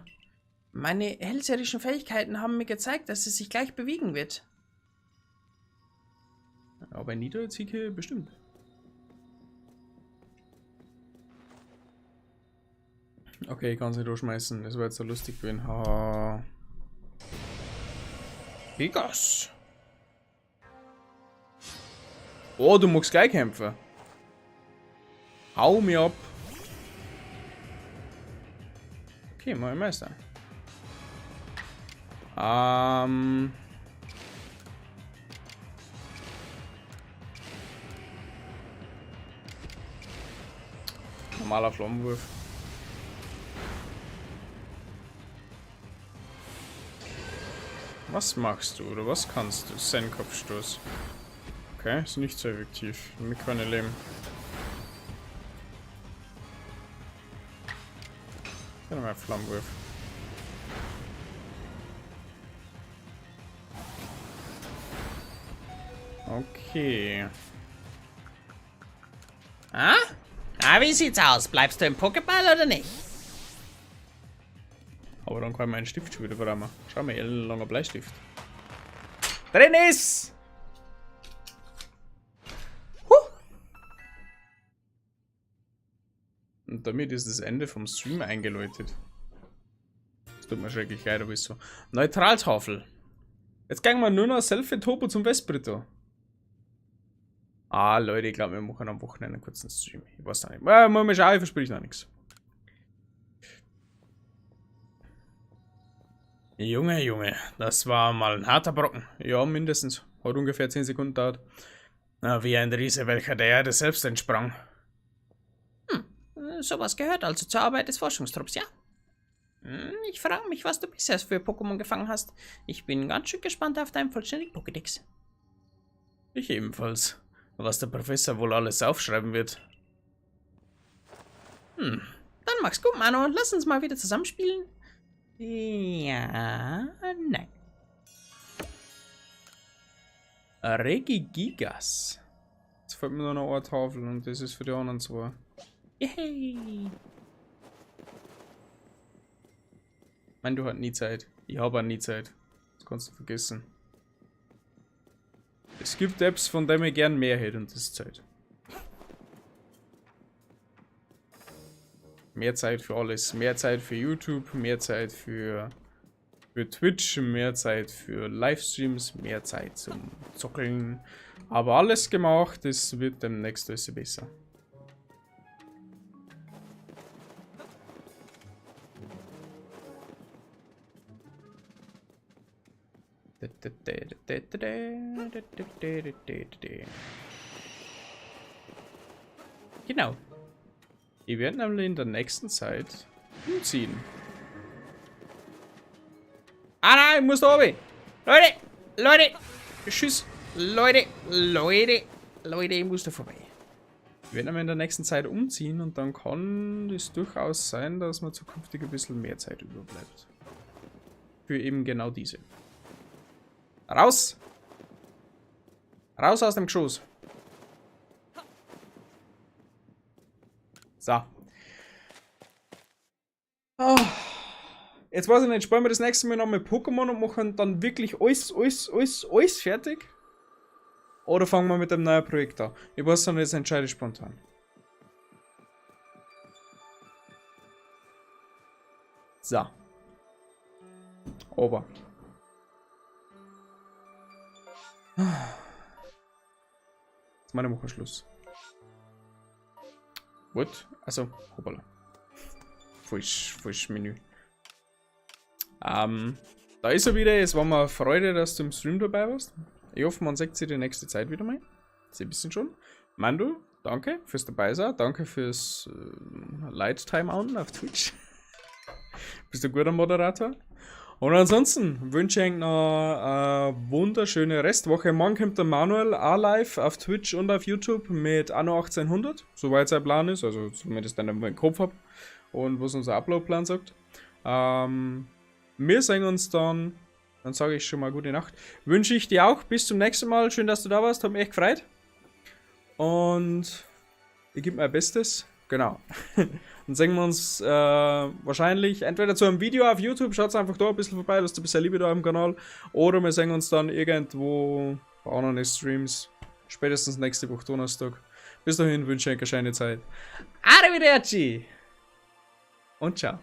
Meine hellseherischen Fähigkeiten haben mir gezeigt, dass es sich gleich bewegen wird. Aber Niederziehe bestimmt. Okay, ich kann sie durchschmeißen. Das war jetzt so lustig für ihn. Ha. Gigas. Oh, du magst gleich kämpfen. Hau mir ab. Okay, mal Meister. Normaler Flammenwurf. Was machst du oder was kannst du? Zen-Kopfstoß. Okay, ist nicht so effektiv. Damit kann ich leben. Dann mal Flammenwurf. Okay. Ah? Na, wie sieht's aus? Bleibst du im Pokéball oder nicht? Aber dann kann ich meinen Stift schon wieder brauchen. Schau mal, ellenlanger Bleistift. Drin ist! Und damit ist das Ende vom Stream eingeläutet. Das tut mir schrecklich leid, aber ist so. Neutraltafel. Jetzt gehen wir nur noch Selfie-Topo zum Vesperito. Ah, Leute, ich glaube, wir machen am Wochenende einen kurzen Stream. Ich weiß noch nicht. Mal schauen, ich verspreche noch nichts. Junge, Junge, das war mal ein harter Brocken. Ja, mindestens. Hat ungefähr 10 Sekunden gedauert. Wie ein Riese, welcher der Erde selbst entsprang. Sowas gehört also zur Arbeit des Forschungstrupps, ja? Ich frage mich, was du bisher für Pokémon gefangen hast. Ich bin ganz schön gespannt auf deinen vollständigen Pokédex. Ich ebenfalls. Was der Professor wohl alles aufschreiben wird. Dann mach's gut, Mano. Lass uns mal wieder zusammenspielen. Ja, nein. Regigigas. Jetzt fällt mir noch eine Tafel und das ist für die anderen zwei. Yay. Ich meine, du hast nie Zeit. Ich habe auch nie Zeit. Das kannst du vergessen. Es gibt Apps, von denen ich gern mehr hätte und das ist Zeit. Mehr Zeit für alles. Mehr Zeit für YouTube, mehr Zeit für Twitch, mehr Zeit für Livestreams, mehr Zeit zum Zockeln. Aber alles gemacht, es wird demnächst alles besser. Genau. Die werden nämlich in der nächsten Zeit umziehen. Ah nein, ich muss da oben. Leute, tschüss. Leute, ich muss da vorbei. Wir werden aber in der nächsten Zeit umziehen und dann kann es durchaus sein, dass mir zukünftig ein bisschen mehr Zeit überbleibt. Für eben genau diese. Raus! Raus aus dem Geschoss! So. Oh. Jetzt weiß ich nicht, spielen wir das nächste Mal nochmal Pokémon und machen dann wirklich alles fertig? Oder fangen wir mit dem neuen Projekt an? Ich weiß noch nicht, jetzt entscheide ich spontan. So. Aber. Jetzt meine Woche Schluss. What? Also, hoppala. Falsch Menü. Da ist er wieder. Es war mir eine Freude, dass du im Stream dabei warst. Ich hoffe, man sieht sich die nächste Zeit wieder mal. Sie wissen schon. Mando, danke fürs dabei sein. Danke fürs Light Timeouten auf Twitch. Bist du ein guter Moderator? Und ansonsten wünsche ich euch noch eine wunderschöne Restwoche. Morgen kommt der Manuel auch live auf Twitch und auf YouTube mit Anno 1800, soweit sein Plan ist, also zumindest dann im Kopf habe und was unser Upload-Plan sagt. Wir sehen uns dann sage ich schon mal gute Nacht. Wünsche ich dir auch. Bis zum nächsten Mal. Schön, dass du da warst. Hat mich echt gefreut. Und ich gebe mein Bestes. Genau. Dann sehen wir uns wahrscheinlich entweder zu einem Video auf YouTube. Schaut einfach da ein bisschen vorbei. Lasst ein bisschen Liebe da im Kanal. Oder wir sehen uns dann irgendwo bei anderen Streams. Spätestens nächste Woche Donnerstag. Bis dahin wünsche ich euch eine schöne Zeit. Arrivederci. Und ciao.